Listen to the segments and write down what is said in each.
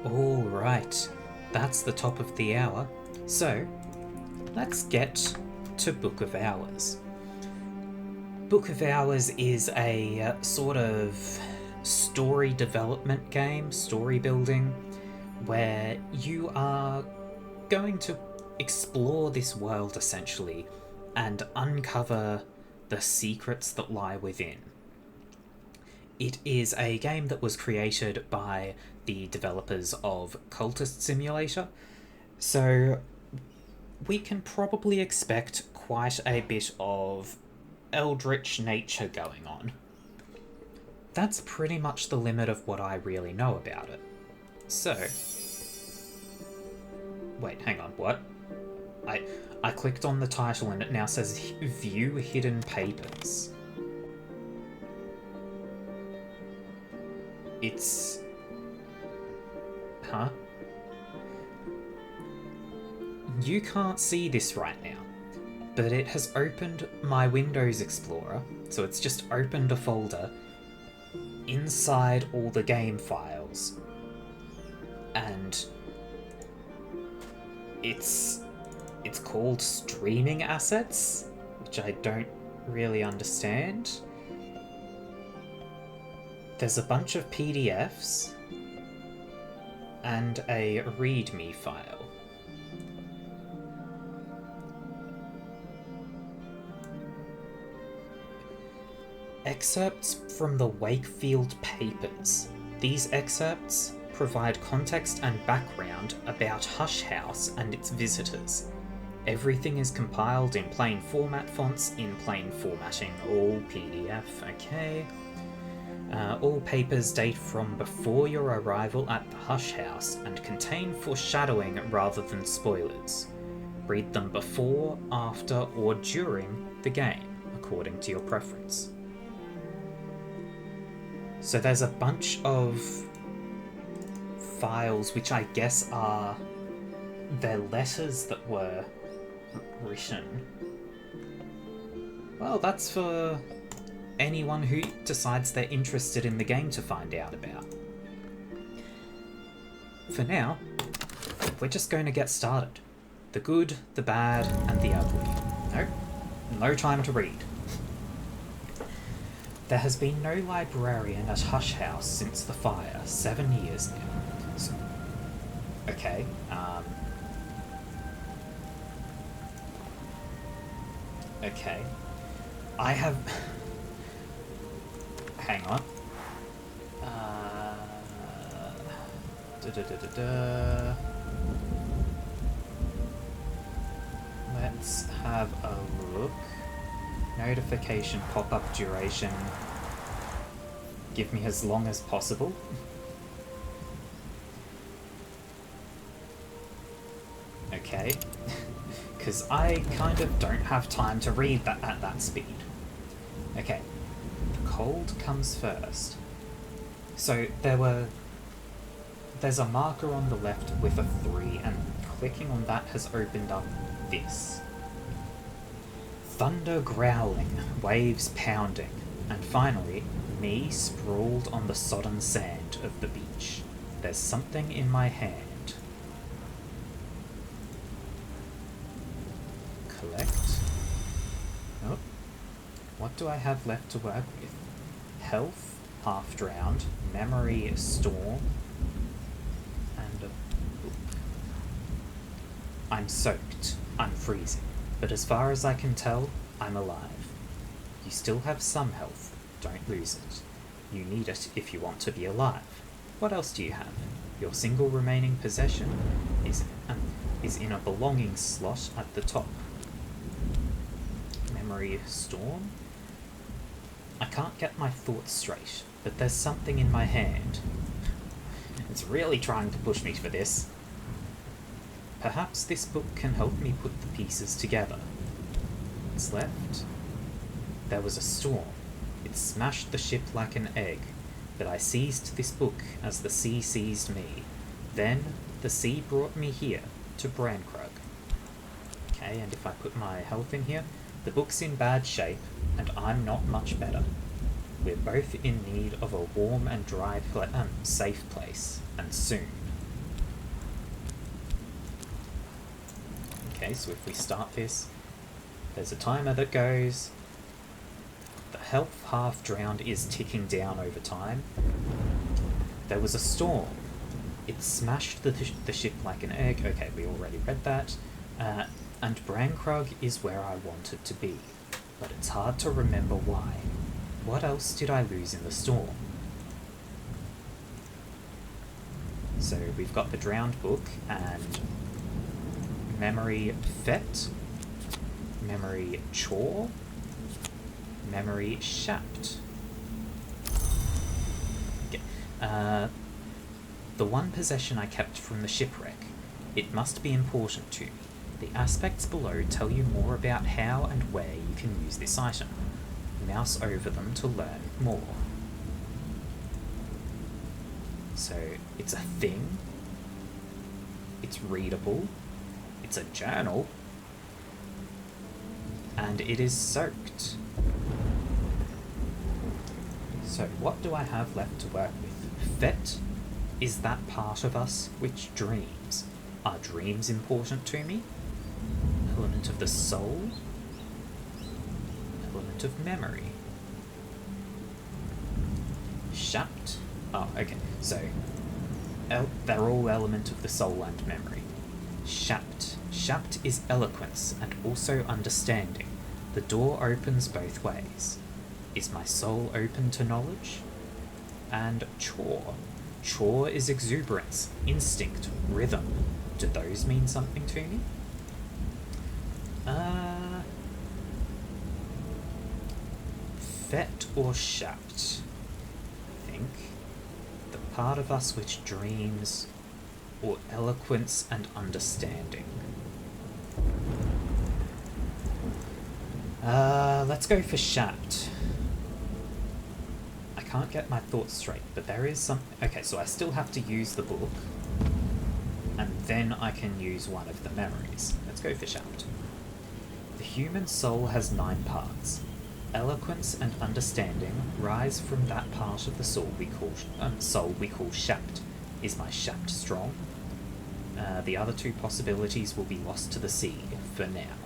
All right, that's the top of the hour. So, let's get to Book of Hours. Book of Hours is a sort of story development game, story building, where you are going to explore this world essentially and uncover the secrets that lie within. It is a game that was created by the developers of Cultist Simulator, so we can probably expect quite a bit of eldritch nature going on. That's pretty much the limit of what I really know about it. So, wait, hang on, what? I clicked on the title and it now says View Hidden Papers. It's... Huh? You can't see this right now, but it has opened my Windows Explorer, so it's just opened a folder inside all the game files, and it's called Streaming Assets, which I don't really understand. There's a bunch of PDFs and a README file. Excerpts from the Wakefield Papers. These excerpts provide context and background about Hush House and its visitors. Everything is compiled in plain format fonts in plain formatting. All PDF, okay. All papers date from before your arrival at the Hush House and contain foreshadowing rather than spoilers. Read them before, after, or during the game, according to your preference. So there's a bunch of files which I guess are their letters that were written. Well, that's for anyone who decides they're interested in the game to find out about. For now, we're just going to get started. The good, the bad, and the ugly. No time to read. There has been no librarian at Hush House since the fire, 7 years now. So, okay, okay. I have... Hang on. Let's have a look. Notification pop-up duration. Give me as long as possible. Okay. Because I kind of don't have time to read that at that speed. Okay. The cold comes first. So there's a marker on the left with a 3, and clicking on that has opened up this. Thunder growling, waves pounding, and finally, me sprawled on the sodden sand of the beach. There's something in my hand. Collect. Oh. What do I have left to work with? Health, half drowned, memory, storm, and a book. I'm soaked. I'm freezing. But as far as I can tell, I'm alive. You still have some health. Don't lose it. You need it if you want to be alive. What else do you have? Your single remaining possession is in a belonging slot at the top. Memory storm? I can't get my thoughts straight, but there's something in my hand. It's really trying to push me for this. Perhaps this book can help me put the pieces together. What's left? There was a storm. It smashed the ship like an egg, but I seized this book as the sea seized me. Then, the sea brought me here, to Brankrug. Okay, and if I put my health in here, the book's in bad shape, and I'm not much better. We're both in need of a warm and dry, safe place, and soon. Okay, so if we start this, there's a timer that goes. The health half drowned is ticking down over time. There was a storm. It smashed the ship like an egg. Okay, we already read that. And Brankrug is where I wanted to be, but it's hard to remember why. What else did I lose in the storm? So we've got the drowned book and memory Fet, memory Chor, memory Shapt. Okay. The one possession I kept from the shipwreck. It must be important to me. The aspects below tell you more about how and where you can use this item. Mouse over them to learn more. So, it's a thing. It's readable. It's a journal. And it is soaked. So, what do I have left to work with? Fet is that part of us which dreams. Are dreams important to me? Element of the soul? Element of memory? Shapt? Oh, okay. So, they're all element of the soul and memory. Shapt. Shapt is eloquence and also understanding. The door opens both ways. Is my soul open to knowledge? And Chor. Chor is exuberance, instinct, rhythm. Do those mean something to me? Fet or Shapt? I think. The part of us which dreams, or eloquence and understanding. Let's go for Shapt. I can't get my thoughts straight, but there is some... Okay, so I still have to use the book, and then I can use one of the memories. Let's go for Shapt. The human soul has 9 parts. Eloquence and understanding rise from that part of the soul we call Shapt. Is my Shapt strong? The other 2 possibilities will be lost to the sea for now.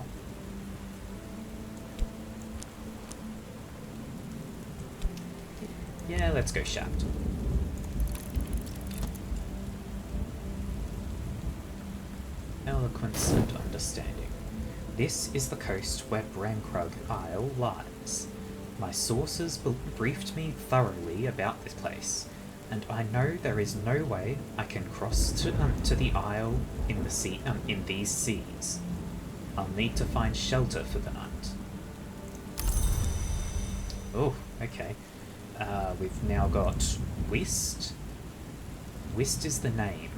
Yeah, let's go Shapt. Eloquence and understanding. This is the coast where Brankrug Isle lies. My sources briefed me thoroughly about this place, and I know there is no way I can cross to the isle in the sea in these seas. I'll need to find shelter for the night. Oh, okay. We've now got Whist. Whist is the name,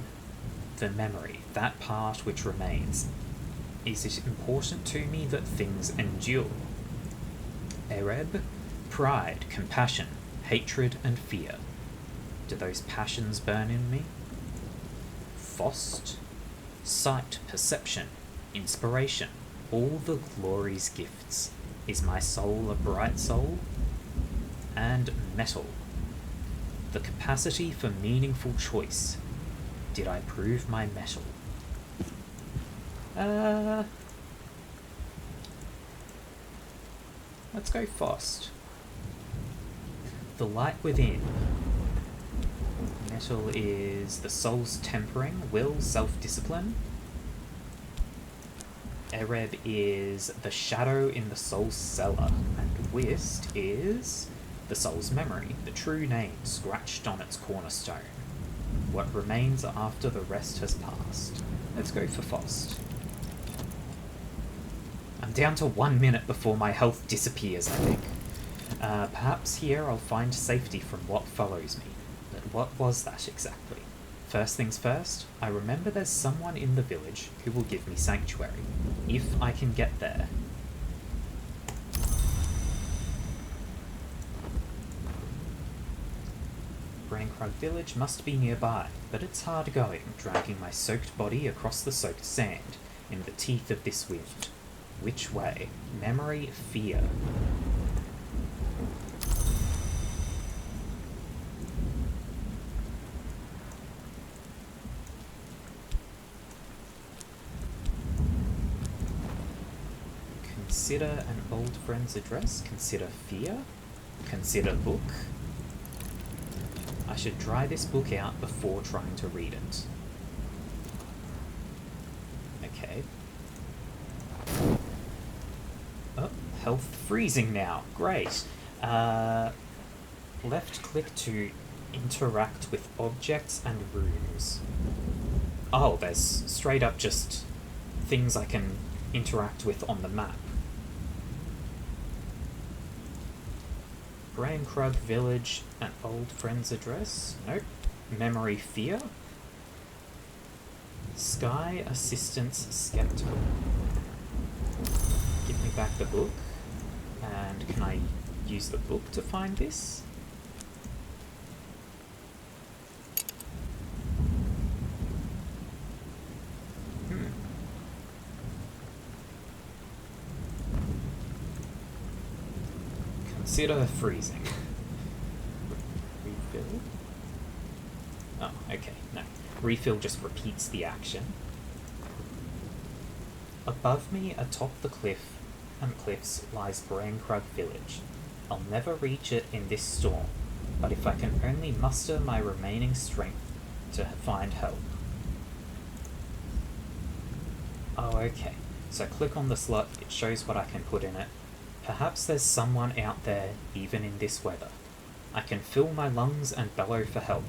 the memory, that part which remains. Is it important to me that things endure? Ereb, pride, compassion, hatred, and fear. Do those passions burn in me? Fost, sight, perception, inspiration, all the glory's gifts. Is my soul a bright soul? And metal, the capacity for meaningful choice. Did I prove my metal? Let's go Fost. The light within. Metal is the soul's tempering, will, self-discipline. Ereb is the shadow in the soul's cellar. And Whist is the soul's memory, the true name scratched on its cornerstone. What remains after the rest has passed. Let's go for Fost. I'm down to 1 minute before my health disappears, I think. Perhaps here I'll find safety from what follows me. But what was that exactly? First things first, I remember there's someone in the village who will give me sanctuary, if I can get there. Brankrug village must be nearby, but it's hard going, dragging my soaked body across the soaked sand, in the teeth of this wind. Which way? Memory, fear. Consider an old friend's address. Consider fear. Consider book. I should dry this book out before trying to read it. Okay. Oh, health freezing now. Great. Left click to interact with objects and rooms. Oh, there's straight up just things I can interact with on the map. Brainkrug Village, an old friend's address. Nope. Memory fear. Sky assistance skeptical. Give me back the book. And can I use the book to find this? Consider freezing. Refill? Oh, okay, no. Refill just repeats the action. Above me, atop the cliffs, lies Brainkrug Village. I'll never reach it in this storm, but if I can only muster my remaining strength to find help. Oh, okay. So click on the slot, it shows what I can put in it. Perhaps there's someone out there, even in this weather. I can fill my lungs and bellow for help.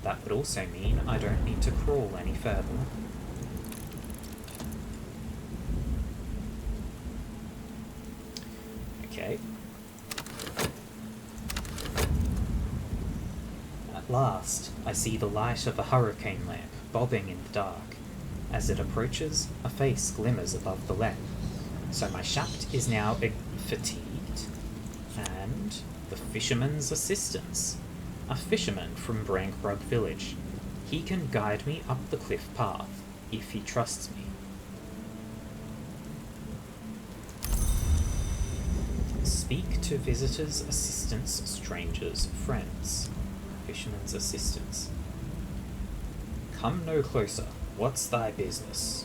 That would also mean I don't need to crawl any further. Okay. At last, I see the light of a hurricane lamp bobbing in the dark. As it approaches, a face glimmers above the lamp. So my shaft is now fatigued, and the fisherman's assistance. A fisherman from Brainkrug Village. He can guide me up the cliff path, if he trusts me. Speak to visitors, assistants, strangers, friends. Fisherman's assistants. Come no closer. What's thy business?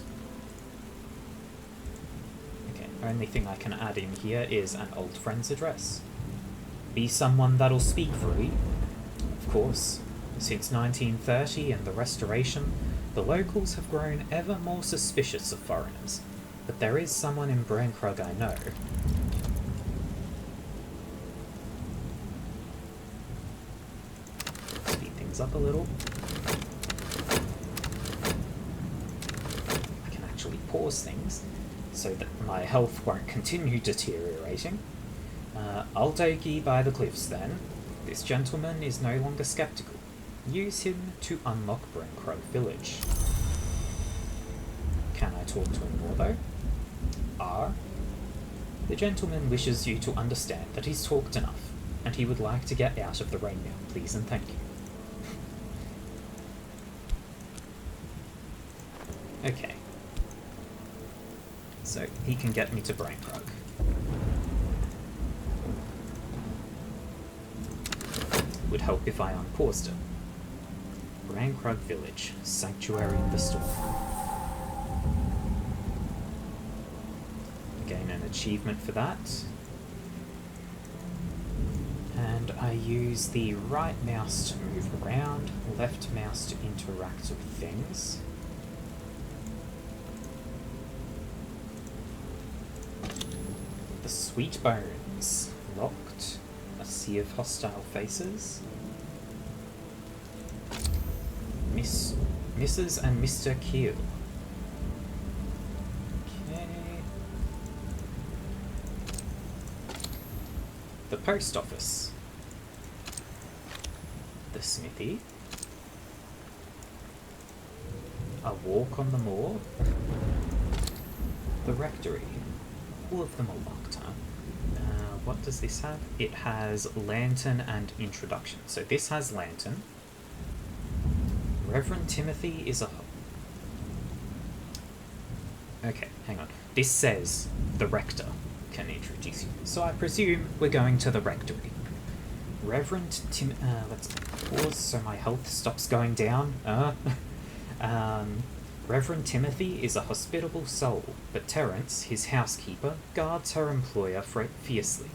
Only thing I can add in here is an old friend's address. Be someone that'll speak free. Of course, since 1930 and the Restoration, the locals have grown ever more suspicious of foreigners, but there is someone in Brainkrug I know. Speed things up a little. I can actually pause things, so that my health won't continue deteriorating. I'll take ye by the cliffs then. This gentleman is no longer skeptical. Use him to unlock Brainkrug Village. Can I talk to him more though? R. The gentleman wishes you to understand that he's talked enough, and he would like to get out of the rain now, please and thank you. Okay. So he can get me to Brainkrug. Would help if I unpaused it. Brainkrug Village, Sanctuary in the Storm. Gain an achievement for that. And I use the right mouse to move around, left mouse to interact with things. Sweet Bones. Locked. A sea of hostile faces. Mrs. and Mr. Keel. Okay. The post office. The smithy. A walk on the moor. The rectory. All of them are locked, huh? What does this have? It has Lantern and Introduction. So this has Lantern. Reverend Timothy is a... Okay, hang on. This says the rector can introduce you. So I presume we're going to the rectory. Reverend Tim... let's pause so my health stops going down. Reverend Timothy is a hospitable soul, but Terence, his housekeeper, guards her employer fiercely.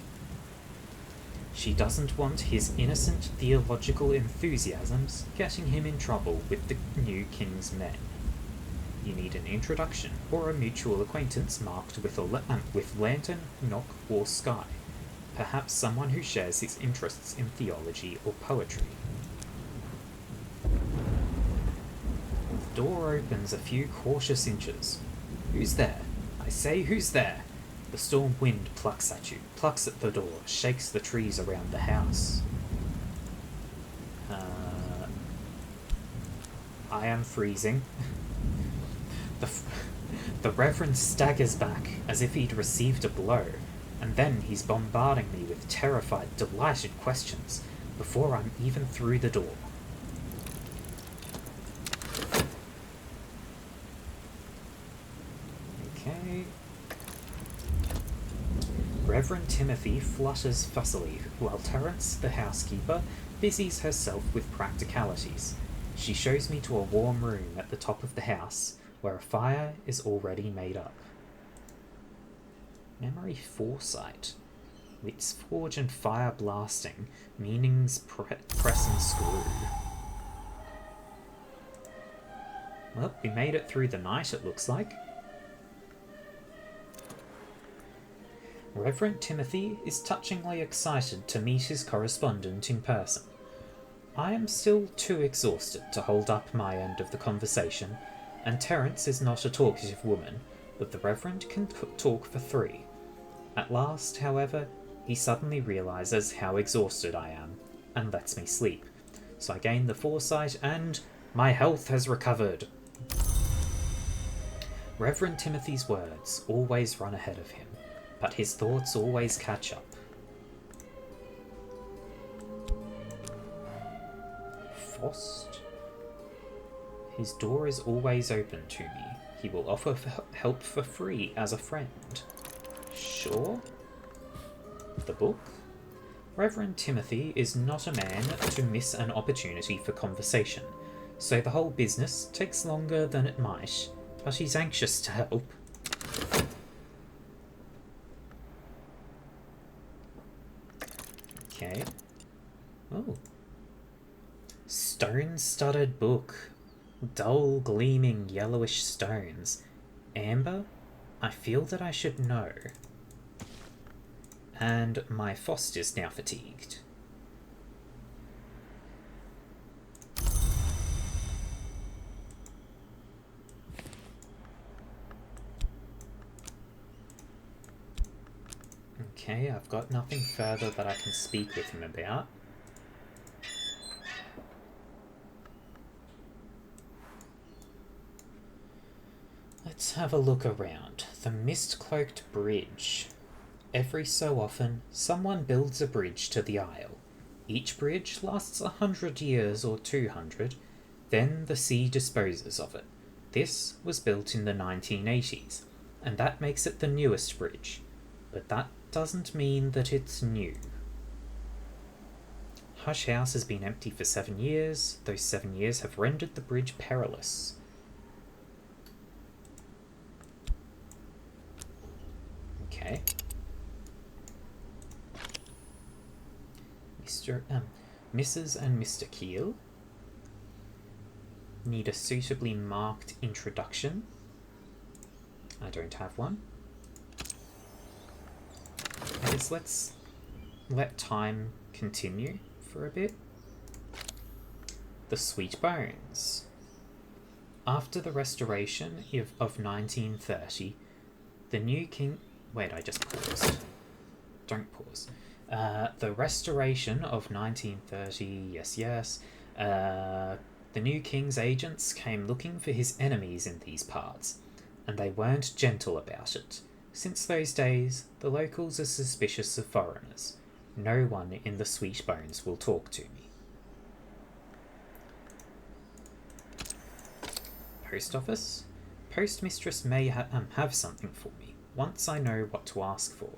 She doesn't want his innocent theological enthusiasms getting him in trouble with the new king's men. You need an introduction or a mutual acquaintance marked with lantern, knock, or sky. Perhaps someone who shares his interests in theology or poetry. The door opens a few cautious inches. Who's there? I say, who's there? The storm wind plucks at you, plucks at the door, shakes the trees around the house. I am freezing. The Reverend staggers back as if he'd received a blow, and then he's bombarding me with terrified, delighted questions before I'm even through the door. Okay. Reverend Timothy flutters fussily, while Terence, the housekeeper, busies herself with practicalities. She shows me to a warm room at the top of the house, where a fire is already made up. Memory foresight. Wits forge and fire blasting, meanings press and screw. Well, we made it through the night, it looks like. Reverend Timothy is touchingly excited to meet his correspondent in person. I am still too exhausted to hold up my end of the conversation, and Terence is not a talkative woman, but the Reverend can talk for 3. At last, however, he suddenly realises how exhausted I am, and lets me sleep. So I gain the foresight, and my health has recovered. Reverend Timothy's words always run ahead of him, but his thoughts always catch up. Fost? His door is always open to me. He will offer help for free as a friend. Sure. The book? Reverend Timothy is not a man to miss an opportunity for conversation, so the whole business takes longer than it might, but he's anxious to help. Okay. Oh. Stone-studded book. Dull, gleaming, yellowish stones. Amber? I feel that I should know. And my Fost is now fatigued. Okay, I've got nothing further that I can speak with him about. Let's have a look around. The mist-cloaked bridge. Every so often, someone builds a bridge to the Isle. Each bridge lasts 100 years or 200, then the sea disposes of it. This was built in the 1980s, and that makes it the newest bridge. But that doesn't mean that it's new. Hush House has been empty for 7 years. Those 7 years have rendered the bridge perilous. Okay. Mrs. and Mr. Keel need a suitably marked introduction. I don't have one. I guess let's let time continue for a bit. The Sweet Bones. After the restoration of 1930, the new king... Wait, I just paused. Don't pause. The restoration of 1930, yes. The new king's agents came looking for his enemies in these parts, and they weren't gentle about it. Since those days, the locals are suspicious of foreigners. No one in the Sweet Bones will talk to me. Post office? Postmistress may have something for me, once I know what to ask for.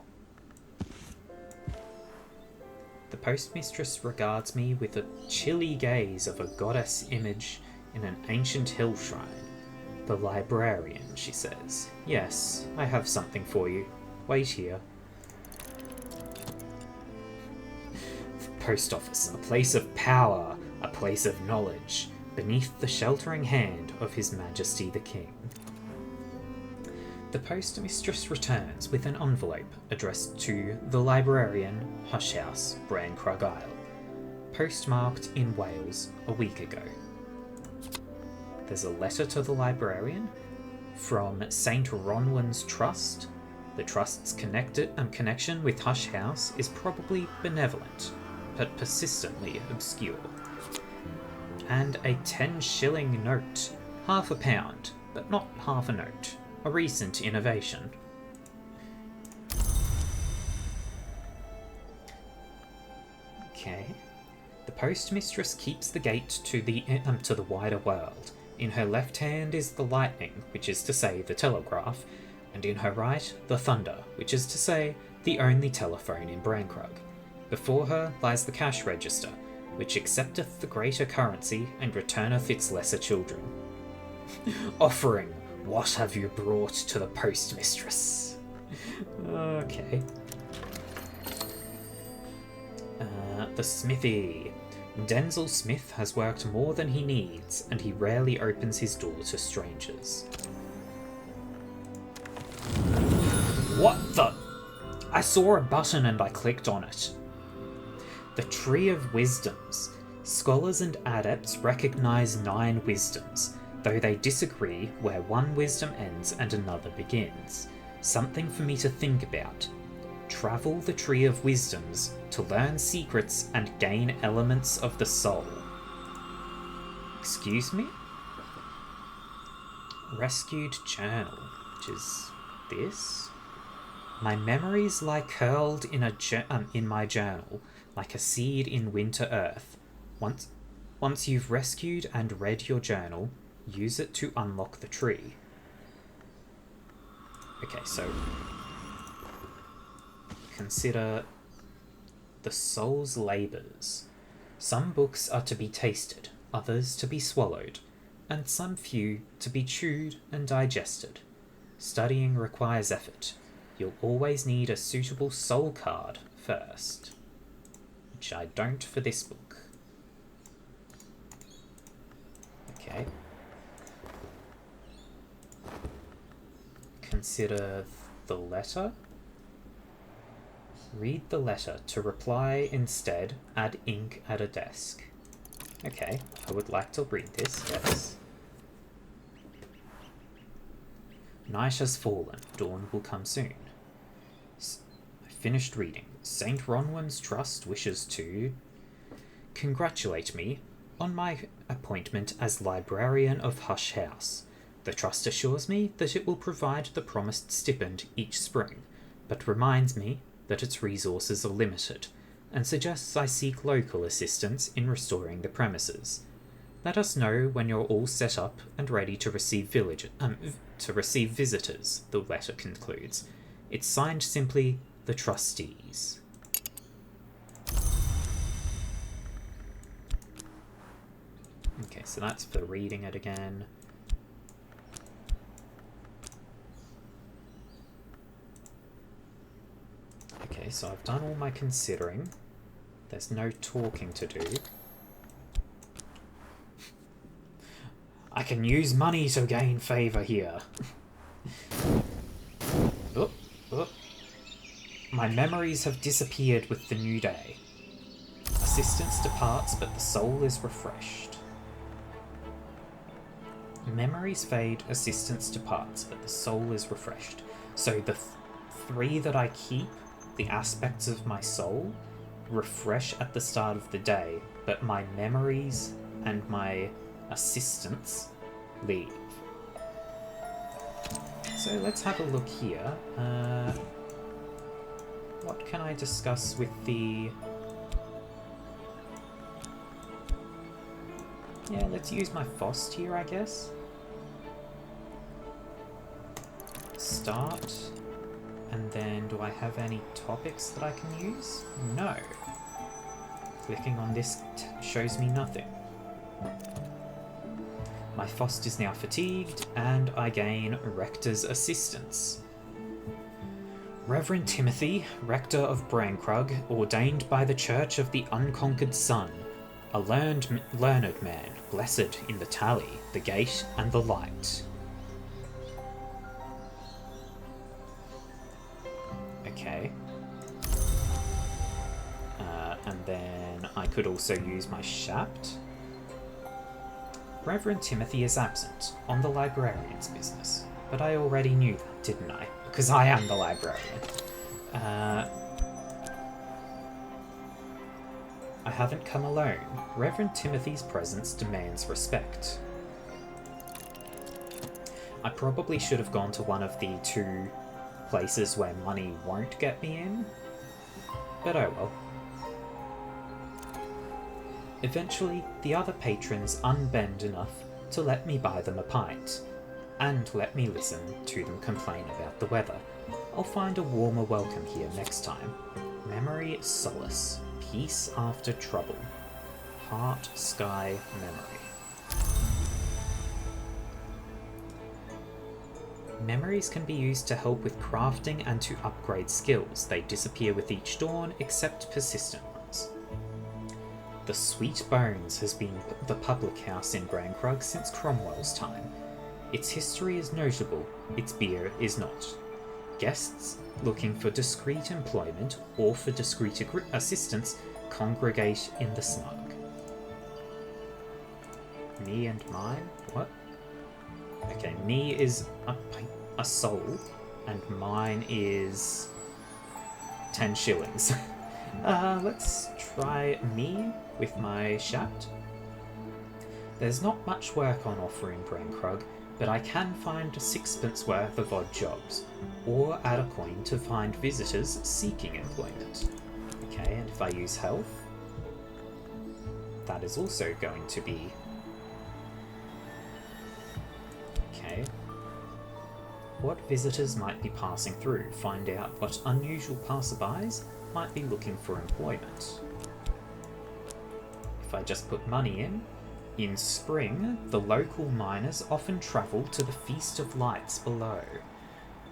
The postmistress regards me with a chilly gaze of a goddess image in an ancient hill shrine. The librarian, she says. Yes, I have something for you. Wait here. The post office, a place of power, a place of knowledge, beneath the sheltering hand of His Majesty the King. The postmistress returns with an envelope addressed to the librarian, Hush House, Brankrug Isle, postmarked in Wales a week ago. There's a letter to the librarian from St. Ronwen's Trust. The Trust's connection with Hush House is probably benevolent, but persistently obscure. And a 10-shilling note, half a pound, but not half a note. A recent innovation. Okay. The postmistress keeps the gate to the wider world. In her left hand is the lightning, which is to say the telegraph, and in her right the thunder, which is to say the only telephone in Brankrug. Before her lies the cash register, which accepteth the greater currency and returneth its lesser children. Offering, what have you brought to the postmistress? Okay. The smithy. Denzel Smith has worked more than he needs, and he rarely opens his door to strangers. What the? I saw a button and I clicked on it. The Tree of Wisdoms. Scholars and adepts recognize 9 wisdoms, though they disagree where one wisdom ends and another begins. Something for me to think about. Travel the Tree of Wisdoms to learn secrets and gain elements of the soul. Excuse me? Rescued journal, which is this? My memories lie curled in my journal, like a seed in winter earth. Once you've rescued and read your journal, use it to unlock the tree. Okay, so consider the soul's labours. Some books are to be tasted, others to be swallowed, and some few to be chewed and digested. Studying requires effort. You'll always need a suitable soul card first, which I don't for this book. Okay. Consider the letter. Read the letter. To reply instead, add ink at a desk. Okay, I would like to read this, yes. Night has fallen. Dawn will come soon. I finished reading. St. Ronwen's Trust wishes to congratulate me on my appointment as librarian of Hush House. The Trust assures me that it will provide the promised stipend each spring, but reminds me that its resources are limited, and suggests I seek local assistance in restoring the premises. Let us know when you're all set up and ready to receive visitors, the letter concludes. It's signed simply, the Trustees. Okay, so that's for reading it again. Okay, so I've done all my considering. There's no talking to do. I can use money to gain favour here. Oh, oh. My memories have disappeared with the new day. Assistance departs, but the soul is refreshed. Memories fade, assistance departs, but the soul is refreshed. So the 3 that I keep, the aspects of my soul, refresh at the start of the day, but my memories and my assistance leave. So let's have a look here. What can I discuss with the... Yeah, let's use my Fost here, I guess. Start. And then, do I have any topics that I can use? No. Clicking on this shows me nothing. My Fost is now fatigued, and I gain Rector's assistance. Reverend Timothy, Rector of Brankrug, ordained by the Church of the Unconquered Sun, a learned man, blessed in the tally, the gate, and the light. Okay. And then I could also use my Shapt. Reverend Timothy is absent, on the librarian's business. But I already knew that, didn't I? Because I am the librarian. I haven't come alone. Reverend Timothy's presence demands respect. I probably should have gone to one of the 2 places where money won't get me in. But oh well. Eventually, the other patrons unbend enough to let me buy them a pint, and let me listen to them complain about the weather. I'll find a warmer welcome here next time. Memory, solace. Peace after trouble. Heart, sky, memory. Memories can be used to help with crafting and to upgrade skills. They disappear with each dawn, except persistent ones. The Sweet Bones has been the public house in Brankrug since Cromwell's time. Its history is notable, its beer is not. Guests looking for discreet employment or for discreet assistance congregate in the snug. Me and mine? What? Okay, me is a soul, and mine is 10 shillings. Let's try me with my Shapt. There's not much work on offer in Brankrug, but I can find 6pence worth of odd jobs, or add a coin to find visitors seeking employment. Okay, and if I use health, that is also going to be... Okay. What visitors might be passing through? Find out what unusual passerbys might be looking for employment. If I just put money in spring, the local miners often travel to the Feast of Lights below.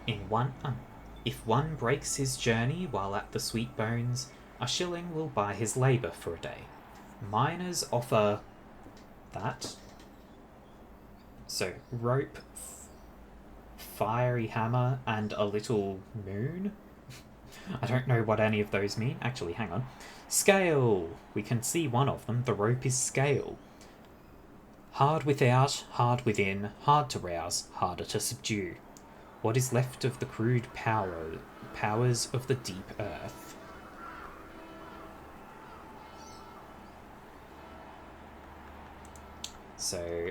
If one breaks his journey while at the Sweet Bones, a shilling will buy his labour for a day. Miners offer that. So, rope, fiery hammer, and a little moon? I don't know what any of those mean. Actually, hang on. Scale! We can see one of them. The rope is scale. Hard without, hard within, hard to rouse, harder to subdue. What is left of the crude powers of the deep earth? So,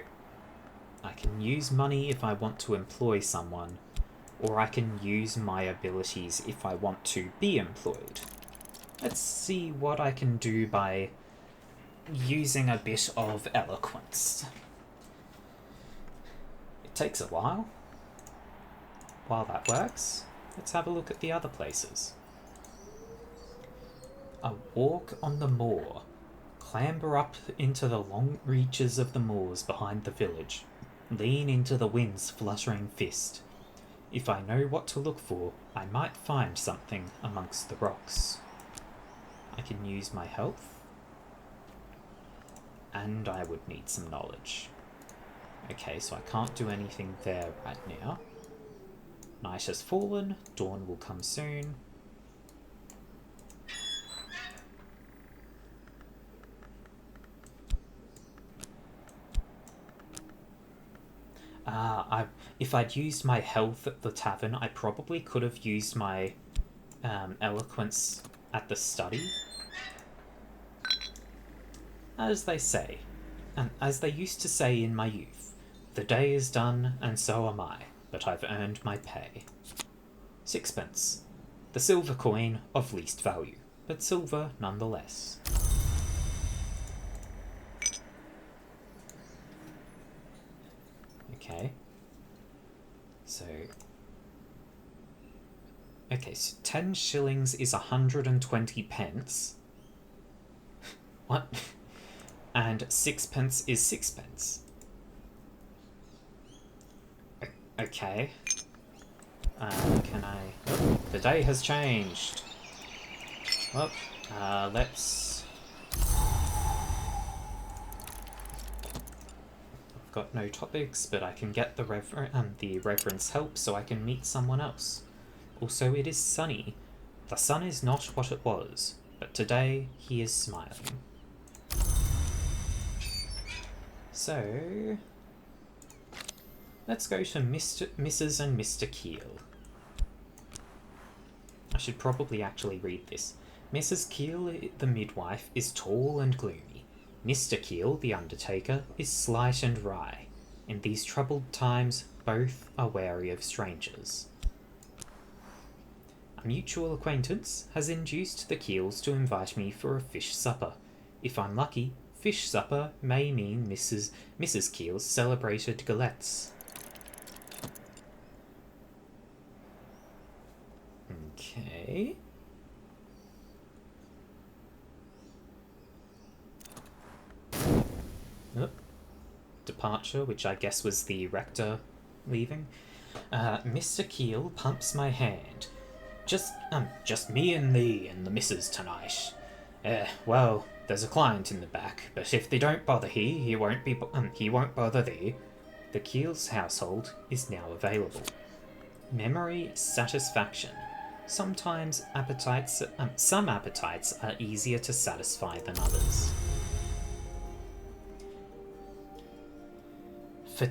I can use money if I want to employ someone, or I can use my abilities if I want to be employed. Let's see what I can do by using a bit of eloquence. It takes a while. While that works, let's have a look at the other places. A walk on the moor. Clamber up into the long reaches of the moors behind the village. Lean into the wind's fluttering fist. If I know what to look for, I might find something amongst the rocks. I can use my health. And I would need some knowledge. Okay, so I can't do anything there right now. Night has fallen, dawn will come soon. If I'd used my health at the tavern, I probably could have used my eloquence at the study. As they say, and as they used to say in my youth, the day is done and so am I, but I've earned my pay. 6pence. The silver coin of least value, but silver nonetheless. Okay. So 10 shillings is 120 pence. What? And 6pence is 6pence. Okay. Can I... Oh, the day has changed. Well, let's... I've got no topics, but I can get the Reverend's help so I can meet someone else. Also, it is sunny. The sun is not what it was, but today he is smiling. So... let's go to Mrs. and Mr. Keel. I should probably actually read this. Mrs. Keel, the midwife, is tall and gloomy. Mr. Keel, the undertaker, is slight and wry. In these troubled times, both are wary of strangers. A mutual acquaintance has induced the Keels to invite me for a fish supper. If I'm lucky, fish supper may mean Mrs. Keel's celebrated galettes. Okay. Oh. Departure, which I guess was the rector leaving. Mr. Keel pumps my hand. Just me and the missus tonight. Well, there's a client in the back, but if they don't bother he won't bother thee. The Keel's household is now available. Memory satisfaction. Sometimes some appetites are easier to satisfy than others. For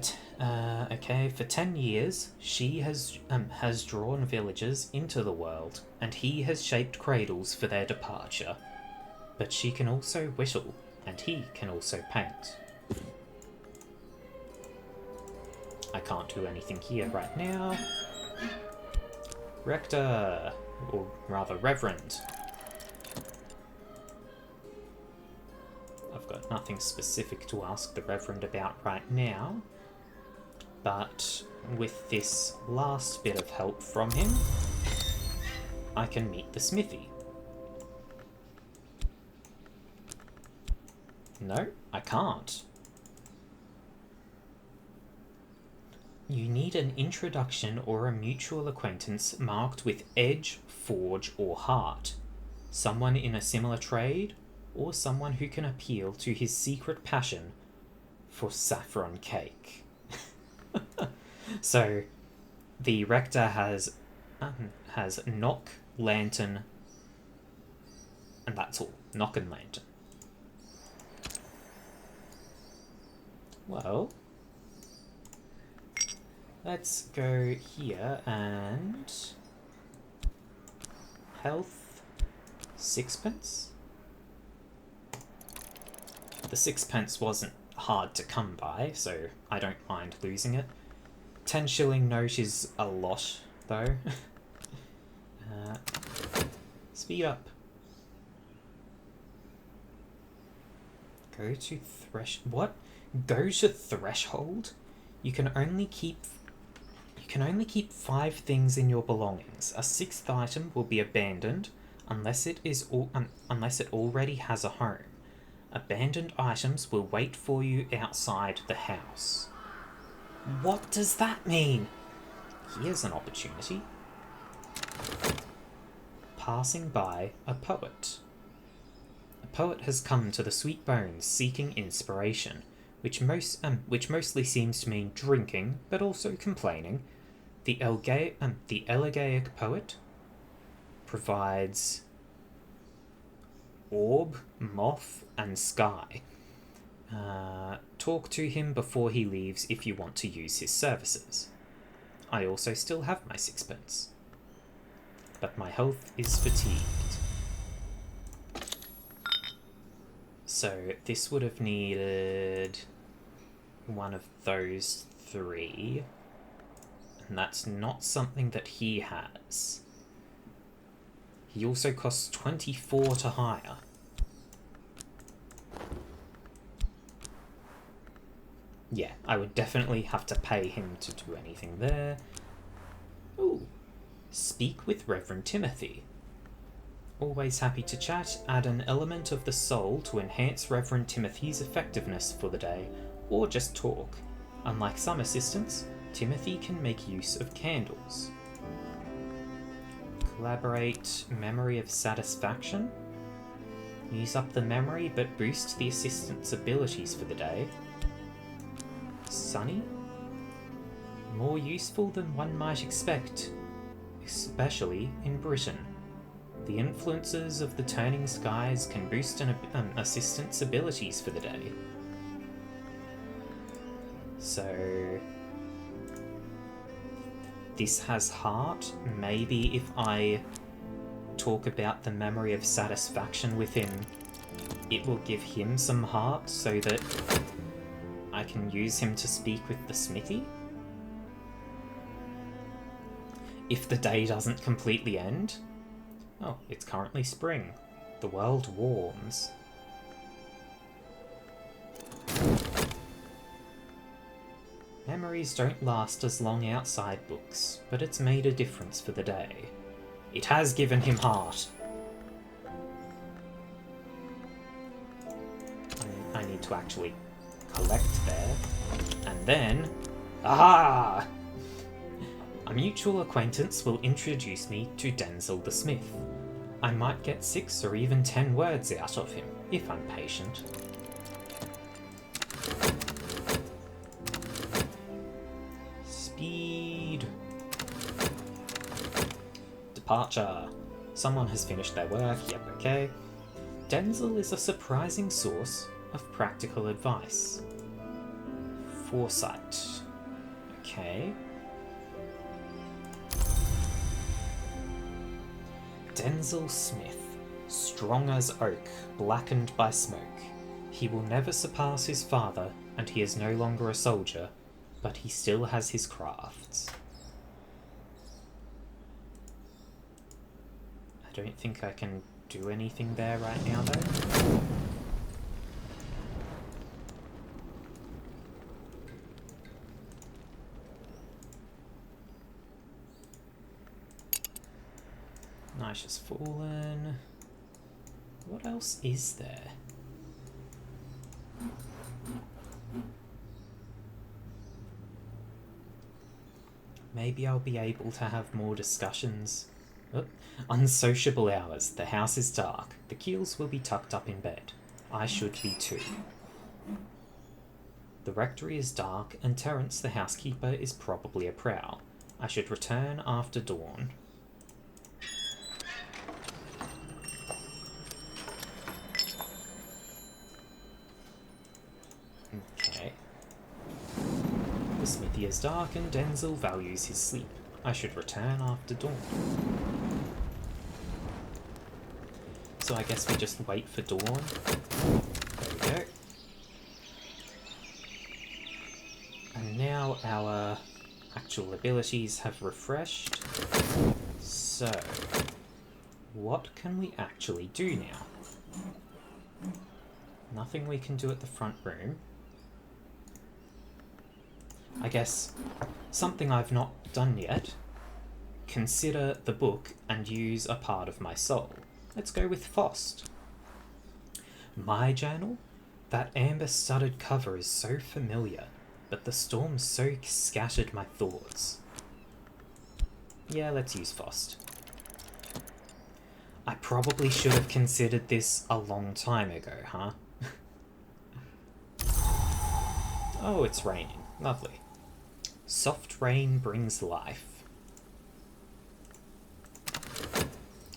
10 years, she has drawn villagers into the world, and he has shaped cradles for their departure. But she can also whittle, and he can also paint. I can't do anything here right now. Rector, or rather Reverend. I've got nothing specific to ask the Reverend about right now, but with this last bit of help from him, I can meet the smithy. No, I can't. You need an introduction or a mutual acquaintance marked with Edge, Forge, or Heart. Someone in a similar trade, or someone who can appeal to his secret passion for saffron cake. So, the rector has knock, lantern, and that's all. Knock and lantern. Well, let's go here and health, sixpence. The sixpence wasn't hard to come by, so I don't mind losing it. 10 shilling note is a lot, though. Speed up. Go to what? Go to threshold? You can only keep 5 things in your belongings. A 6th item will be abandoned unless it already has a home. Abandoned items will wait for you outside the house. What does that mean? Here's an opportunity. Passing by a poet. A poet has come to the Sweet Bones seeking inspiration, which mostly seems to mean drinking, but also complaining. The Elegaic poet provides orb, moth, and sky. Talk to him before he leaves if you want to use his services. I also still have my sixpence, but my health is fatigued. So this would have needed one of those 3, and that's not something that he has. He also costs 24 to hire. Yeah, I would definitely have to pay him to do anything there. Ooh. Speak with Reverend Timothy. Always happy to chat. Add an element of the soul to enhance Reverend Timothy's effectiveness for the day, or just talk. Unlike some assistants, Timothy can make use of candles. Collaborate memory of satisfaction. Use up the memory but boost the assistant's abilities for the day. Sunny. More useful than one might expect, especially in Britain. The influences of the turning skies can boost an assistant's abilities for the day. So this has heart. Maybe if I talk about the memory of satisfaction with him, it will give him some heart so that I can use him to speak with the smithy. If the day doesn't completely end. Oh, it's currently spring. The world warms. Memories don't last as long outside books, but it's made a difference for the day. It has given him heart. I need to actually collect there. And then... Aha! A mutual acquaintance will introduce me to Denzel the Smith. I might get 6 or even 10 words out of him, if I'm patient. Speed. Departure. Someone has finished their work, yep, okay. Denzel is a surprising source of practical advice. Foresight. Okay. Denzel Smith, strong as oak, blackened by smoke. He will never surpass his father, and he is no longer a soldier, but he still has his crafts. I don't think I can do anything there right now, though. Nice has fallen. What else is there? Maybe I'll be able to have more discussions. Oh, unsociable hours. The house is dark. The Keels will be tucked up in bed. I should be too. The rectory is dark, and Terence, the housekeeper, is probably a prowl. I should return after dawn. Okay. The smithy is dark and Denzel values his sleep. I should return after dawn. So I guess we just wait for dawn. There we go. And now our actual abilities have refreshed. So, what can we actually do now? Nothing we can do at the front room. I guess something I've not done yet. Consider the book and use a part of my soul. Let's go with Fost. My journal? That amber-studded cover is so familiar, but the storm so scattered my thoughts. Yeah, let's use Fost. I probably should have considered this a long time ago, huh? Oh, it's raining. Lovely. Soft rain brings life.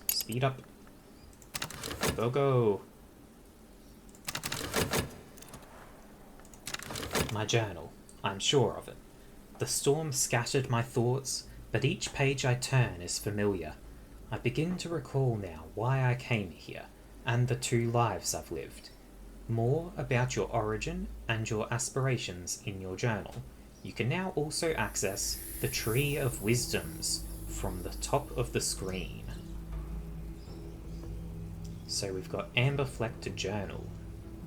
Speed up. Go, go. My journal. I'm sure of it. The storm scattered my thoughts, but each page I turn is familiar. I begin to recall now why I came here, and the 2 lives I've lived. More about your origin and your aspirations in your journal. You can now also access the Tree of Wisdoms from the top of the screen. So we've got Amber Flecked Journal.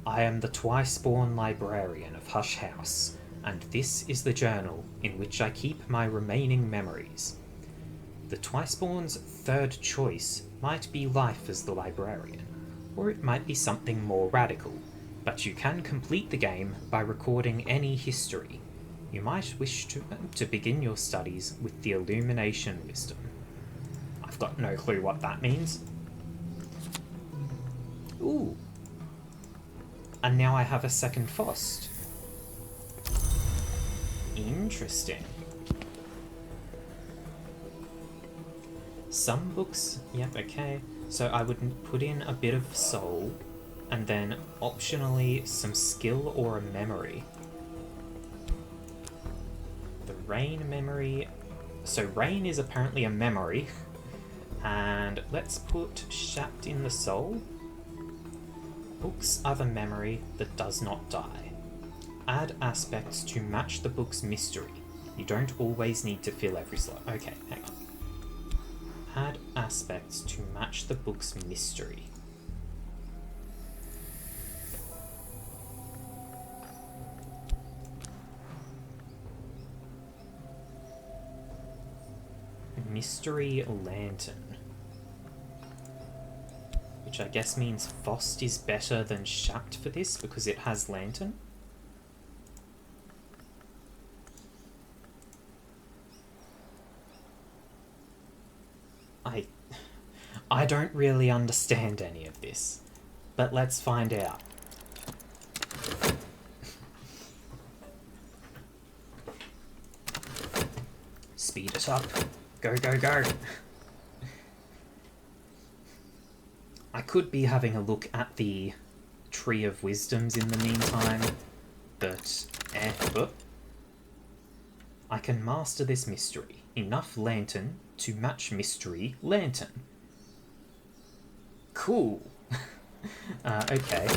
I am the twice-born librarian of Hush House, and this is the journal in which I keep my remaining memories. The twice-born's third choice might be life as the librarian, or it might be something more radical, but you can complete the game by recording any history. You might wish to begin your studies with the Illumination Wisdom. I've got no clue what that means. Ooh. And now I have a second Fost. Interesting. Some books... Yep, okay. So I would put in a bit of soul, and then optionally some skill or a memory. The rain memory... So rain is apparently a memory. And let's put Shapt in the soul. Books are the memory that does not die. Add aspects to match the book's mystery. You don't always need to fill every slot. Okay, hang on. Add aspects to match the book's mystery. Mystery Lantern. Which I guess means Fost is better than Shapt for this because it has Lantern. I don't really understand any of this, but let's find out. Speed it up. Go, go, go. I could be having a look at the Tree of Wisdoms in the meantime, but I can master this mystery. Enough lantern to match mystery lantern. Cool. Okay.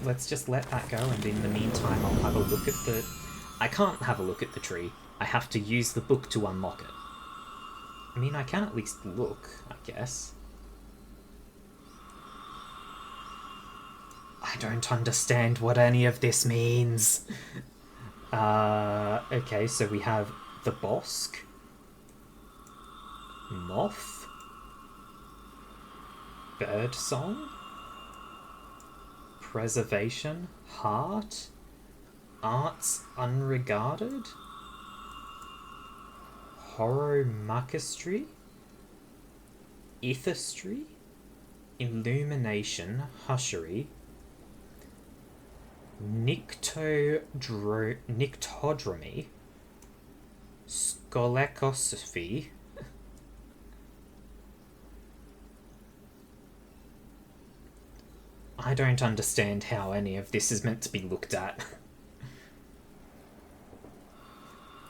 Let's just let that go, and in the meantime I'll have a look at the... I can't have a look at the tree. I have to use the book to unlock it. I mean, I can at least look, I guess. I don't understand what any of this means. Okay, so we have the Bosque, Moth, Birdsong, Preservation, Heart, Arts Unregarded, Horomachistry, Ethistry, Illumination, Hushery, Nyctodromy, Scolechosophy, I don't understand how any of this is meant to be looked at.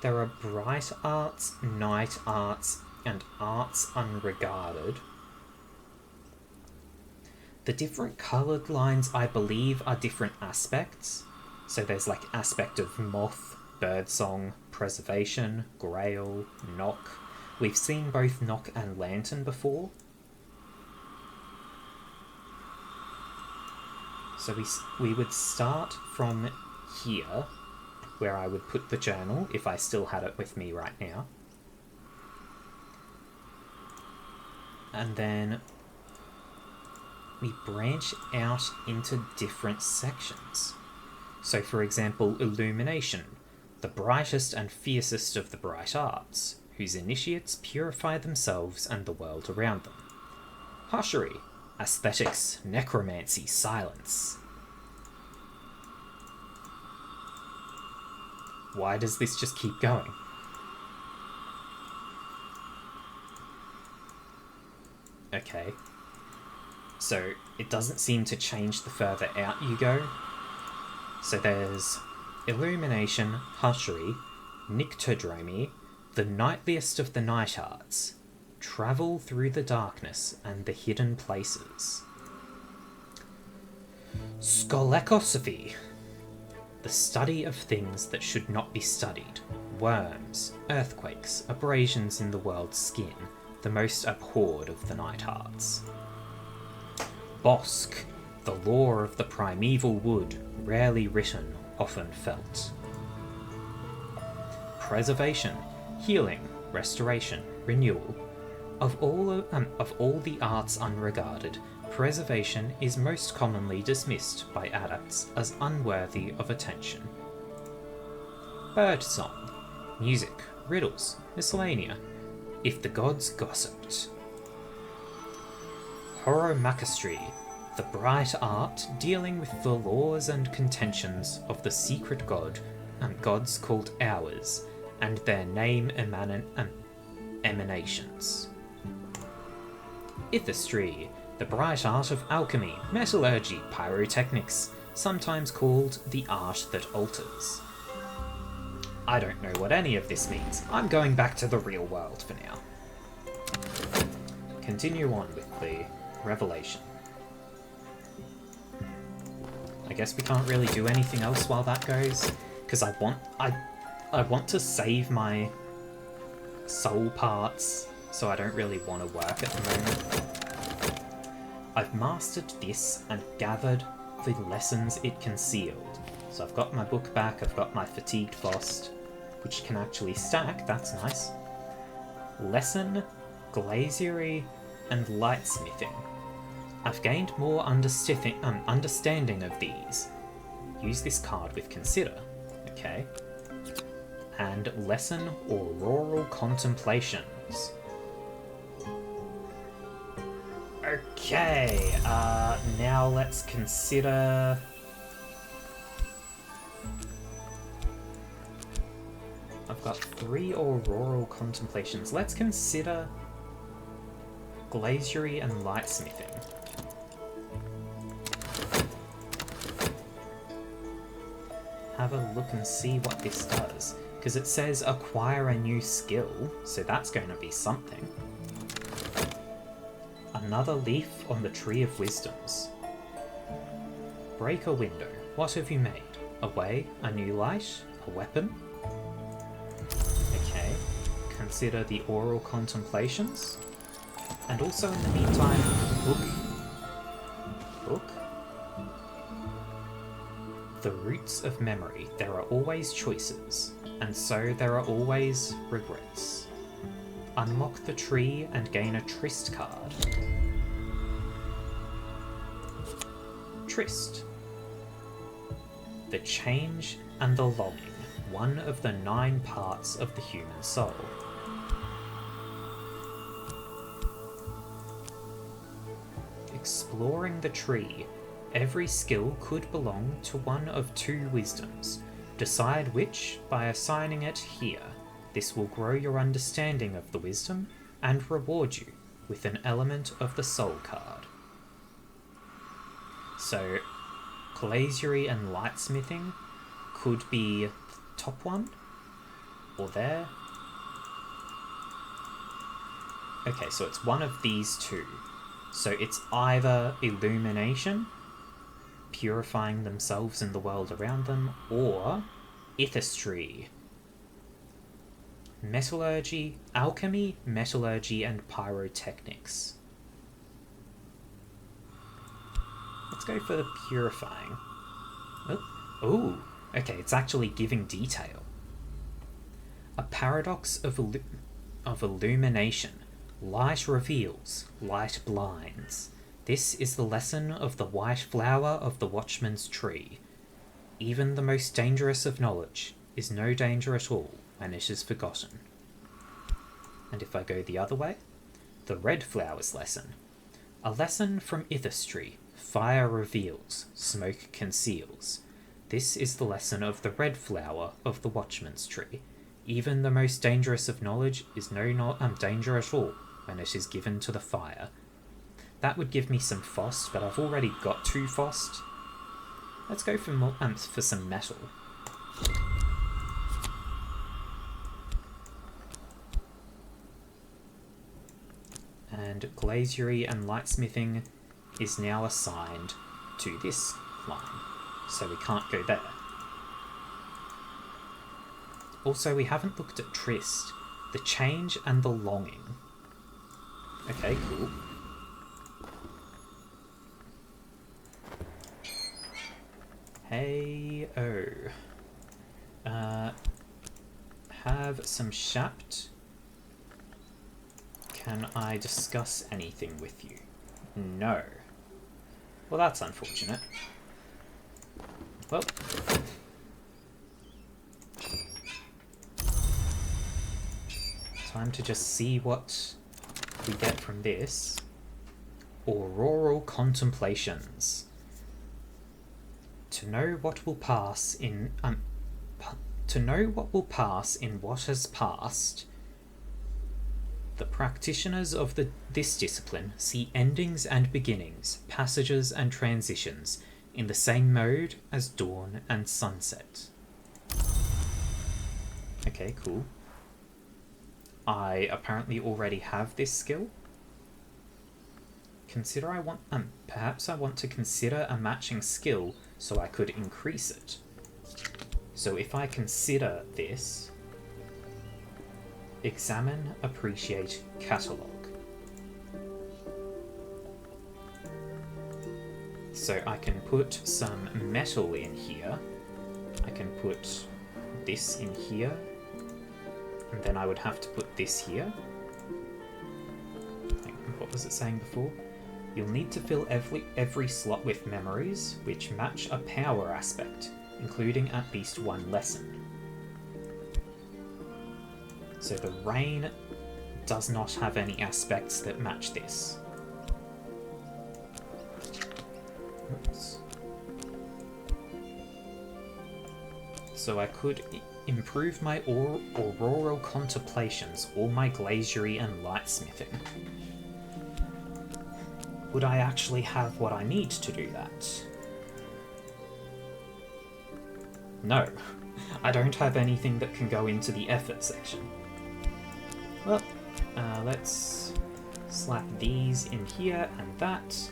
There are Bright Arts, Night Arts, and Arts Unregarded. The different coloured lines, I believe, are different aspects. So there's like aspect of Moth, Birdsong, Preservation, Grail, Knock. We've seen both Knock and Lantern before. So we would start from here, where I would put the journal, if I still had it with me right now. And then we branch out into different sections. So for example, Illumination, the brightest and fiercest of the bright arts, whose initiates purify themselves and the world around them. Hushery, aesthetics, necromancy, silence. Why does this just keep going? Okay. So it doesn't seem to change the further out you go. So there's Illumination, Hushery, Nyctodromy, the nightliest of the night arts, travel through the darkness and the hidden places. Scolechosophy, the study of things that should not be studied. Worms, earthquakes, abrasions in the world's skin, the most abhorred of the night arts. Bosque, the lore of the primeval wood, rarely written, often felt. Preservation, healing, restoration, renewal. Of all the arts unregarded, preservation is most commonly dismissed by adepts as unworthy of attention. bird song, music, riddles, miscellanea, if the gods gossiped. Horomachistry, the bright art dealing with the laws and contentions of the secret gods called Hours, and their name emanations. Ithistry, the bright art of alchemy, metallurgy, pyrotechnics, sometimes called the art that alters. I don't know what any of this means. I'm going back to the real world for now. Continue on with the revelation. I guess we can't really do anything else while that goes, because I want to save my soul parts, so I don't really want to work at the moment. I've mastered this and gathered the lessons it concealed. So I've got my book back, I've got my fatigued Faust, which can actually stack, that's nice. Lesson, glazieri, and lightsmithing. I've gained more understanding of these. Use this card with consider, okay. And lesson, auroral contemplations. Okay, now let's consider... I've got 3 auroral contemplations. Let's consider glazieri and lightsmithing. Have a look and see what this does, because it says acquire a new skill, so that's going to be something. Another leaf on the Tree of Wisdoms. Break a window. What have you made? A way? A new light? A weapon? Okay. Consider the oral contemplations. And also in the meantime, book. The roots of memory. There are always choices, and so there are always regrets. Unlock the tree and gain a Tryst card. Tryst. The change and the longing, one of the 9 parts of the human soul. Exploring the tree. Every skill could belong to one of 2 wisdoms. Decide which by assigning it here. This will grow your understanding of the wisdom and reward you with an element of the soul card. So, glazieri and lightsmithing could be the top one, or there. Okay, so it's one of these 2. So it's either illumination, purifying themselves and the world around them, or ithistry. Metallurgy, alchemy, metallurgy, and pyrotechnics. Let's go for the purifying. Oh, okay, it's actually giving detail. A paradox of illumination. Light reveals, light blinds. This is the lesson of the white flower of the watchman's tree. Even the most dangerous of knowledge is no danger at all when it is forgotten. And if I go the other way, the red flower's lesson. A lesson from Ithistry. Fire reveals, smoke conceals. This is the lesson of the red flower of the watchman's tree. Even the most dangerous of knowledge is no danger at all when it is given to the fire. That would give me some Faust, but I've already got 2 Faust. Let's go for some metal. And glazieri and lightsmithing is now assigned to this line, so we can't go there. Also, we haven't looked at Tryst, the change and the longing. Okay, cool. Hey, have some Shapt. Can I discuss anything with you? No. Well, that's unfortunate. Well. Time to just see what we get from this. Auroral Contemplations. To know what will pass in what has passed, the practitioners of this discipline see endings and beginnings, passages and transitions in the same mode as dawn and sunset. Okay, cool. I apparently already have this skill. Perhaps I want to consider a matching skill so I could increase it. So if I consider this, examine, appreciate, catalogue. So I can put some metal in here. I can put this in here. And then I would have to put this here. What was it saying before? You'll need to fill every slot with memories which match a power aspect, including at least one lesson. So the rain does not have any aspects that match this. Oops. So I could improve my auroral contemplations or my glaziering and lightsmithing. Would I actually have what I need to do that? No, I don't have anything that can go into the effort section. Well, let's slap these in here and that.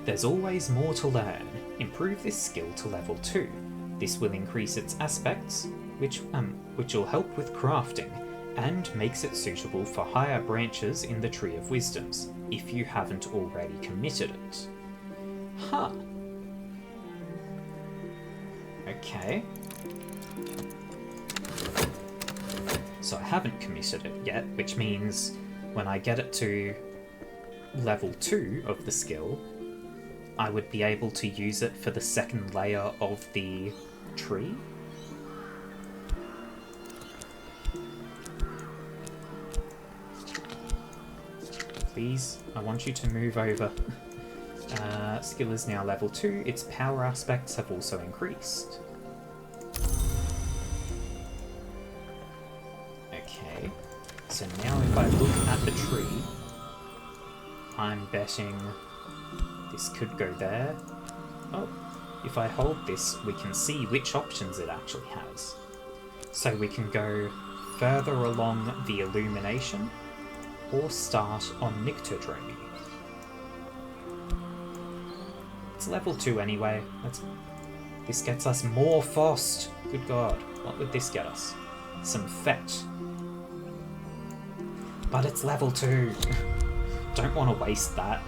There's always more to learn. Improve this skill to level 2. This will increase its aspects, which will help with crafting, and makes it suitable for higher branches in the Tree of Wisdoms, if you haven't already committed it. Huh. Okay. So I haven't committed it yet, which means when I get it to level 2 of the skill, I would be able to use it for the second layer of the tree. Please, I want you to move over. Skill is now level 2. Its power aspects have also increased. Okay, so now if I look at the tree, I'm betting this could go there. Oh, if I hold this, we can see which options it actually has. So we can go further along the illumination, or start on Nyctodromy. It's level 2 anyway. This gets us more Fost. Good god, what would this get us? Some Fet. But it's level 2. Don't want to waste that.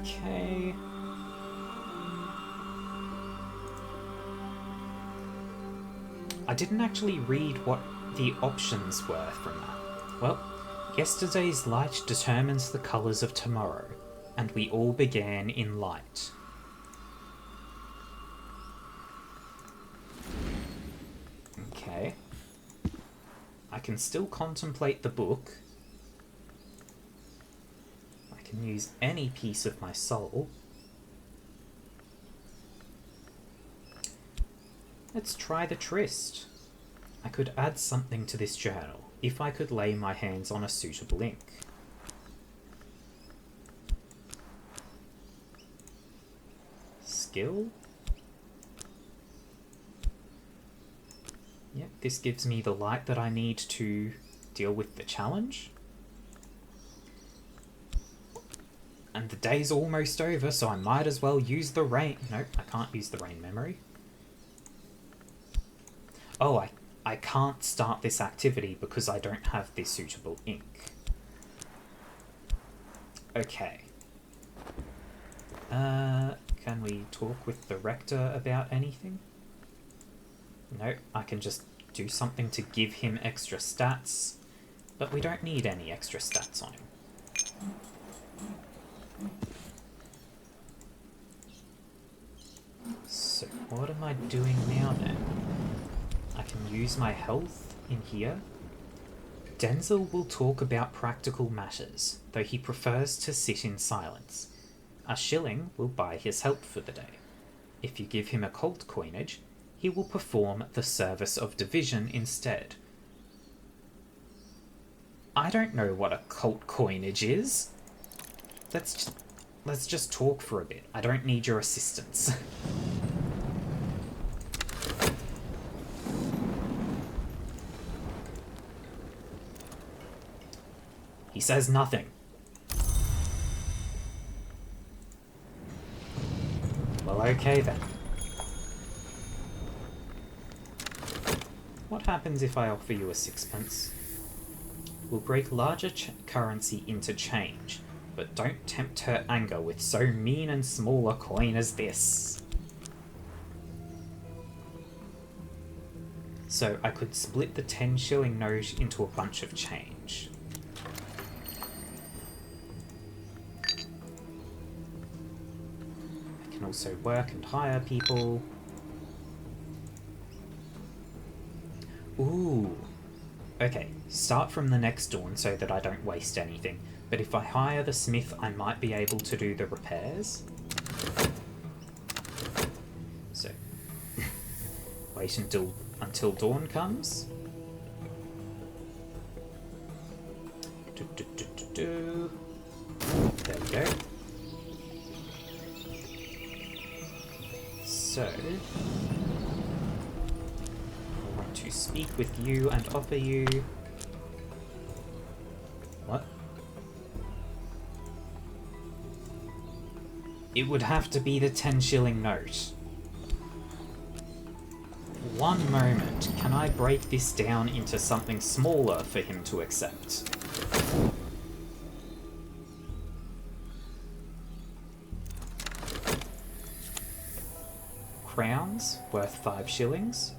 Okay. I didn't actually read what the options were from that. Well, yesterday's light determines the colours of tomorrow, and we all began in light. Okay. I can still contemplate the book. I can use any piece of my soul. Let's try the tryst. I could add something to this journal if I could lay my hands on a suitable ink. Skill? Yep, this gives me the light that I need to deal with the challenge. And the day's almost over, so I might as well use the rain. Nope, I can't use the rain memory. Oh, I can't start this activity because I don't have the suitable ink. Okay. Can we talk with the rector about anything? No, I can just do something to give him extra stats, but we don't need any extra stats on him. So, what am I doing now then? I can use my health in here. Denzel will talk about practical matters, though he prefers to sit in silence. A shilling will buy his help for the day. If you give him occult coinage, he will perform the service of division instead. I don't know what occult coinage is. Let's just talk for a bit. I don't need your assistance. He says nothing. Well, okay then. What happens if I offer you a sixpence? We'll break larger currency into change, but don't tempt her anger with so mean and small a coin as this. So I could split the 10 shilling note into a bunch of change. I can also work and hire people. Ooh. Okay, start from the next dawn so that I don't waste anything. But if I hire the smith, I might be able to do the repairs. So, wait until dawn comes. There we go. So, I want to speak with you and offer you... What? It would have to be the 10 shilling note. One moment, can I break this down into something smaller for him to accept? Crowns, worth 5 shillings.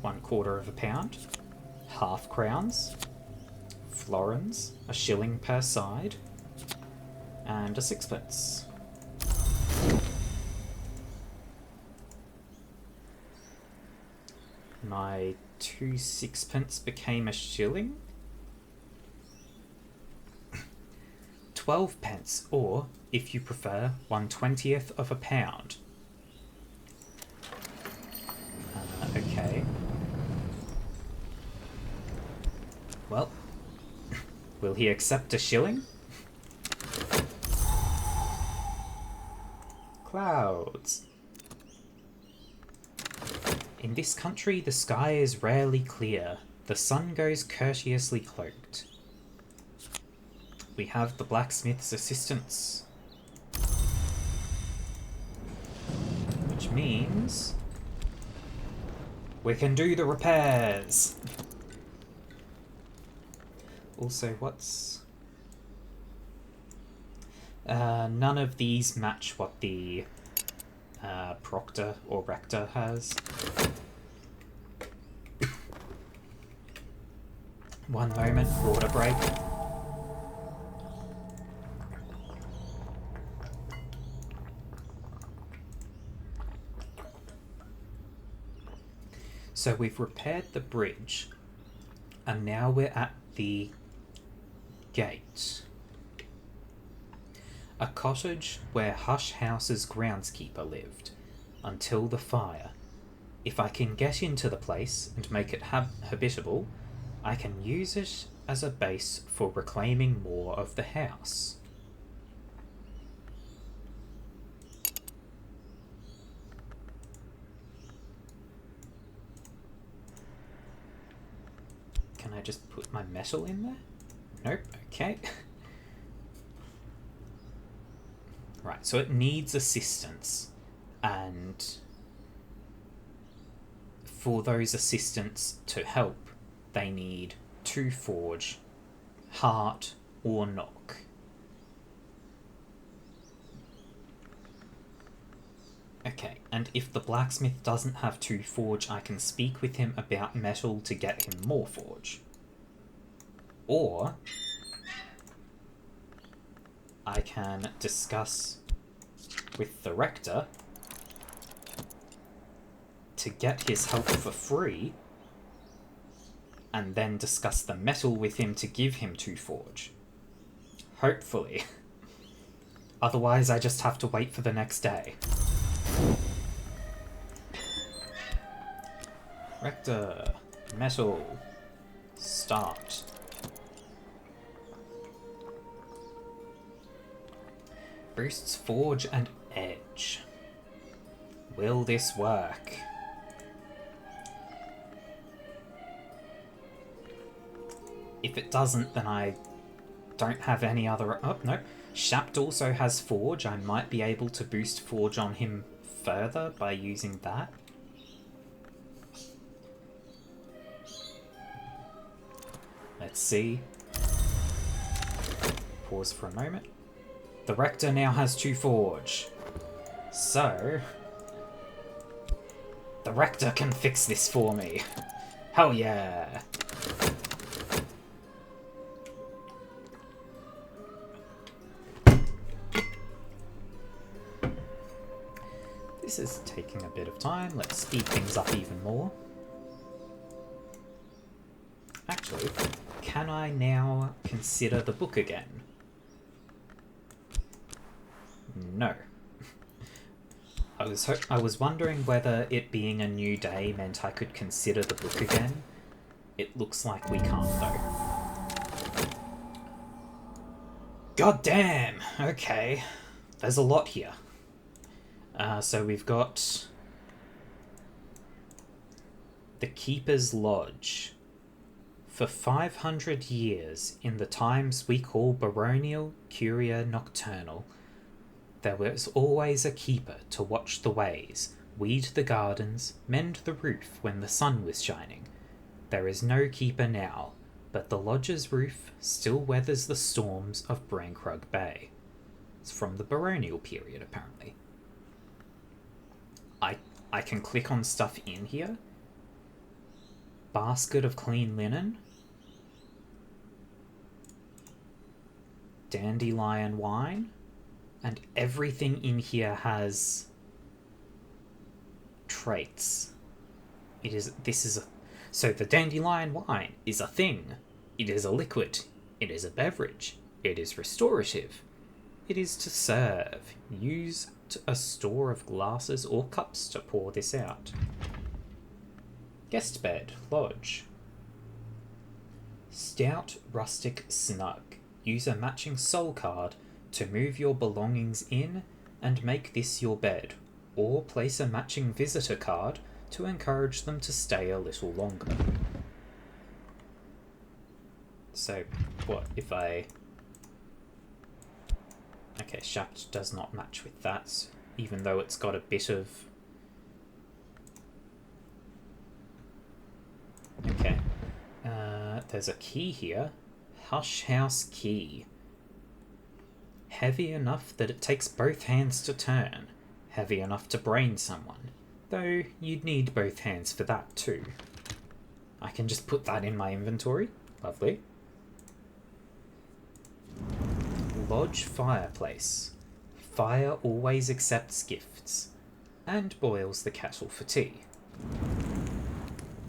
1/4 of a pound. Half crowns. Florins, a shilling per side. And a sixpence. My 2 sixpence became a shilling. 12 pence, or, if you prefer, 1/20th of a pound. Okay. Well, will he accept a shilling? Clouds. In this country, the sky is rarely clear. The sun goes courteously cloaked. We have the blacksmith's assistance. Which means... we can do the repairs! Also, what's... none of these match what the proctor or rector has. One moment, water break. So we've repaired the bridge, and now we're at the gate. A cottage where Hush House's groundskeeper lived, until the fire. If I can get into the place and make it habitable, I can use it as a base for reclaiming more of the house. Can I just put my metal in there? Nope, okay. Right, so it needs assistance, and for those assistants to help, they need to forge heart or knock. Okay, and if the blacksmith doesn't have to forge, I can speak with him about metal to get him more forge. Or I can discuss with the rector to get his help for free, and then discuss the metal with him to give him to forge. Hopefully. Otherwise, I just have to wait for the next day. Rector. Metal. Start. Boosts forge and edge. Will this work? If it doesn't, then I don't have any other... Oh, no. Shapt also has forge. I might be able to boost forge on him further by using that. Let's see. Pause for a moment. The Rector now has 2 forge. So... the Rector can fix this for me. Hell yeah! This is taking a bit of time. Let's speed things up even more. Actually, can I now consider the book again? No. I was wondering whether it being a new day meant I could consider the book again. It looks like we can't, though. God damn! Okay. There's a lot here. So we've got the Keeper's Lodge. For 500 years, in the times we call baronial curia nocturnal, there was always a keeper to watch the ways, weed the gardens, mend the roof when the sun was shining. There is no keeper now, but the lodge's roof still weathers the storms of Brankrug Bay. It's from the baronial period, apparently. I can click on stuff in here. Basket of clean linen. Dandelion wine. And everything in here has traits. So the dandelion wine is a thing. It is a liquid. It is a beverage. It is restorative. It is to serve. Use a store of glasses or cups to pour this out. Guest bed, lodge. Stout, rustic, snug. Use a matching soul card to move your belongings in and make this your bed, or place a matching visitor card to encourage them to stay a little longer. So, what if I... Okay, Shapt does not match with that, even though it's got a bit of... Okay. There's a key here. Hush House Key. Heavy enough that it takes both hands to turn. Heavy enough to brain someone. Though you'd need both hands for that too. I can just put that in my inventory. Lovely. Lodge Fireplace. Fire always accepts gifts. And boils the kettle for tea.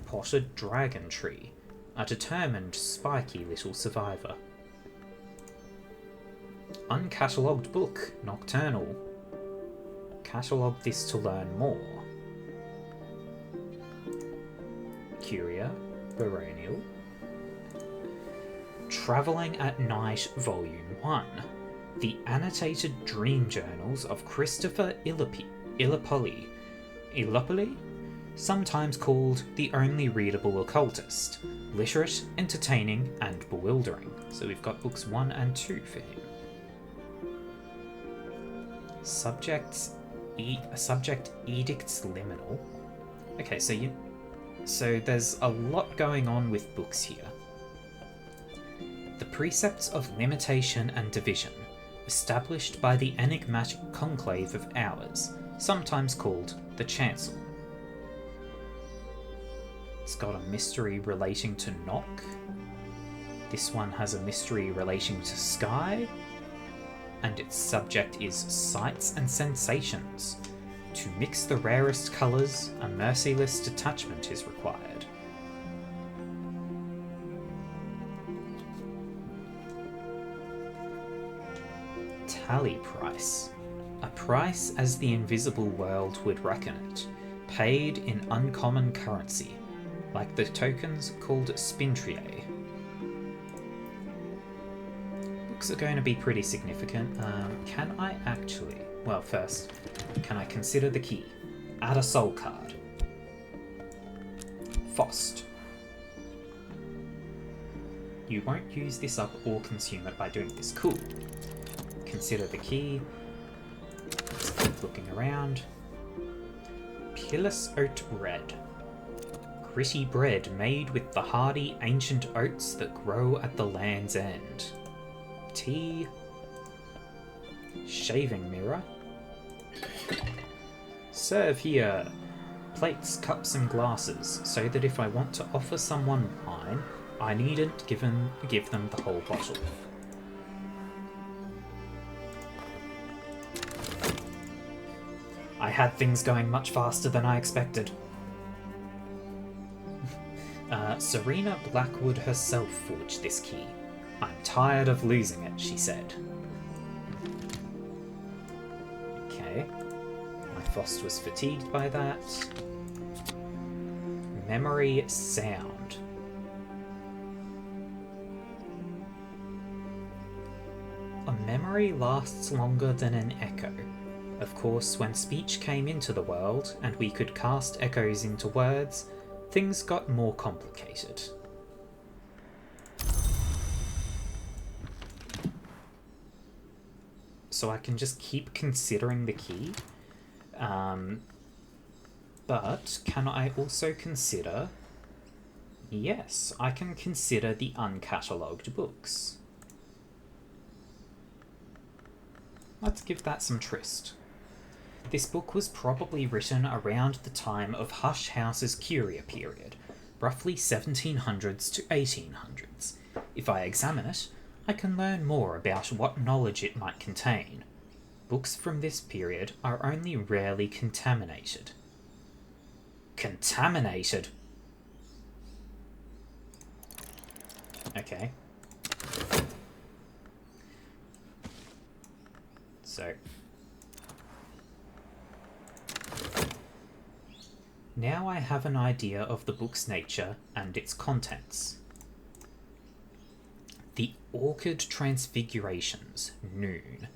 Potted Dragon Tree. A determined, spiky little survivor. Uncatalogued book, Nocturnal. Catalogue this to learn more. Curia, Baronial. Travelling at Night, Volume 1. The Annotated Dream Journals of Christopher Illapoli, sometimes called the only readable occultist. Literate, entertaining, and bewildering. So we've got books 1 and 2 for him. Subject Edicts Liminal. Okay, so there's a lot going on with books here. The Precepts of Limitation and Division, established by the enigmatic conclave of Hours, sometimes called the Chancel. It's got a mystery relating to Knock. This one has a mystery relating to Sky. And its subject is Sights and Sensations. To mix the rarest colours, a merciless detachment is required. Tally price. A price as the invisible world would reckon it, paid in uncommon currency, like the tokens called spintriae. Books are going to be pretty significant. Can I actually... Well, first, can I consider the key? Add a soul card. Fost. You won't use this up or consume it by doing this. Cool. Consider the key. Let's keep looking around. Pillis oat bread. Gritty bread made with the hardy ancient oats that grow at the land's end. Tea. Shaving mirror. Serve here. Plates, cups and glasses, so that if I want to offer someone wine, I needn't give them the whole bottle. I had things going much faster than I expected. Serena Blackwood herself forged this key. I'm tired of losing it, she said. Okay. My Fost was fatigued by that. Memory sound. A memory lasts longer than an echo. Of course, when speech came into the world and we could cast echoes into words, things got more complicated. So I can just keep considering the key. But can I also consider... Yes, I can consider the uncatalogued books. Let's give that some tryst. This book was probably written around the time of Hush House's Curia period, roughly 1700s to 1800s. If I examine it, I can learn more about what knowledge it might contain. Books from this period are only rarely contaminated. Contaminated? Okay. So... now I have an idea of the book's nature and its contents. The Orchid Transfigurations, Noon.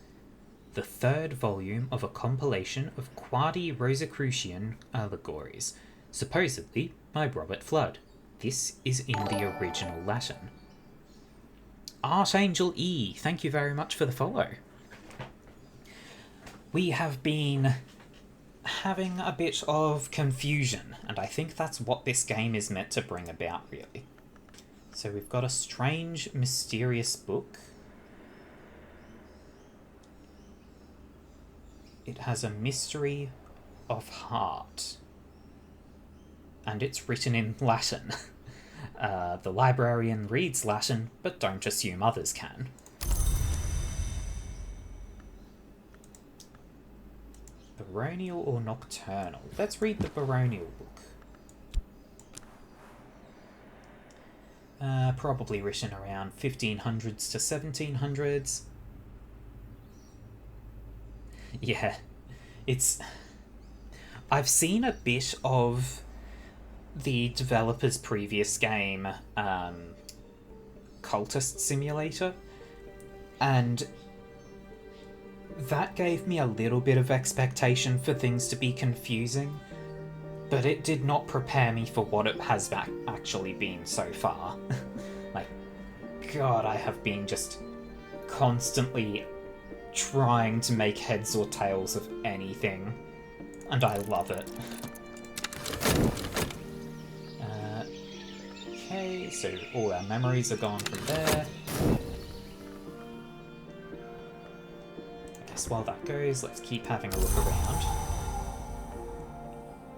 The third volume of a compilation of Quadi Rosicrucian allegories, supposedly by Robert Flood. This is in the original Latin. Archangel E, thank you very much for the follow. We have been having a bit of confusion, and I think that's what this game is meant to bring about, really. So we've got a strange, mysterious book. It has a mystery of heart. And it's written in Latin. The librarian reads Latin, but don't assume others can. Baronial or nocturnal? Let's read the baronial book. Probably written around 1500s to 1700s. Yeah, it's... I've seen a bit of the developer's previous game, Cultist Simulator, and that gave me a little bit of expectation for things to be confusing, but it did not prepare me for what it has actually been so far. Like, God, I have been just constantly trying to make heads or tails of anything, and I love it. Okay, so all our memories are gone from there. I guess while that goes, let's keep having a look around.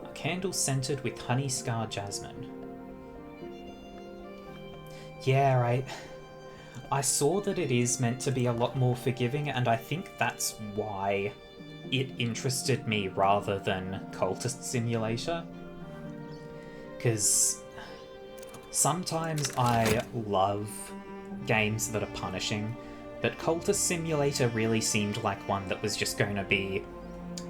A candle scented with honey scar jasmine. Yeah, right. I saw that it is meant to be a lot more forgiving, and I think that's why it interested me rather than Cultist Simulator. Because sometimes I love games that are punishing, but Cultist Simulator really seemed like one that was just going to be,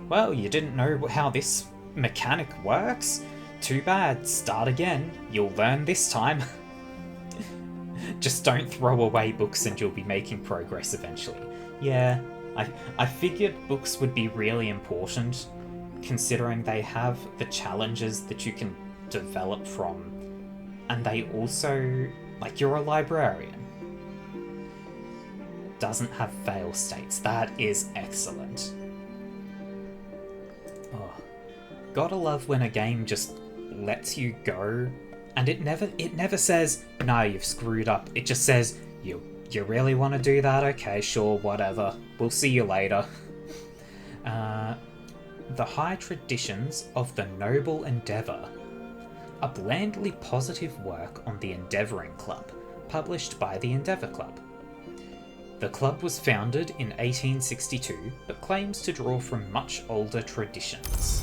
well, you didn't know how this mechanic works? Too bad, start again, you'll learn this time. Just don't throw away books and you'll be making progress eventually. Yeah, I figured books would be really important, considering they have the challenges that you can develop from, and they also, like, you're a librarian. Doesn't have fail states. That is excellent. Oh, gotta love when a game just lets you go, and it never says, no, you've screwed up. It just says, you really want to do that? Okay, sure, whatever. We'll see you later. The High Traditions of the Noble Endeavour. A blandly positive work on the Endeavouring Club, published by the Endeavour Club. The club was founded in 1862, but claims to draw from much older traditions.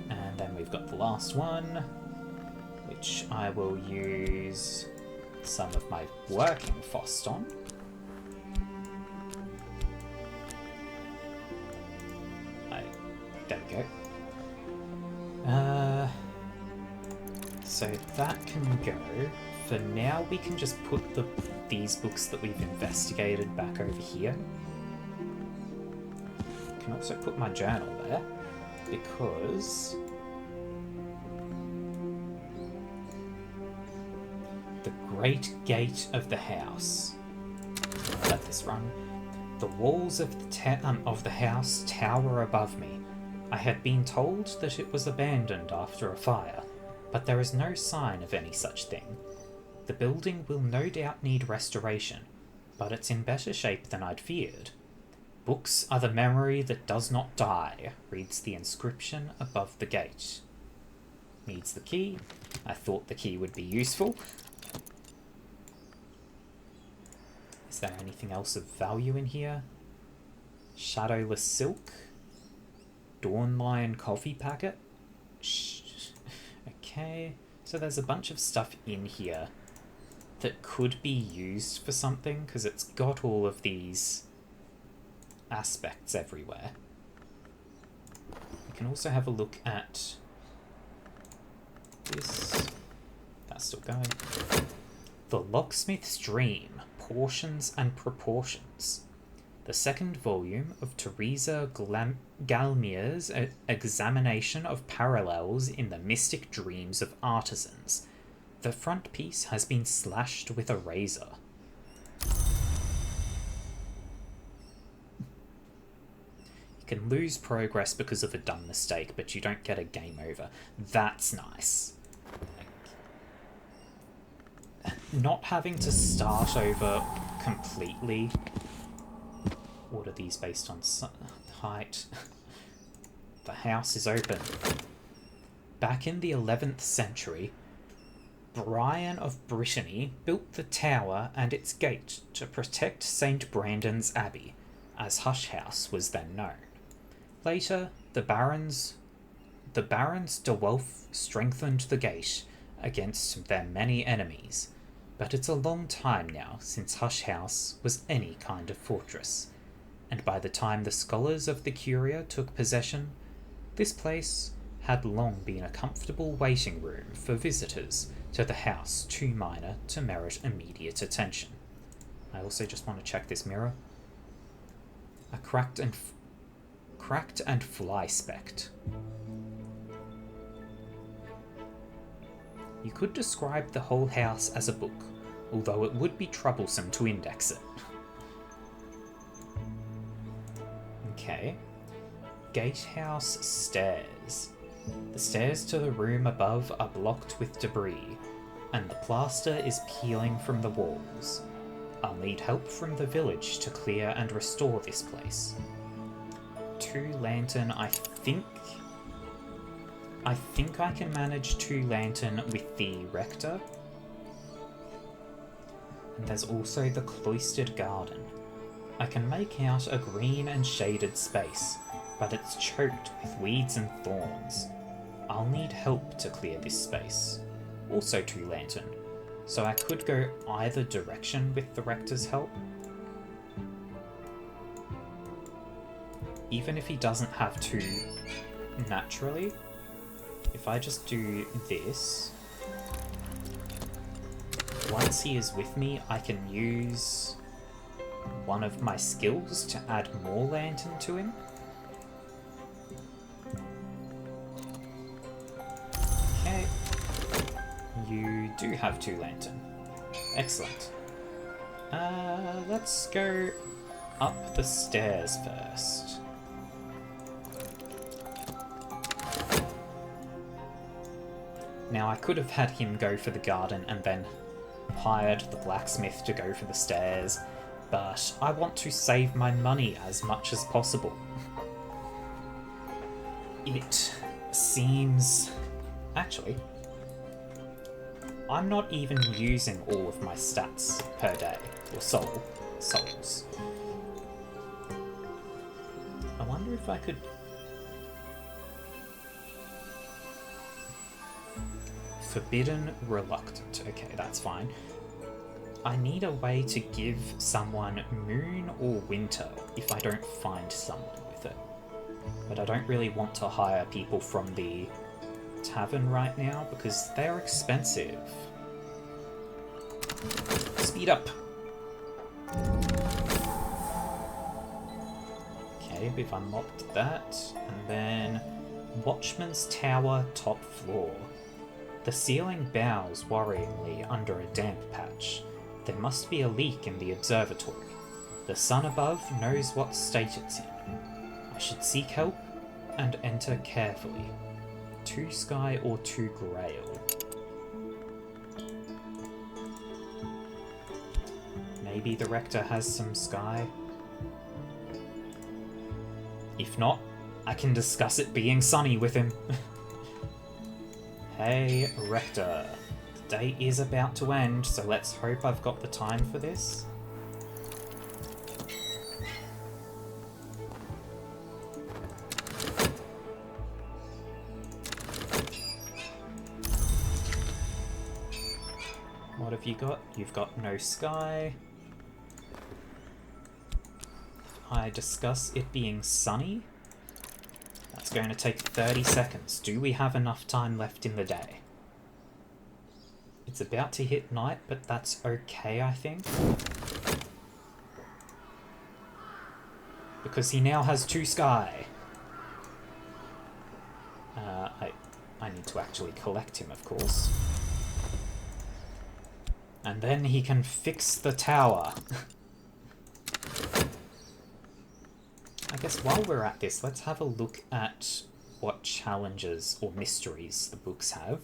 And then we've got the last one, which I will use some of my working FOST on. There we go. So that can go. For now, we can just put these books that we've investigated back over here. I can also put my journal there, because the Great Gate of the House. Let this run. The walls of the house tower above me. I had been told that it was abandoned after a fire, but there is no sign of any such thing. The building will no doubt need restoration, but it's in better shape than I'd feared. Books are the memory that does not die, reads the inscription above the gate. Needs the key. I thought the key would be useful. Is there anything else of value in here? Shadowless silk. Dawn Lion coffee packet. Okay, so there's a bunch of stuff in here that could be used for something, because it's got all of these aspects everywhere. We can also have a look at this. That's still going. The Locksmith's Dream, Portions and Proportions. The second volume of Teresa Galmier's examination of parallels in the mystic dreams of artisans. The front piece has been slashed with a razor. You can lose progress because of a dumb mistake, but you don't get a game over. That's nice. Not having to start over completely. What are these based on? Height. The house is open. Back in the 11th century, Brian of Brittany built the tower and its gate to protect St. Brandon's Abbey, as Hush House was then known. Later, the Barons de Welf strengthened the gate against their many enemies, but it's a long time now since Hush House was any kind of fortress. And by the time the scholars of the Curia took possession, this place had long been a comfortable waiting room for visitors to the house too minor to merit immediate attention. I also just want to check this mirror. A cracked and fly-specked. You could describe the whole house as a book, although it would be troublesome to index it. Okay. Gatehouse stairs. The stairs to the room above are blocked with debris, and the plaster is peeling from the walls. I'll need help from the village to clear and restore this place. 2 lantern, I think I can manage 2 lantern with the rector. And there's also the cloistered garden. I can make out a green and shaded space, but it's choked with weeds and thorns. I'll need help to clear this space. Also 2 lantern, so I could go either direction with the Rector's help. Even if he doesn't have to naturally, if I just do this, once he is with me, I can use one of my skills to add more lantern to him. Okay. You do have 2 lantern. Excellent. Let's go up the stairs first. Now, I could have had him go for the garden and then hired the blacksmith to go for the stairs, but I want to save my money as much as possible. It seems... Actually, I'm not even using all of my stats per day, or souls. I wonder if I could... Forbidden Reluctant. Okay, that's fine. I need a way to give someone Moon or Winter if I don't find someone with it. But I don't really want to hire people from the tavern right now because they're expensive. Speed up! Okay, we've unlocked that. And then Watchman's Tower, top floor. The ceiling bows worryingly under a damp patch. There must be a leak in the observatory. The sun above knows what state it's in. I should seek help and enter carefully. 2 sky or 2 grail. Maybe the Rector has some sky. If not, I can discuss it being sunny with him. Hey, Rector. The day is about to end, so let's hope I've got the time for this. What have you got? You've got no sky. If I discuss it being sunny, it's going to take 30 seconds. Do we have enough time left in the day? It's about to hit night, but that's okay, I think. Because he now has 2 sky. I need to actually collect him, of course. And then he can fix the tower. I guess while we're at this, let's have a look at what challenges or mysteries the books have.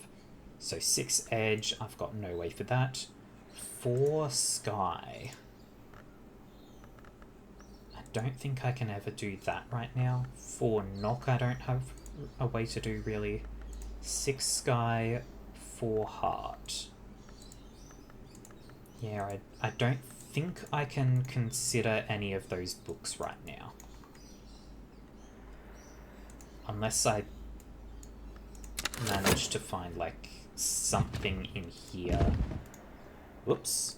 So 6 edge, I've got no way for that. 4 sky. I don't think I can ever do that right now. 4 knock, I don't have a way to do really. 6 sky, 4 heart. Yeah, I don't think I can consider any of those books right now. Unless I manage to find, like, something in here. Whoops.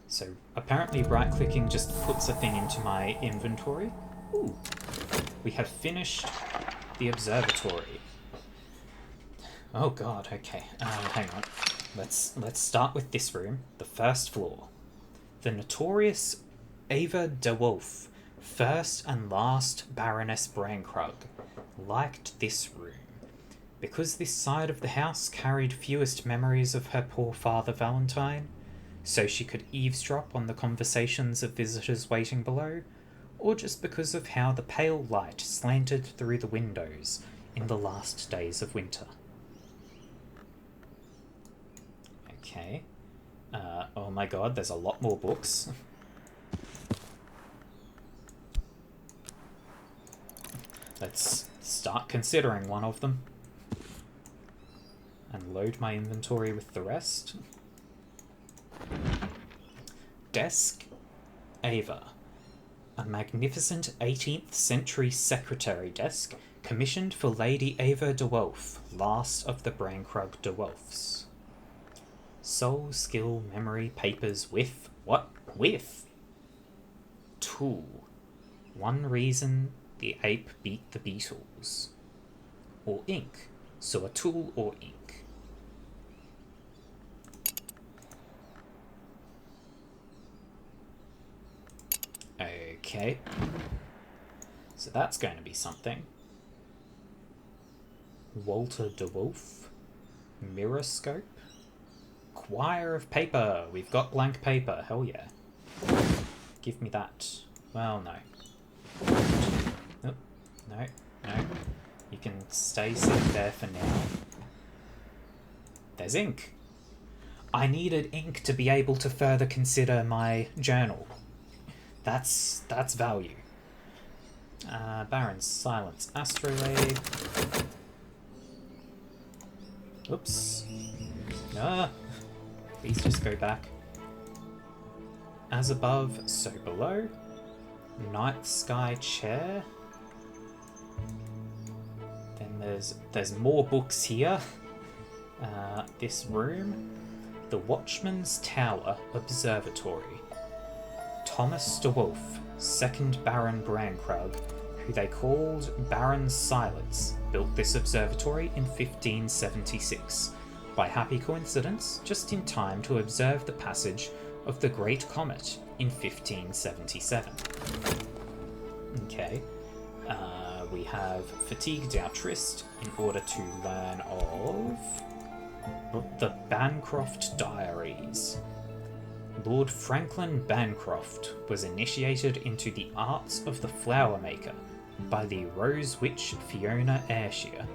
So, apparently right-clicking just puts a thing into my inventory. Ooh. We have finished the observatory. Oh god, okay. Hang on. Let's start with this room, the first floor. The notorious Ava de Wolf, first and last Baroness Brankrug, liked this room. Because this side of the house carried fewest memories of her poor father Valentine, so she could eavesdrop on the conversations of visitors waiting below, or just because of how the pale light slanted through the windows in the last days of winter. Okay. Oh my god, there's a lot more books. Let's start considering one of them. And and load my inventory with the rest. Desk Ava. A magnificent 18th century secretary desk commissioned for Lady Ava de Wolf, last of the Brankrug de Wolfs. Soul, skill, memory, papers with... What? With? Tool. One reason the ape beat the Beatles. Or ink. So a tool or ink. Okay. So that's going to be something. Walter de Wolf. Mirroscope. Quire of paper. We've got blank paper. Hell yeah. Give me that. Well, no. Oh, no, no. You can stay sitting there for now. There's ink. I needed ink to be able to further consider my journal. That's value. Baron's Silence Astrolabe. Oops. Ah. Please just go back. As above, so below. Night Sky Chair. Then there's more books here. This room. The Watchman's Tower Observatory. Thomas de Wolf, 2nd Baron Brankrug, who they called Baron Silence, built this observatory in 1576, by happy coincidence, just in time to observe the passage of the Great Comet in 1577. Okay, we have Fatigued Our Tryst in order to learn of the Bancroft Diaries. Lord Franklin Bancroft was initiated into the arts of the flower maker by the Rose Witch Fiona Ayrshire.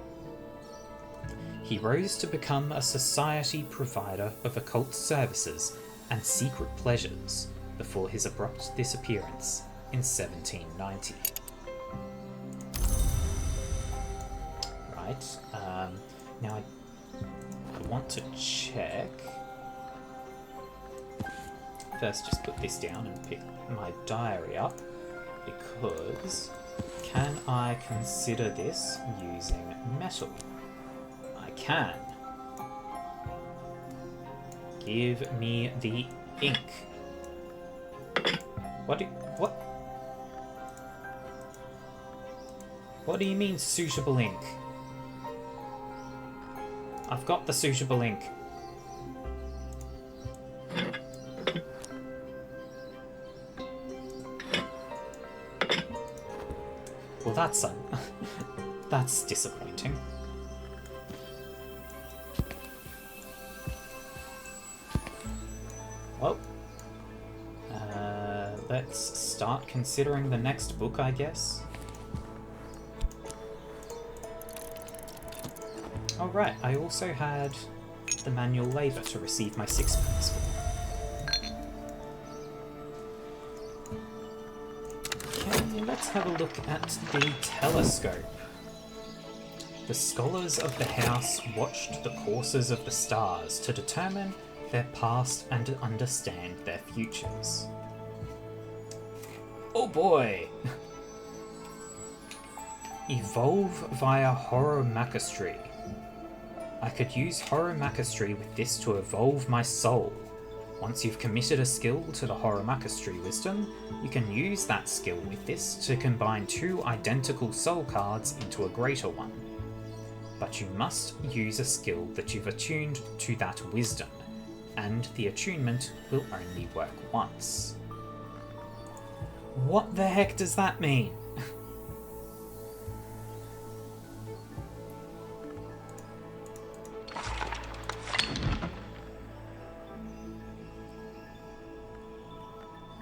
He rose to become a society provider of occult services and secret pleasures before his abrupt disappearance in 1790. Right, now I want to check. First, just put this down and pick my diary up, because can I consider this using metal? I can. Give me the ink. What do you mean suitable ink? I've got the suitable ink. Well, that's disappointing. Well, let's start considering the next book, I guess. Oh right, I also had the manual labour to receive my sixpence for. Let's have a look at the telescope. The scholars of the house watched the courses of the stars to determine their past and to understand their futures. Oh boy! Evolve via Horomachistry. I could use Horomachistry with this to evolve my soul. Once you've committed a skill to the Horomachistry wisdom, you can use that skill with this to combine two identical soul cards into a greater one. But you must use a skill that you've attuned to that wisdom, and the attunement will only work once. What the heck does that mean?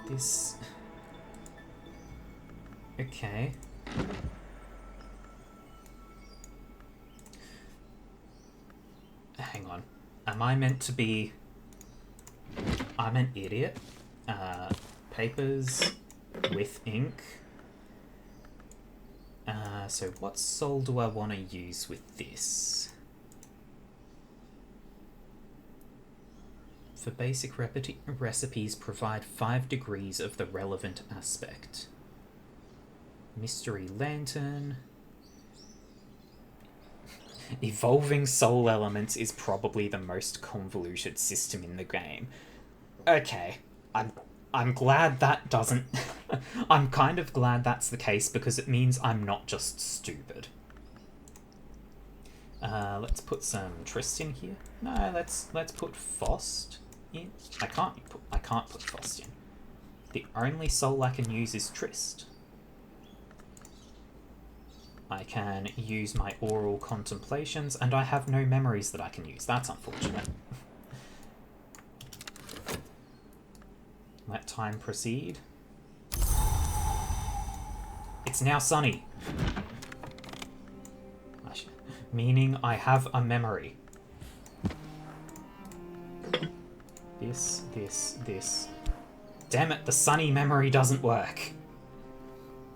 This... Okay. Hang on. Am I meant to be... I'm an idiot? Papers with ink. So what soul do I want to use with this? For basic recipes, provide 5 degrees of the relevant aspect. Mystery Lantern. Evolving soul elements is probably the most convoluted system in the game. Okay, I'm glad that doesn't... I'm kind of glad that's the case because it means I'm not just stupid. Let's put some Trist in here. No, let's put Fost in. I can't put Fost in. The only soul I can use is Trist. I can use my oral contemplations, and I have no memories that I can use. That's unfortunate. Let time proceed. It's now sunny. Meaning I have a memory. This. Damn it, the sunny memory doesn't work.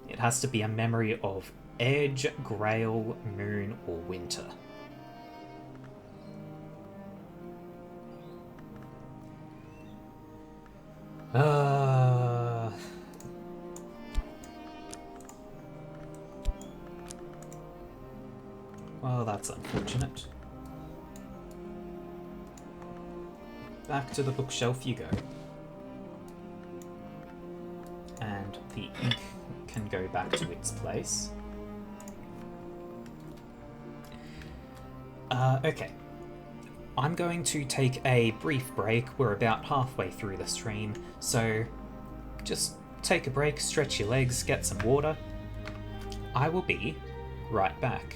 It has to be a memory of Edge, Grail, Moon, or Winter. Well, that's unfortunate. Back to the bookshelf you go. And the ink can go back to its place. Okay. I'm going to take a brief break. We're about halfway through the stream, so just take a break, stretch your legs, get some water. I will be right back.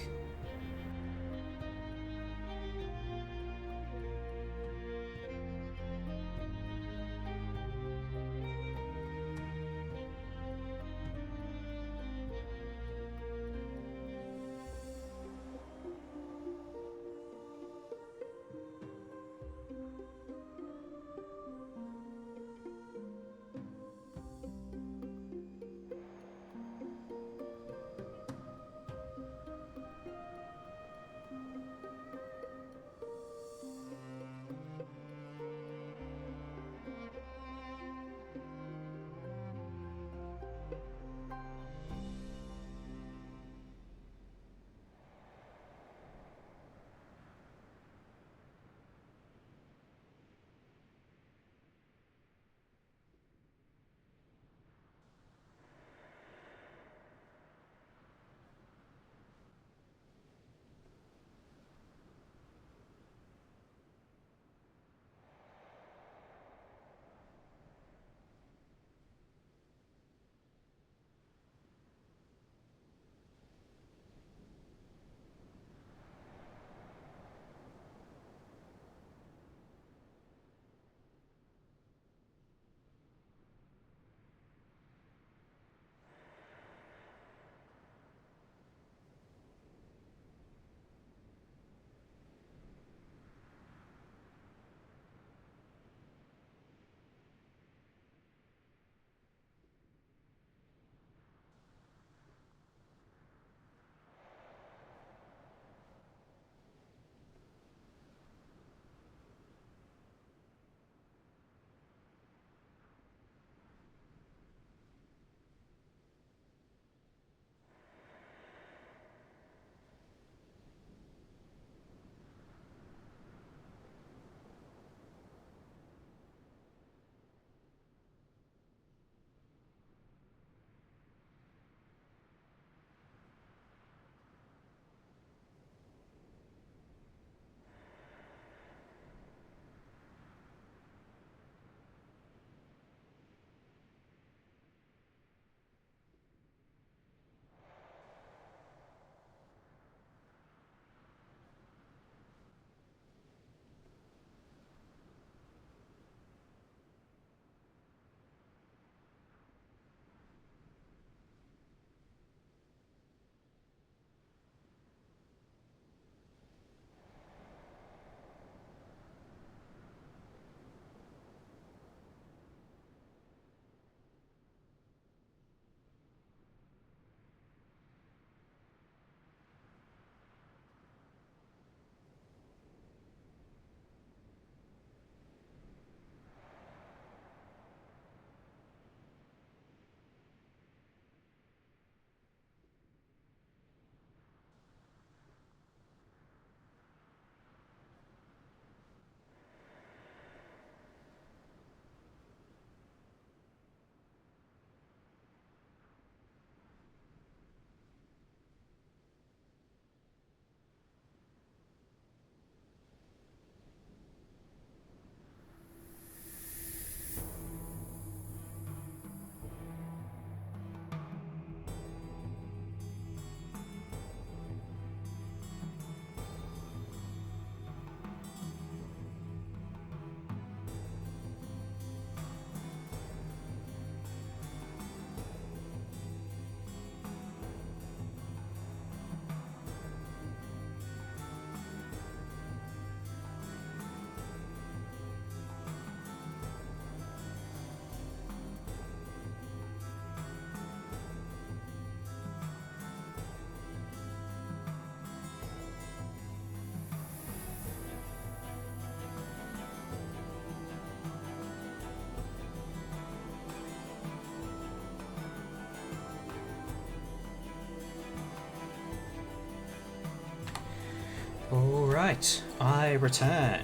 Alright, I return.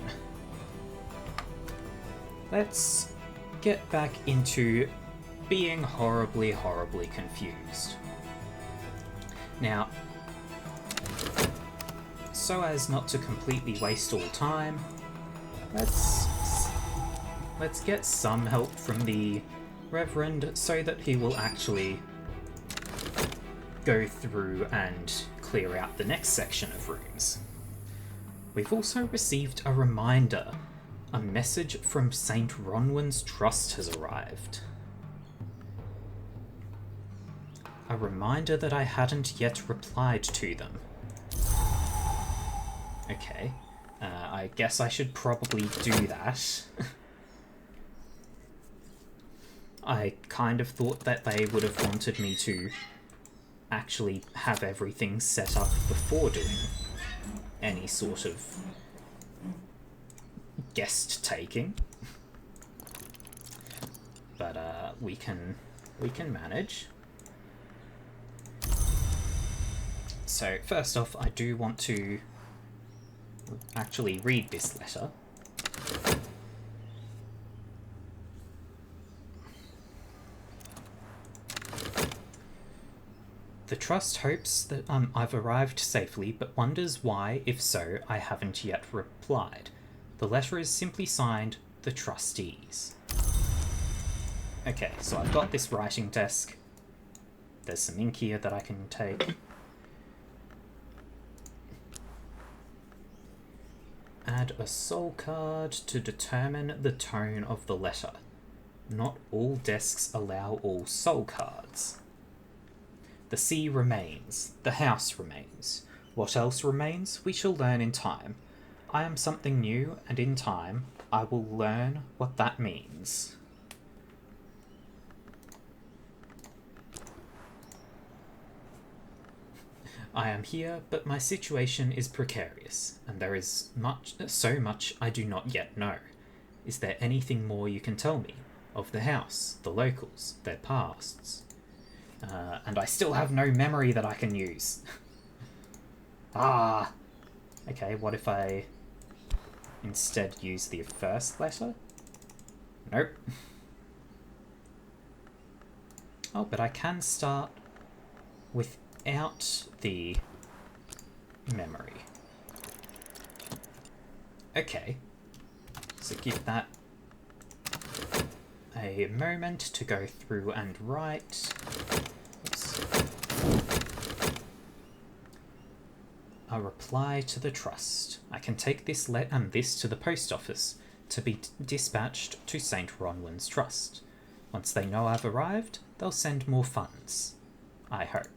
Let's get back into being horribly, horribly confused. Now, so as not to completely waste all time, let's get some help from the Reverend so that he will actually go through and clear out the next section of rooms. We've also received a reminder. A message from St. Ronwen's Trust has arrived. A reminder that I hadn't yet replied to them. Okay, I guess I should probably do that. I kind of thought that they would have wanted me to actually have everything set up before doing any sort of guest taking, but we can manage. So first off, I do want to actually read this letter. The Trust hopes that I've arrived safely, but wonders why, if so, I haven't yet replied. The letter is simply signed, The Trustees. Okay, so I've got this writing desk. There's some ink here that I can take. Add a soul card to determine the tone of the letter. Not all desks allow all soul cards. The sea remains. The house remains. What else remains, we shall learn in time. I am something new, and in time, I will learn what that means. I am here, but my situation is precarious, and there is so much I do not yet know. Is there anything more you can tell me? Of the house, the locals, their pasts? And I still have no memory that I can use. Ah! Okay, what if I instead use the first letter? Nope. Oh, but I can start without the memory. Okay. So give that a moment to go through and write. Oops. A reply to the Trust. I can take this this to the post office to be dispatched to St. Ronwen's Trust. Once they know I've arrived, they'll send more funds. I hope.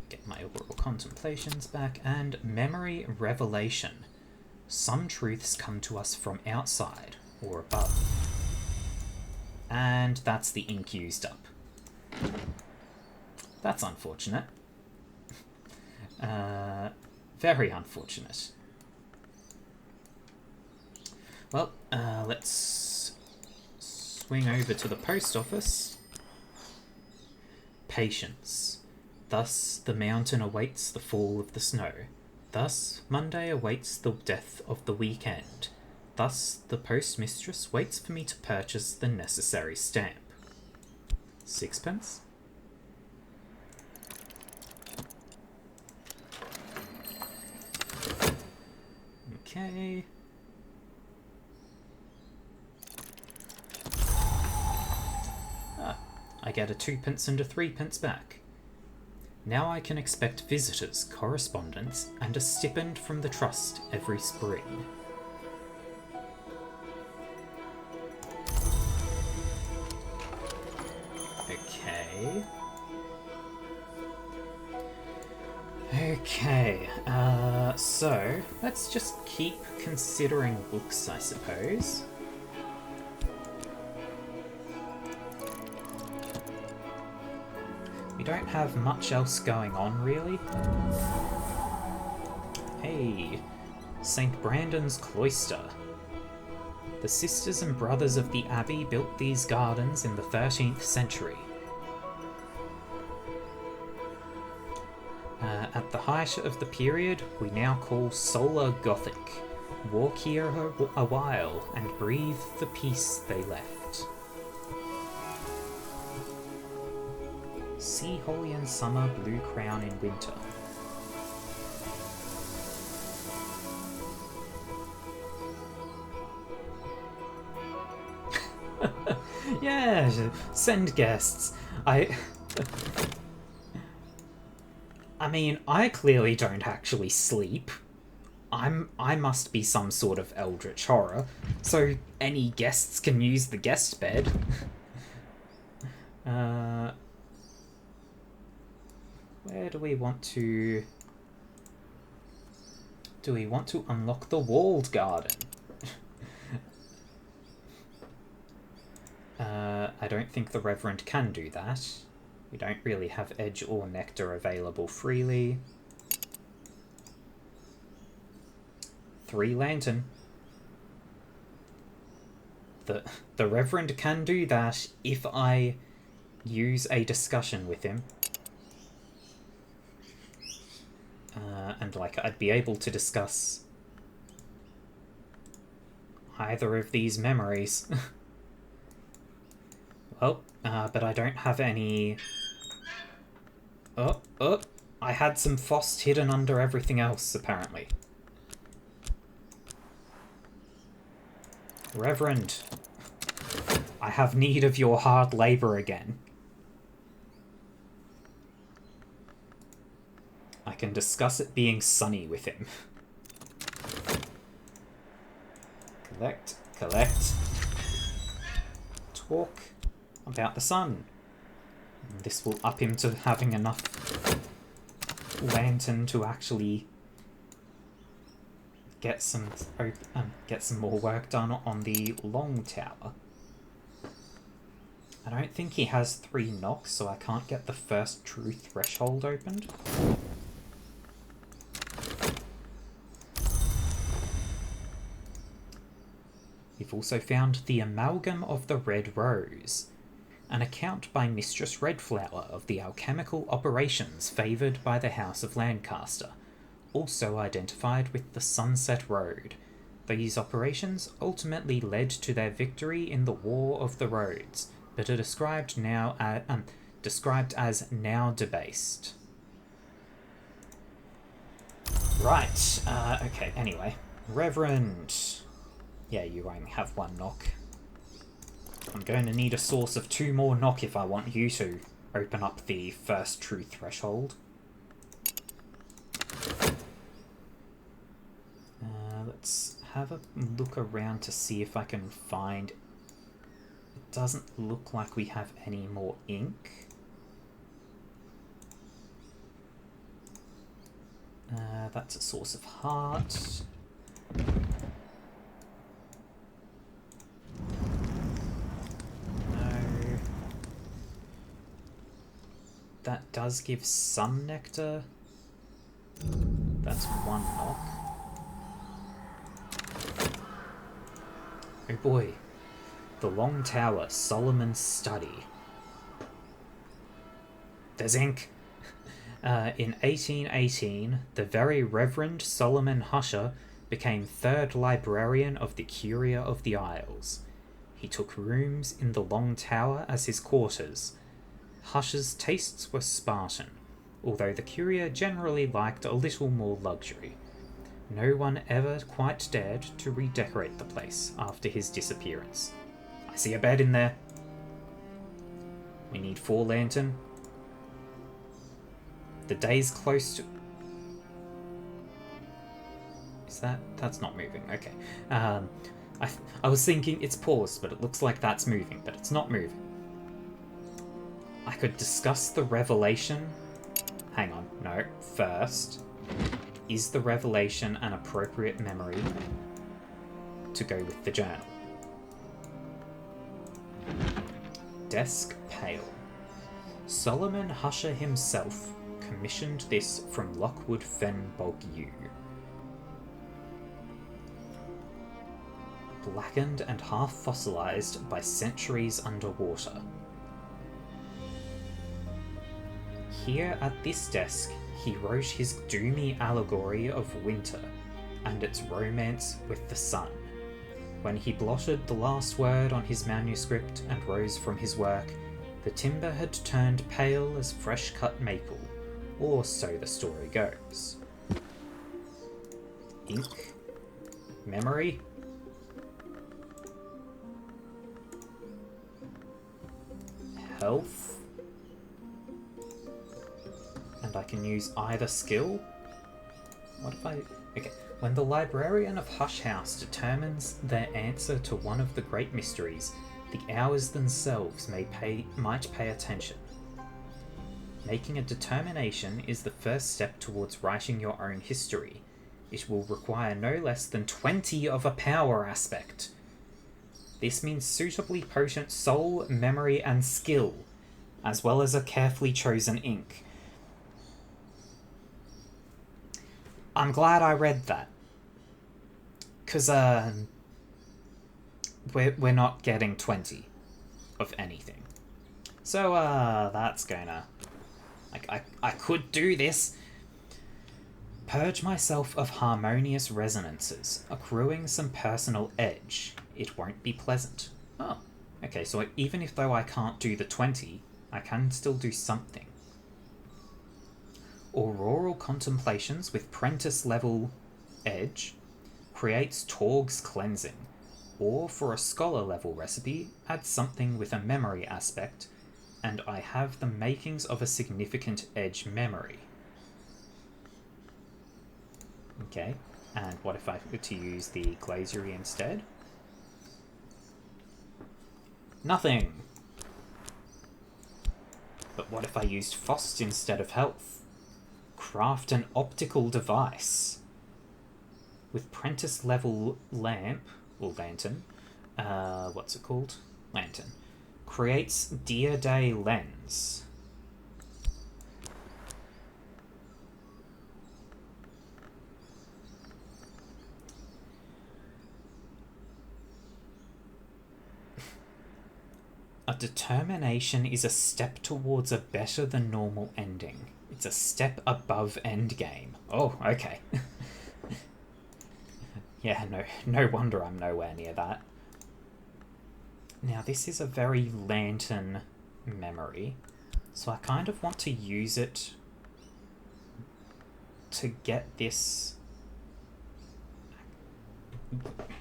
Get my oral contemplations back, and memory revelation. Some truths come to us from outside or above. And that's the ink used up. That's unfortunate. Very unfortunate. Well, let's swing over to the post office. Patience. Thus the mountain awaits the fall of the snow. Thus Monday awaits the death of the weekend. Thus the postmistress waits for me to purchase the necessary stamp. 6pence? Okay. I get a 2p and a 3p back. Now I can expect visitors, correspondence, and a stipend from the Trust every spring. Okay. Okay, so let's just keep considering books, I suppose. We don't have much else going on, really. Hey, St. Brandon's Cloister. The sisters and brothers of the Abbey built these gardens in the 13th century. At the height of the period we now call Solar Gothic. Walk here a while and breathe the peace they left. Sea holly in summer, blue crown in winter. Yeah, send guests. I mean, I clearly don't actually sleep. I must be some sort of eldritch horror, so any guests can use the guest bed. Where do we want to... Do we want to unlock the walled garden? I don't think the Reverend can do that. We don't really have edge or nectar available freely. 3 lantern. The Reverend can do that if I use a discussion with him. And like I'd be able to discuss either of these memories. Well, but I don't have any... Oh, I had some Fost hidden under everything else, apparently. Reverend, I have need of your hard labour again. I can discuss it being sunny with him. Collect. Talk about the sun. This will up him to having enough lantern to actually get some more work done on the long tower. I don't think he has 3 knocks, so I can't get the first true threshold opened. We've also found the Amalgam of the Red Rose, an account by Mistress Redflower of the alchemical operations favoured by the House of Lancaster, also identified with the Sunset Road. These operations ultimately led to their victory in the War of the Roads, but are described as now debased. Right, okay, anyway. Reverend... Yeah, you only have 1 knock. I'm going to need a source of 2 more knock if I want you to open up the first true threshold. Let's have a look around to see if I can find... It doesn't look like we have any more ink. That's a source of heart. That does give some nectar. That's 1 knock. Oh boy. The Long Tower, Solomon's Study. There's ink! In 1818, the Very Reverend Solomon Husher became 3rd Librarian of the Curia of the Isles. He took rooms in the Long Tower as his quarters. Husher's tastes were Spartan, although the Curia generally liked a little more luxury. No one ever quite dared to redecorate the place after his disappearance. I see a bed in there. We need 4 lantern. The day's close to... Is that... That's not moving. Okay. I was thinking it's paused, but it looks like that's moving, but it's not moving. I could discuss the revelation. Hang on, no. First, is the revelation an appropriate memory to go with the journal? Desk Pale. Solomon Husher himself commissioned this from Lockwood Fen Bogyu. Blackened and half fossilized by centuries underwater. Here at this desk, he wrote his doomy allegory of winter and its romance with the sun. When he blotted the last word on his manuscript and rose from his work, the timber had turned pale as fresh-cut maple, or so the story goes. Ink. Memory. Health. And I can use either skill. What if I... Okay. When the librarian of Hush House determines their answer to one of the great mysteries, the hours themselves might pay attention. Making a determination is the first step towards writing your own history. It will require no less than 20 of a power aspect. This means suitably potent soul, memory, and skill, as well as a carefully chosen ink. I'm glad I read that. Because, we're not getting 20 of anything. So, that's gonna... I could do this. Purge myself of harmonious resonances, accruing some personal edge. It won't be pleasant. Oh, okay, so even if though I can't do the 20, I can still do something. Auroral Contemplations with Prentice level edge creates Torg's Cleansing, or for a Scholar level recipe, add something with a memory aspect, and I have the makings of a significant edge memory. Okay, and what if I were to use the Glazery instead? Nothing! But what if I used Fost instead of Health? Craft an optical device. With Prentice level lamp, or lantern, what's it called? Lantern. Creates Dear Day lens. A determination is a step towards a better than normal ending. It's a step above endgame. Oh, okay. Yeah, no wonder I'm nowhere near that. Now, this is a very lantern memory, so I kind of want to use it to get this...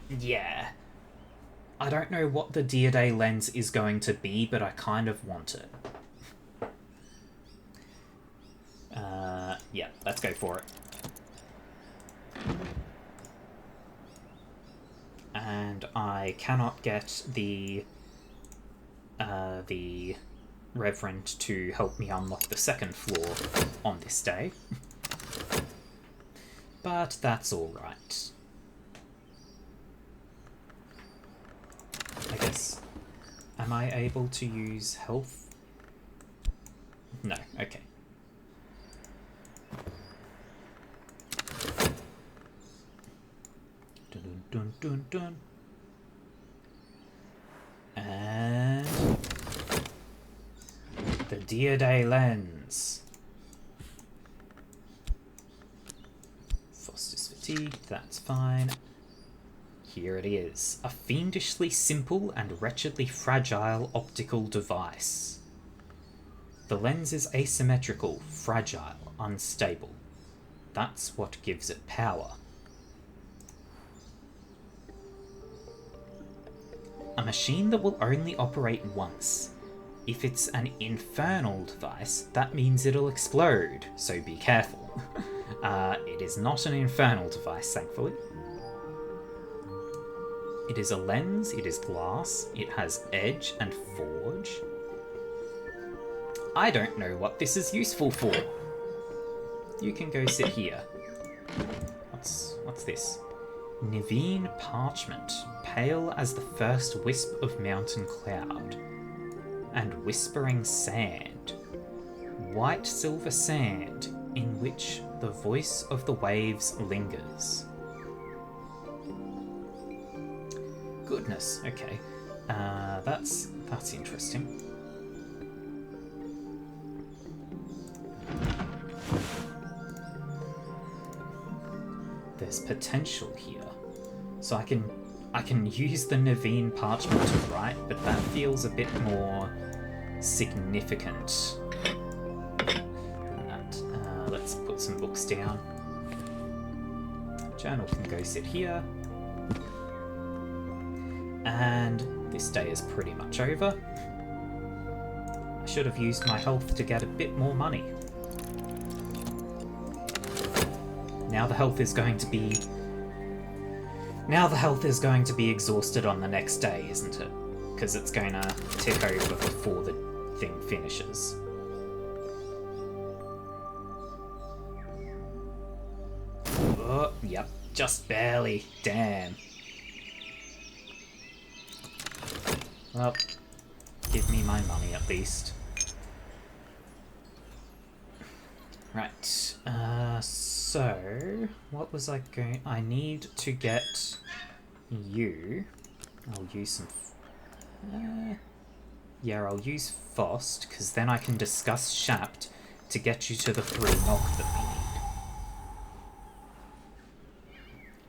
Yeah. I don't know what the Dear Day lens is going to be, but I kind of want it. Yeah, let's go for it. And I cannot get the Reverend to help me unlock the second floor on this day. But that's alright. I guess. Am I able to use health? No, okay. Dun dun dun dun. And the Dear Day lens. Foster's fatigued, that's fine. Here it is, a fiendishly simple and wretchedly fragile optical device. The lens is asymmetrical, fragile, unstable. That's what gives it power. A machine that will only operate once. If it's an infernal device, that means it'll explode, so be careful. It is not an infernal device, thankfully. It is a lens, it is glass, it has edge and forge. I don't know what this is useful for. You can go sit here. What's this? Niveen parchment, pale as the first wisp of mountain cloud. And whispering sand. White silver sand, in which the voice of the waves lingers. Goodness, okay. That's interesting. there's potential here. So I can use the Naveen parchment to write, but that feels a bit more significant than that. Let's put some books down. Journal can go sit here. And this day is pretty much over. I should have used my health to get a bit more money. Now the health is going to be... Now the health is going to be exhausted on the next day, isn't it? Because it's going to tick over before the thing finishes. Oh, yep, just barely. Damn. Well, give me my money at least. Right, so what was I going... I need to get you. I'll use some... yeah, I'll use Fost, because then I can discuss Shapt to get you to the 3 knock that we need.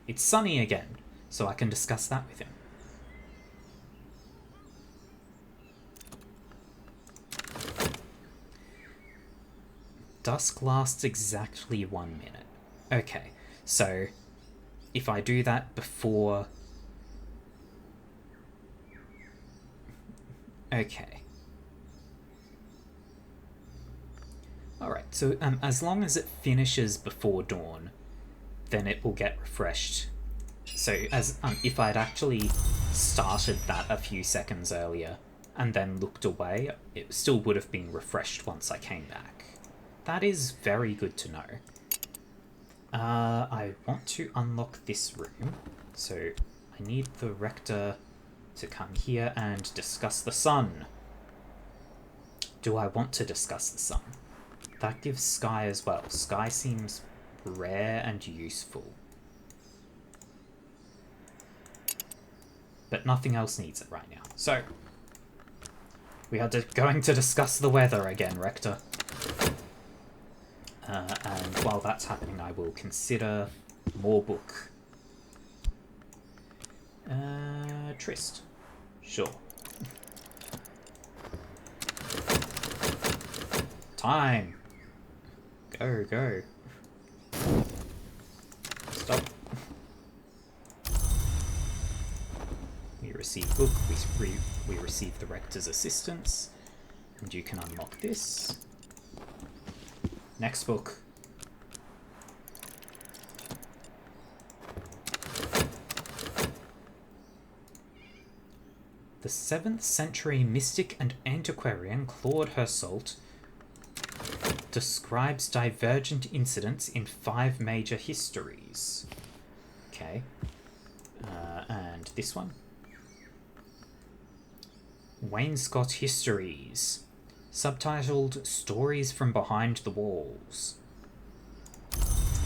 It's sunny again, so I can discuss that with him. Dusk lasts exactly 1 minute. Okay, so if I do that before... Okay. Alright, so as long as it finishes before dawn, then it will get refreshed. So as if I'd actually started that a few seconds earlier and then looked away, it still would have been refreshed once I came back. That is very good to know. I want to unlock this room, so I need the Rector to come here and discuss the sun. Do I want to discuss the sun? That gives Sky as well. Sky seems rare and useful. But nothing else needs it right now. So, we are going to discuss the weather again, Rector. And while that's happening, I will consider more book. Trist. Sure. Time. Go, go. Stop. We receive book, we receive the Rector's assistance, and you can unlock this. Next book. The 7th century mystic and antiquarian Claude Hersault describes divergent incidents in 5 major histories. Okay. And this one. Wainscott Histories. Subtitled Stories from Behind the Walls.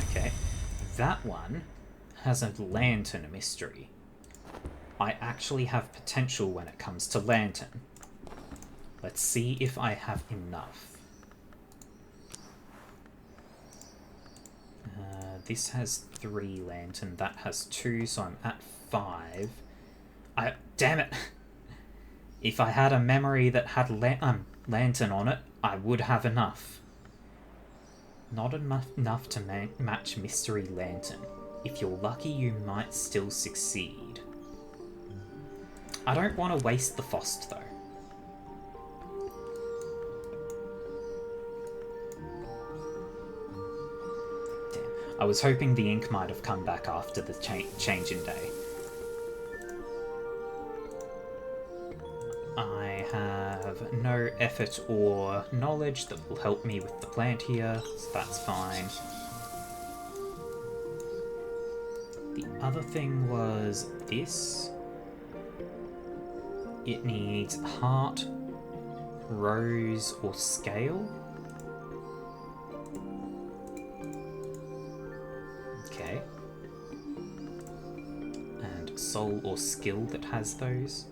Okay. That one has a lantern mystery. I actually have potential when it comes to lantern. Let's see if I have enough. This has 3 lantern, that has 2, so I'm at 5. Damn it! If I had a memory that had lantern on it, I would have enough. Not enough to match Mystery Lantern. If you're lucky, you might still succeed. I don't want to waste the Fost, though. Damn. I was hoping the ink might have come back after the change in day. I have no effort or knowledge that will help me with the plant here, so that's fine. The other thing was this. It needs heart, rose, or scale. Okay. And soul or skill that has those.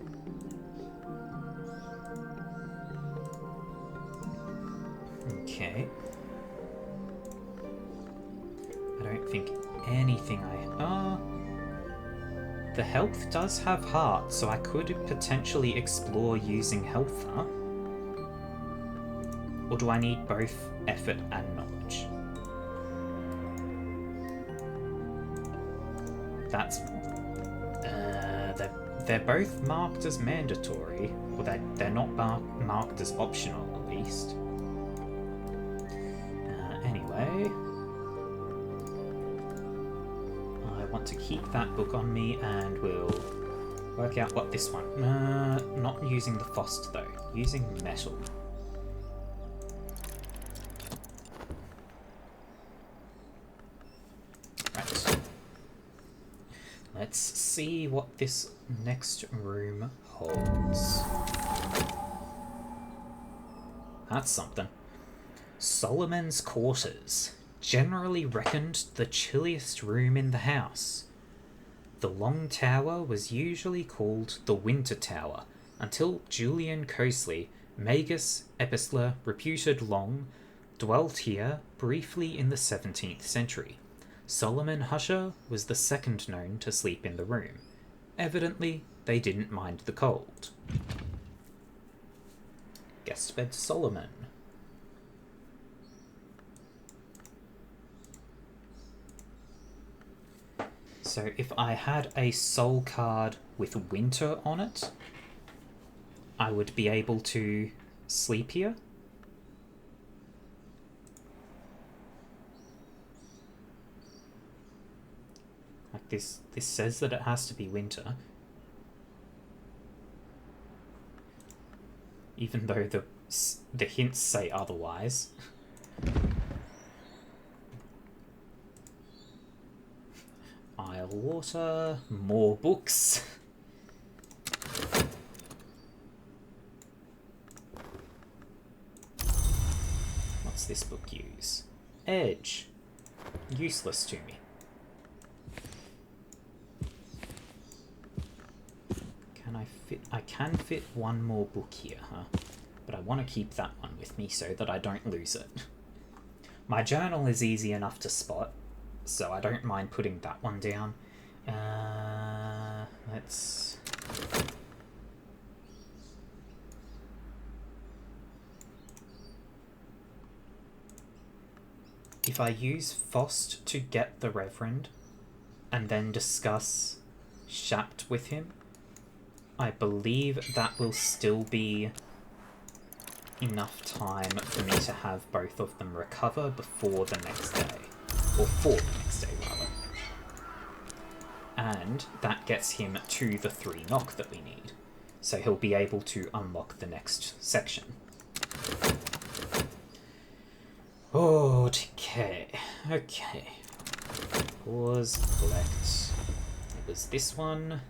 Okay. I don't think anything the health does have heart, so I could potentially explore using health, huh? Or do I need both effort and knowledge? That's... they're both marked as mandatory. Or they're not marked as optional, at least. Anyway... I want to keep that book on me, and we'll work out what this one... not using the Fost, though. Using metal. Right. Let's see what this next room holds. That's something. Solomon's Quarters. Generally reckoned the chilliest room in the house. The Long Tower was usually called the Winter Tower, until Julian Coasley, Magus Epistler reputed Long, dwelt here briefly in the 17th century. Solomon Husher was the second known to sleep in the room. Evidently, they didn't mind the cold. Guest bed Solomon. So if I had a soul card with winter on it, I would be able to sleep here. Like this says that it has to be winter. Even though the hints say otherwise. Isle water, more books. What's this book use? Edge. Useless to me. Can I fit? I can fit one more book here, huh? But I want to keep that one with me so that I don't lose it. My journal is easy enough to spot, so I don't mind putting that one down. Let's... If I use Fost to get the Reverend, and then discuss Shapt with him, I believe that will still be enough time for me to have both of them recover before the next day. Or for the next day, rather. And that gets him to the 3 knock that we need. So he'll be able to unlock the next section. Okay. Okay. Pause, collect. It was this one.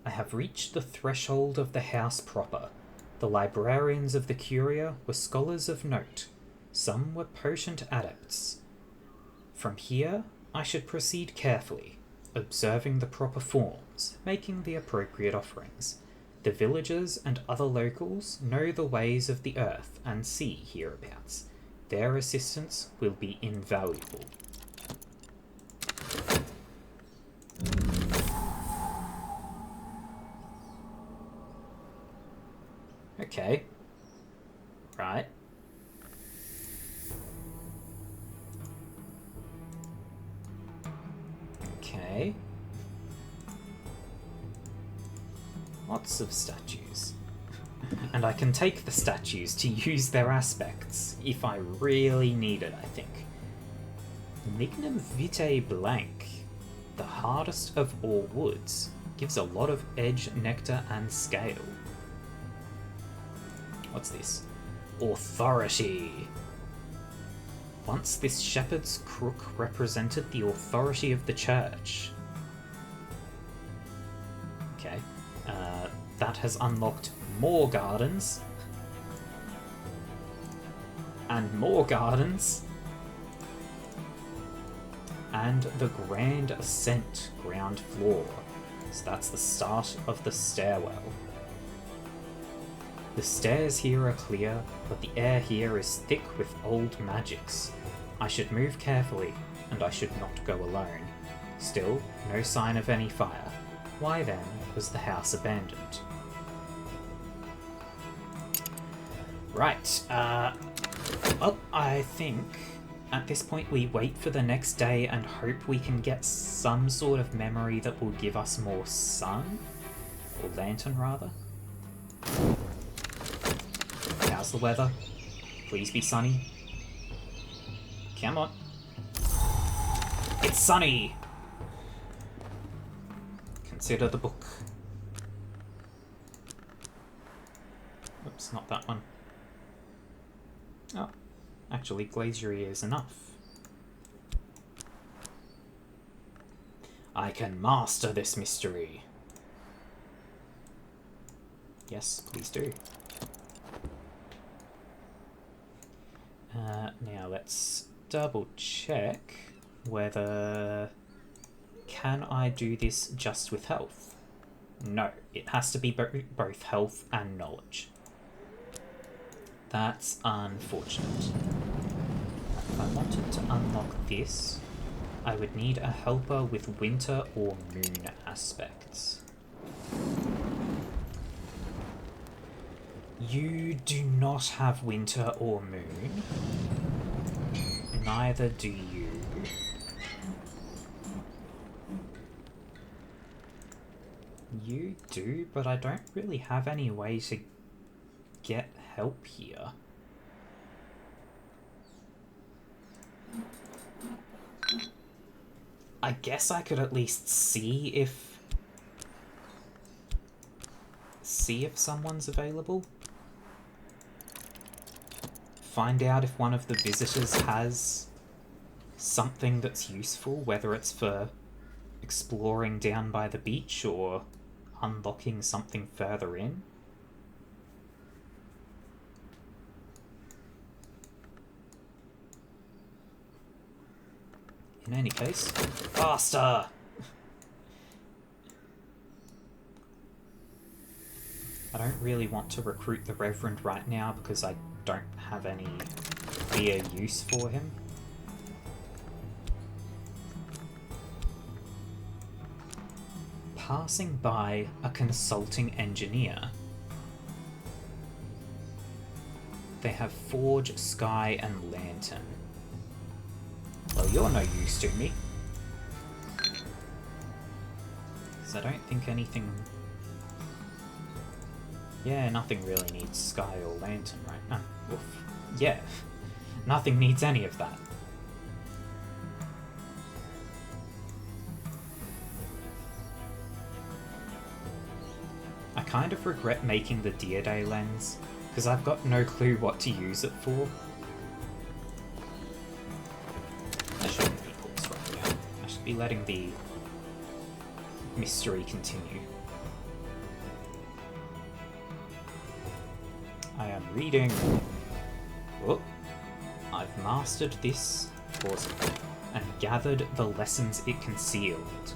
I have reached the threshold of the house proper. The librarians of the Curia were scholars of note. Some were potent adepts. From here, I should proceed carefully, observing the proper forms, making the appropriate offerings. The villagers and other locals know the ways of the earth and sea hereabouts. Their assistance will be invaluable. Okay. Right. Okay. Lots of statues. And I can take the statues to use their aspects, if I really need it, I think. Lignum vitae blank, the hardest of all woods, gives a lot of edge, nectar, and scale. What's this? Authority. Once this shepherd's crook represented the authority of the church. Okay. That has unlocked more gardens. And more gardens. And the Grand Ascent, ground floor. So that's the start of the stairwell. The stairs here are clear, but the air here is thick with old magics. I should move carefully, and I should not go alone. Still, no sign of any fire. Why then was the house abandoned? Right, well, I think at this point we wait for the next day and hope we can get some sort of memory that will give us more sun? Or lantern, rather. How's the weather? Please be sunny. Come on. It's sunny! Consider the book. Oops, not that one. Oh, actually, glazier is enough. I can master this mystery. Yes, please do. Now let's double check whether... Can I do this just with health? No, it has to be both health and knowledge. That's unfortunate. If I wanted to unlock this, I would need a helper with winter or moon aspects. You do not have winter or moon. Neither do you. You do, but I don't really have any way to get help here. I guess I could at least see if someone's available. Find out if one of the visitors has something that's useful, whether it's for exploring down by the beach or unlocking something further in. In any case, faster! I don't really want to recruit the Reverend right now because I don't have any clear use for him. Passing by a consulting engineer. They have Forge, Sky, and Lantern. Well, you're no use to me. Because I don't think anything... Yeah, nothing really needs Sky or Lantern, right? Oh, oof. Yeah, nothing needs any of that. I kind of regret making the Diadae lens, because I've got no clue what to use it for. I shouldn't be paused right now. I should be letting the mystery continue. I am reading. Oh, I've mastered this course and gathered the lessons it concealed.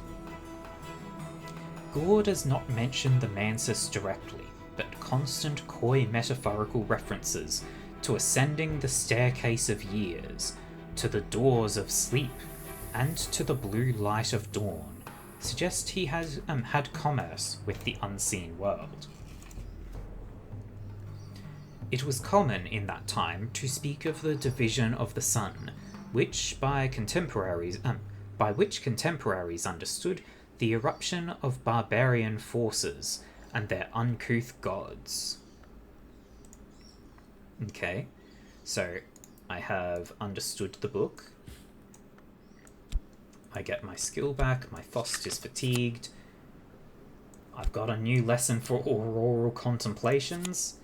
Gore does not mention the Mansus directly, but constant coy metaphorical references to ascending the staircase of years, to the doors of sleep, and to the blue light of dawn suggest he has had commerce with the unseen world. It was common in that time to speak of the division of the sun, which by which contemporaries understood the eruption of barbarian forces and their uncouth gods. Okay, so I have understood the book. I get my skill back, my Fost is fatigued. I've got a new lesson for auroral contemplations,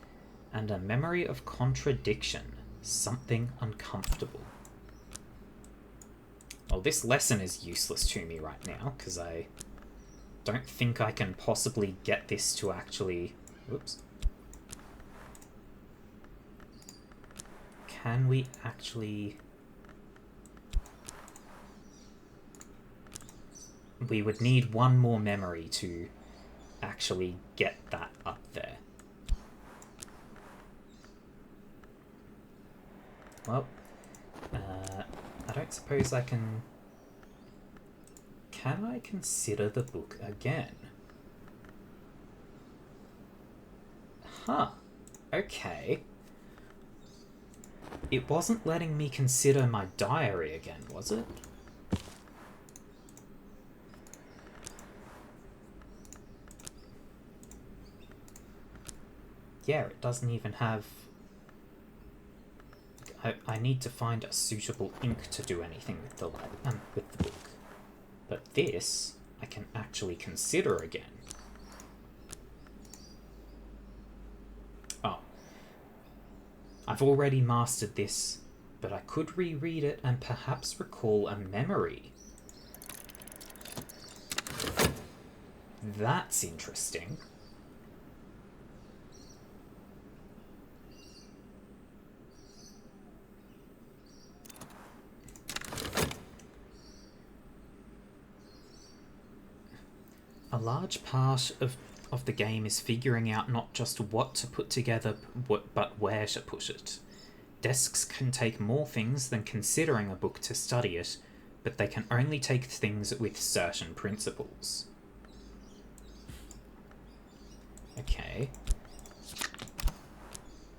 and a memory of contradiction, something uncomfortable. Well, this lesson is useless to me right now, because I don't think I can possibly get this to actually... Whoops. Can we actually... We would need one more memory to actually get that up there. Well, don't suppose I can... Can I consider the book again? Huh. Okay. It wasn't letting me consider my diary again, was it? Yeah, it doesn't even have... I need to find a suitable ink to do anything with the book. But this, I can actually consider again. Oh. I've already mastered this, but I could reread it and perhaps recall a memory. That's interesting. A large part of the game is figuring out not just what to put together, but where to put it. Desks can take more things than considering a book to study it, but they can only take things with certain principles. Okay.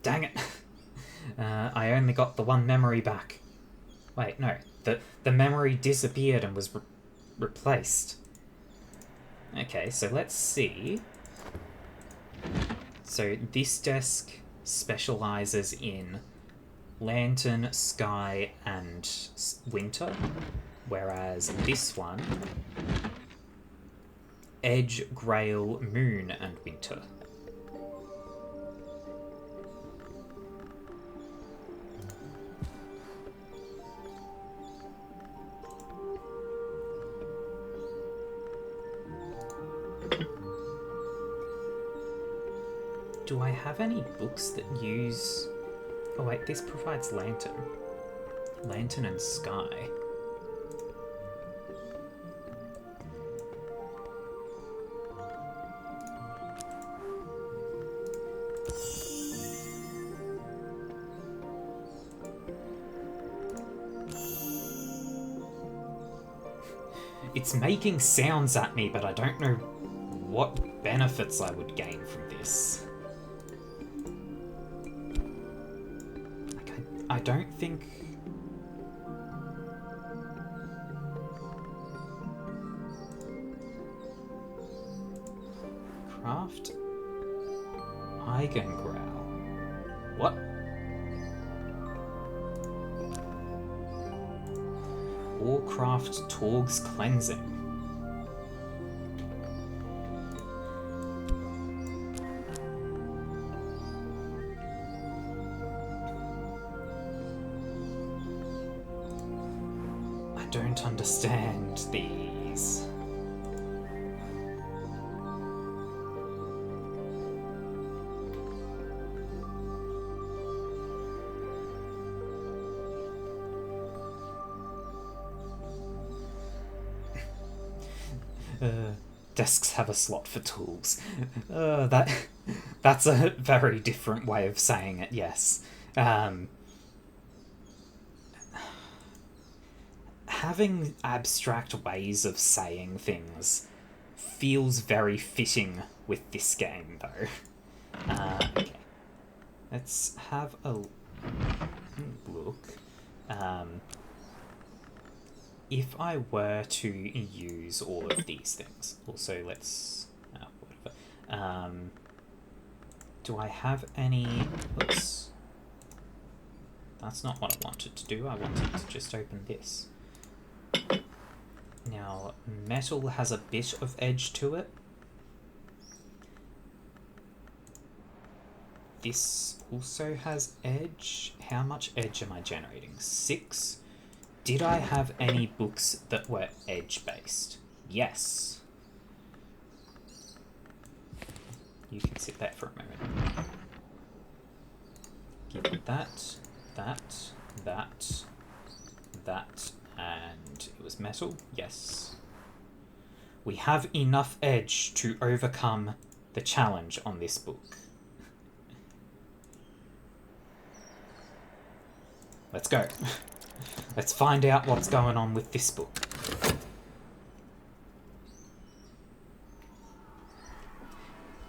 Dang it! I only got the one memory back. Wait, no. The memory disappeared and was replaced. Okay, so let's see. So this desk specializes in lantern, sky, and winter, whereas this one, edge, grail, moon, and winter. Do I have any books that use... Oh wait, this provides lantern. Lantern and sky. It's making sounds at me, but I don't know what benefits I would gain from this. I don't think... Craft Eigengrau. What? Or craft Torg's Cleansing. Don't understand these. Desks have a slot for tools. That's a very different way of saying it, yes. Having abstract ways of saying things feels very fitting with this game, though. Okay. Let's have a look. If I were to use all of these things... Also, let's... whatever. Do I have any... Oops. That's not what I wanted to do. I wanted to just open this. Now, metal has a bit of edge to it. This also has edge. How much edge am I generating? 6. Did I have any books that were edge-based? Yes. You can sit there for a moment. Give me that, that, and it was metal? Yes. We have enough edge to overcome the challenge on this book. Let's go. Let's find out what's going on with this book.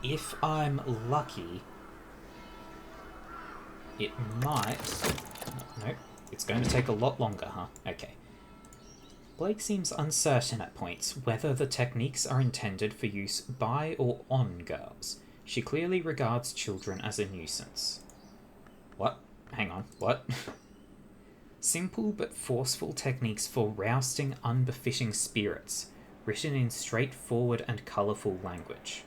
If I'm lucky, it might... Nope, it's going to take a lot longer, huh? Okay. Blake seems uncertain at points whether the techniques are intended for use by or on girls. She clearly regards children as a nuisance. What? Hang on, what? Simple but forceful techniques for rousting unbefitting spirits, written in straightforward and colourful language.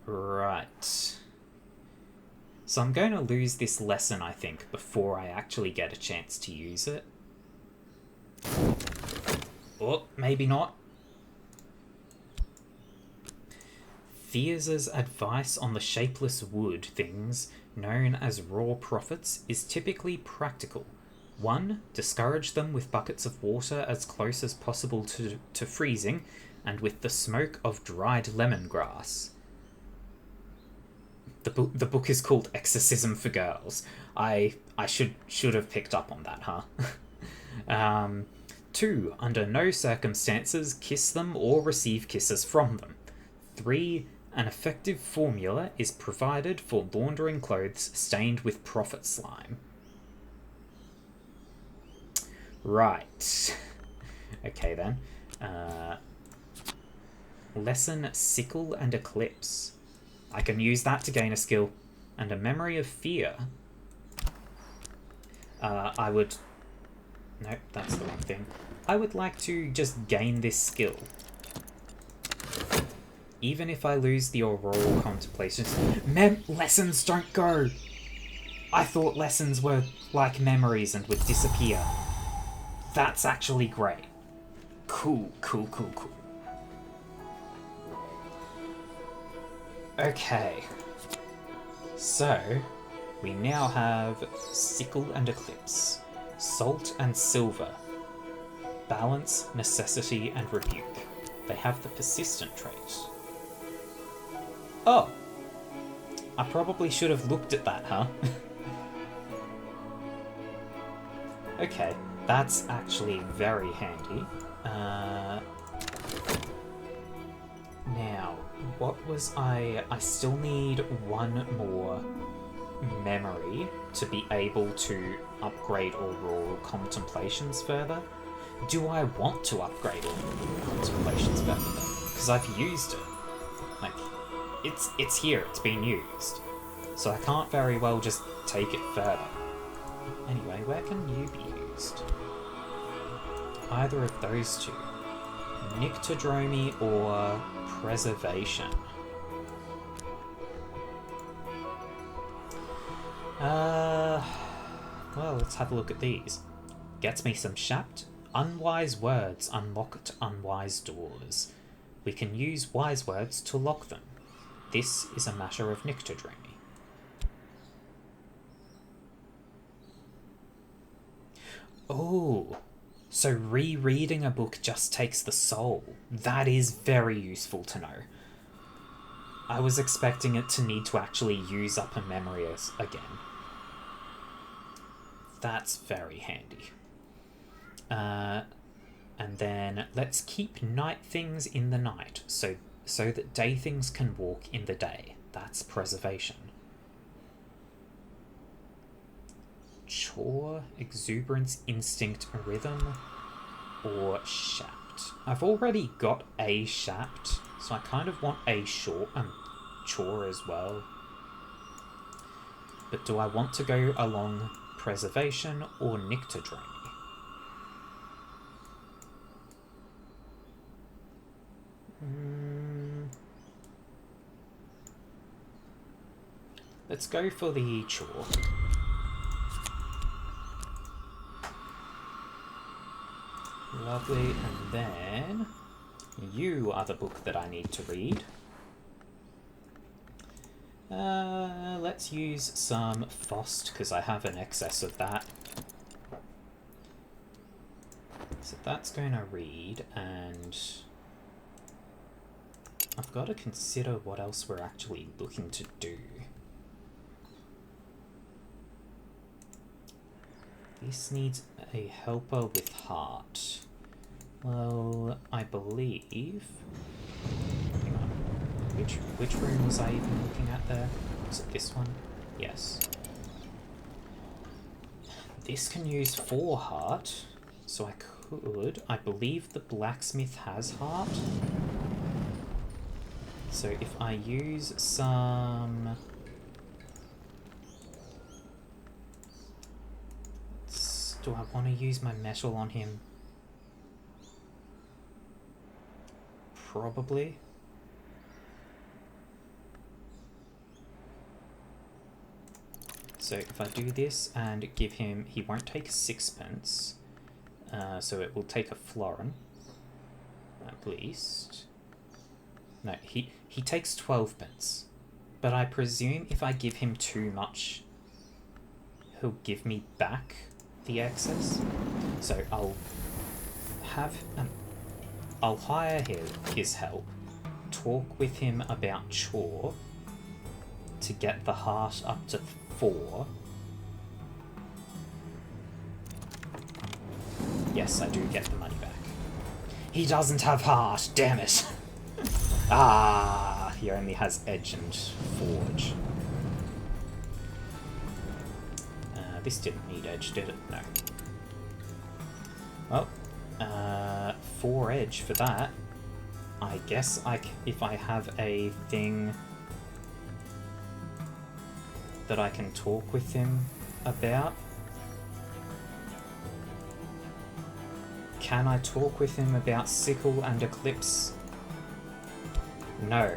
Right. So I'm going to lose this lesson, I think, before I actually get a chance to use it. Or maybe not. Thiers's advice on the shapeless wood things known as raw prophets is typically practical. 1. Discourage them with buckets of water as close as possible to freezing and with the smoke of dried lemongrass. The book is called Exorcism for Girls. I should have picked up on that, huh? 2. Under no circumstances kiss them or receive kisses from them. 3. An effective formula is provided for laundering clothes stained with prophet slime. Right. Okay then. Lesson Sickle and Eclipse. I can use that to gain a skill. And a Memory of Fear. I would... Nope, that's the wrong thing. I would like to just gain this skill. Even if I lose the Auroral Contemplations... Lessons don't go! I thought lessons were like memories and would disappear. That's actually great. Cool. Okay. So, we now have Sickle and Eclipse, Salt and Silver, Balance, Necessity, and Rebuke. They have the Persistent trait. Oh! I probably should have looked at that, huh? Okay, that's actually very handy. Now, what was I still need one more memory to be able to upgrade Auroral Contemplations further. Do I want to upgrade Auroral Contemplations further then? Because I've used it. Like, it's here, it's been used. So I can't very well just take it further. Anyway, where can you be used? Either of those two. Nyctodromy or Preservation. Well, let's have a look at these. Gets me some Shapt. Unwise words unlocked unwise doors. We can use wise words to lock them. This is a matter of Nyctodromy. Oh, so rereading a book just takes the soul. That is very useful to know. I was expecting it to need to actually use up a memory again. That's very handy. And then let's keep night things in the night, so that day things can walk in the day. That's Preservation. Chore, Exuberance, Instinct, Rhythm, or Shapt. I've already got a Shapt, so I kind of want a Chore as well. But do I want to go along Preservation or Nyctodromy? Let's go for the Chore. Lovely, and then you are the book that I need to read. Let's use some Fost, because I have an excess of that. So that's going to read, and I've got to consider what else we're actually looking to do. This needs a helper with heart. Well, I believe... Hang on. Which room was I even looking at there? Was it this one? Yes. This can use 4 heart, so I could... I believe the blacksmith has heart. So if I use some... Do I want to use my metal on him? Probably. So if I do this and give him... He won't take 6 pence. So it will take a florin. At least. No, he takes 12 pence. But I presume if I give him too much, he'll give me back the excess. So I'll have... I'll hire his help. Talk with him about chore. To get the heart up to 4. Yes, I do get the money back. He doesn't have heart, damn it! Ah, he only has edge and forge. This didn't need edge, did it? No. Well, 4 edge for that. I guess if I have a thing that I can talk with him about. Can I talk with him about Sickle and Eclipse? No.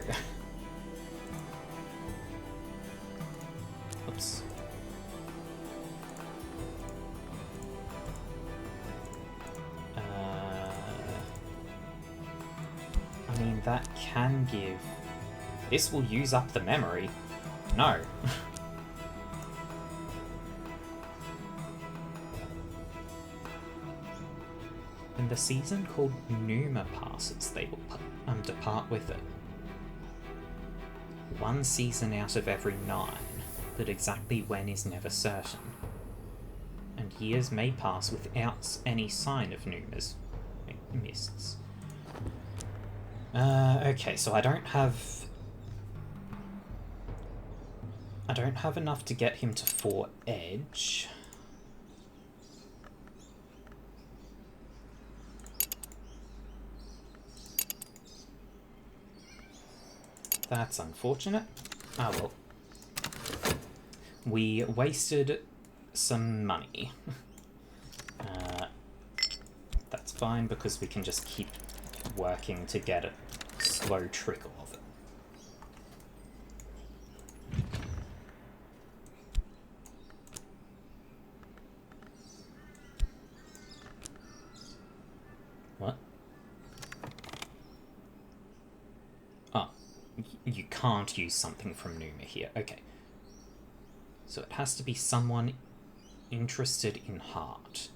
Oops. I mean, that can give... This will use up the memory. No. When the season called Numa passes, they will depart with it. 1 season out of every 9, but exactly when is never certain. And years may pass without any sign of Numa's mists. Okay, so I don't have enough to get him to 4 edge. That's unfortunate. Ah well. We wasted some money. That's fine because we can just keep working to get a slow trickle of it. What? Oh, you can't use something from Numa here. Okay. So it has to be someone interested in heart.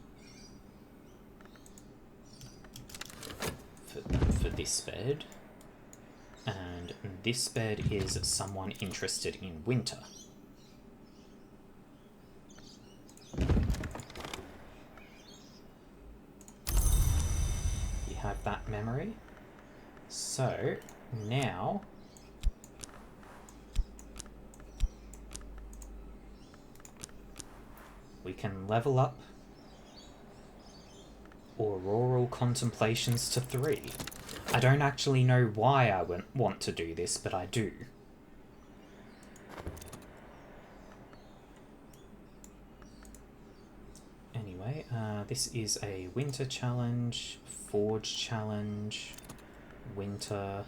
For this bed. And this bed is someone interested in winter. You have that memory. So, now... we can level up Auroral Contemplations to 3. I don't actually know why I want to do this, but I do. Anyway, this is a winter challenge, forge challenge, winter.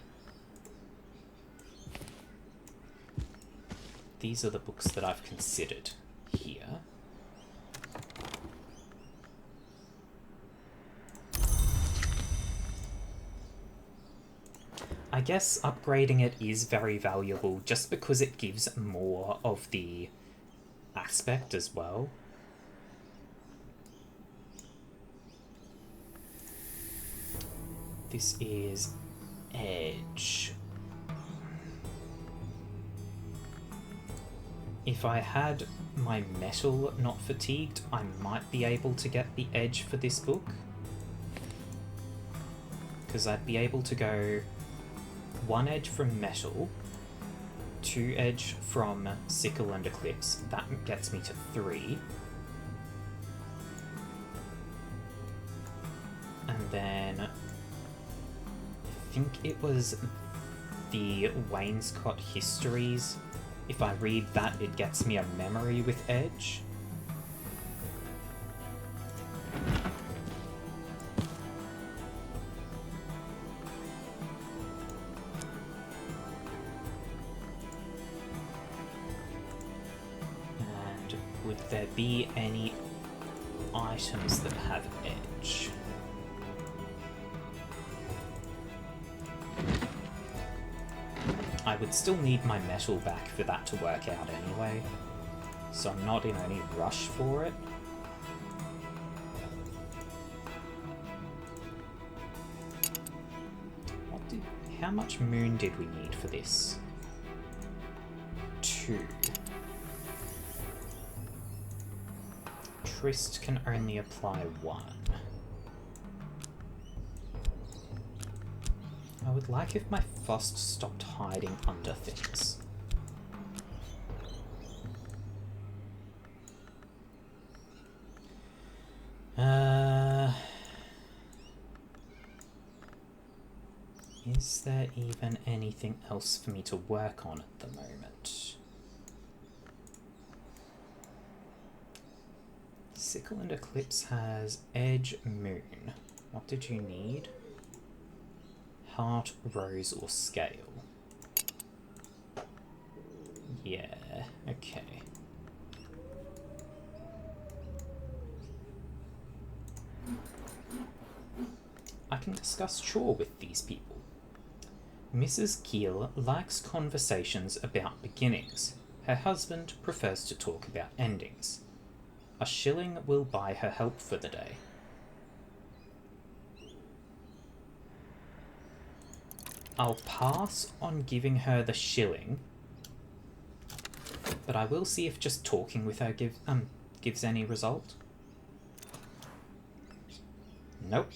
These are the books that I've considered here. I guess upgrading it is very valuable just because it gives more of the aspect as well. This is Edge. If I had my metal not fatigued, I might be able to get the edge for this book. Because I'd be able to go 1 edge from metal, 2 edge from sickle and eclipse. That gets me to 3. And then I think it was the Wainscot Histories. If I read that, it gets me a memory with edge. And would there be any items that have edge? I would still need my metal back for that to work out anyway, so I'm not in any rush for it. How much moon did we need for this? 2. Trist can only apply 1. I would like if my Fost stopped hiding under things. Is there even anything else for me to work on at the moment? Sickle and Eclipse has Edge, Moon. What did you need? Heart, Rose, or Scale? Yeah, okay. I can discuss chore with these people. Mrs. Keel likes conversations about beginnings. Her husband prefers to talk about endings. A shilling will buy her help for the day. I'll pass on giving her the shilling, but I will see if just talking with her gives any result. Nope.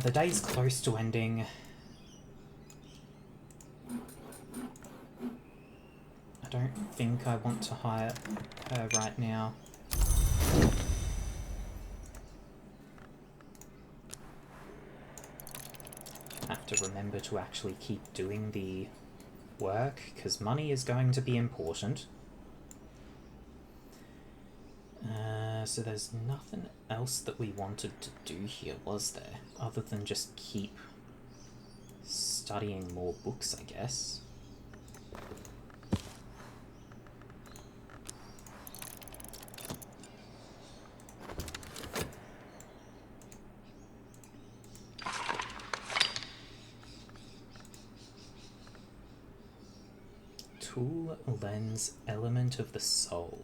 The day's close to ending. I don't think I want to hire her right now. Have to remember to actually keep doing the work, because money is going to be important. So there's nothing else that we wanted to do here, was there? Other than just keep studying more books, I guess. Tool, lens, element of the soul.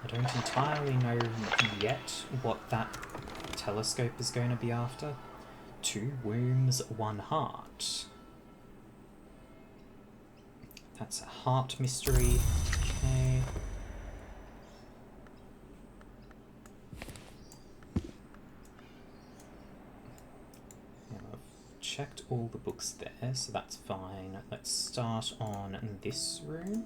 I don't entirely know yet what that telescope is going to be after. 2 wombs, 1 heart. That's a heart mystery. Okay. Checked all the books there, so that's fine. Let's start on this room.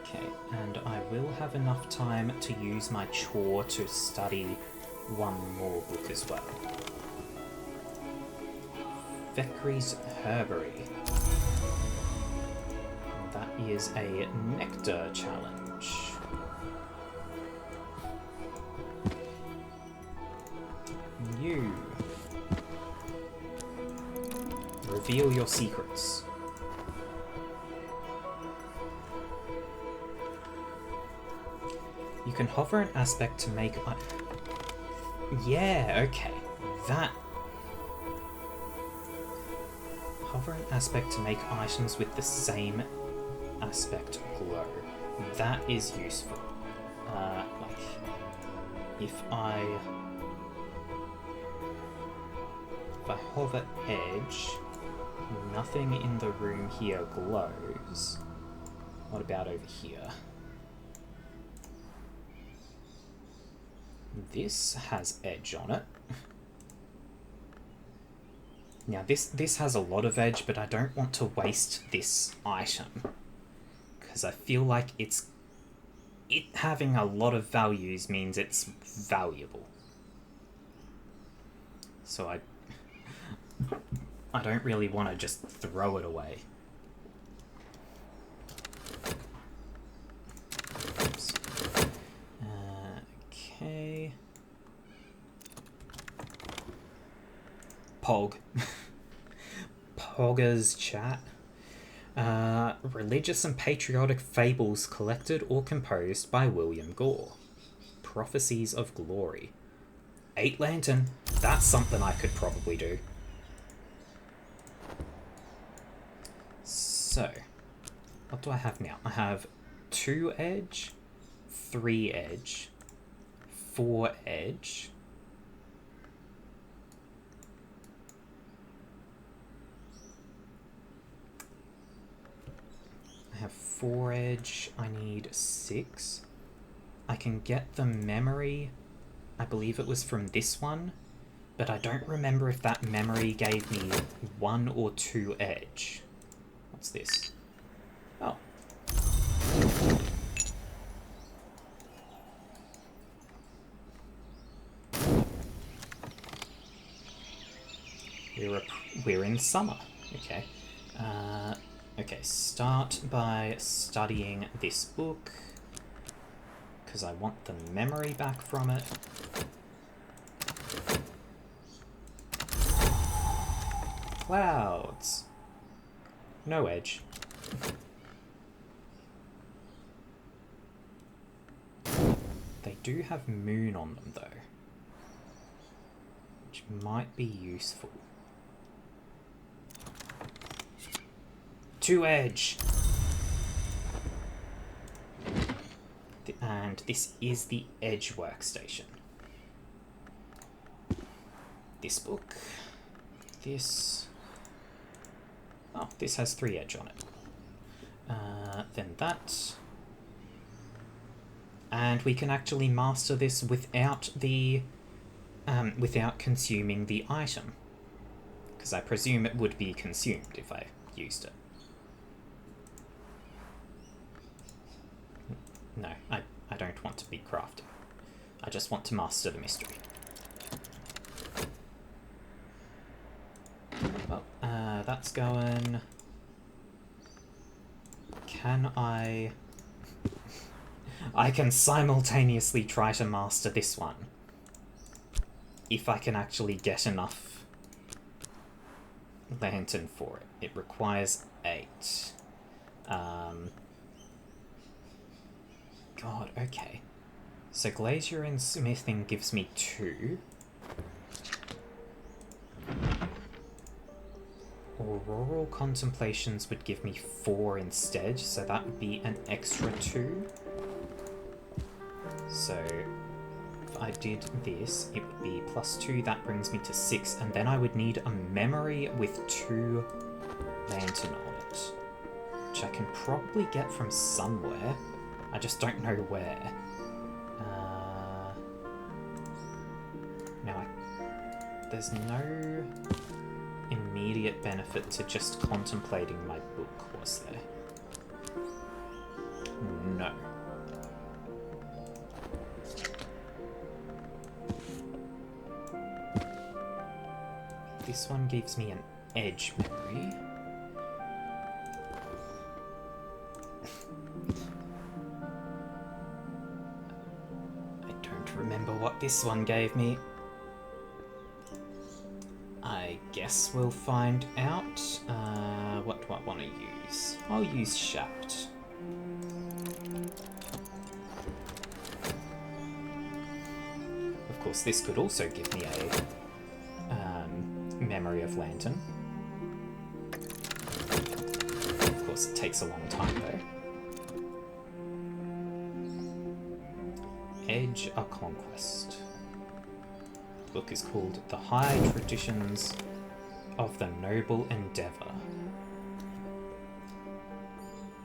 Okay, and I will have enough time to use my chore to study 1 more book as well. Vekri's Herbery. That is a nectar challenge. You reveal your secrets. You can hover an aspect to make... Yeah, okay. That... Hover an aspect to make items with the same aspect glow. That is useful. Like, if I hover edge, nothing in the room here glows. What about over here? This has edge on it. Now this has a lot of edge, but I don't want to waste this item, because I feel like it having a lot of values means it's valuable. So I don't really want to just throw it away. Oops. Okay. Pog. Pogger's chat. Religious and patriotic fables collected or composed by William Gore. Prophecies of Glory. 8 lantern. That's something I could probably do. So, what do I have now? I have 2 edge, 3 edge, 4 edge. I have 4 edge, I need 6. I can get the memory, I believe it was from this one, but I don't remember if that memory gave me 1 or 2 edge. What's this? Oh. We're in summer. Okay. Okay, start by studying this book, because I want the memory back from it. Clouds. No edge. They do have moon on them, though, which might be useful. 2 edge! And this is the edge workstation. This book. This... Oh, this has 3 edge on it. Then that. And we can actually master this without the... without consuming the item. Because I presume it would be consumed if I used it. No, I don't want to be crafting. I just want to master the mystery. Well, that's going... Can I... I can simultaneously try to master this one. If I can actually get enough lantern for it. It requires 8. God, okay. So glazier and smithing gives me 2. Auroral contemplations would give me 4 instead, so that would be an extra 2. So if I did this, it would be +2, that brings me to 6, and then I would need a memory with 2 lantern on it, which I can probably get from somewhere. I just don't know where. Now, there's no immediate benefit to just contemplating my book, was there? No. This one gives me an edge memory. Remember what this one gave me. I guess we'll find out. What do I want to use? I'll use Shaft. Of course, this could also give me a memory of lantern. Of course, it takes a long time though. Edge a Conquest. The book is called The High Traditions of the Noble Endeavour.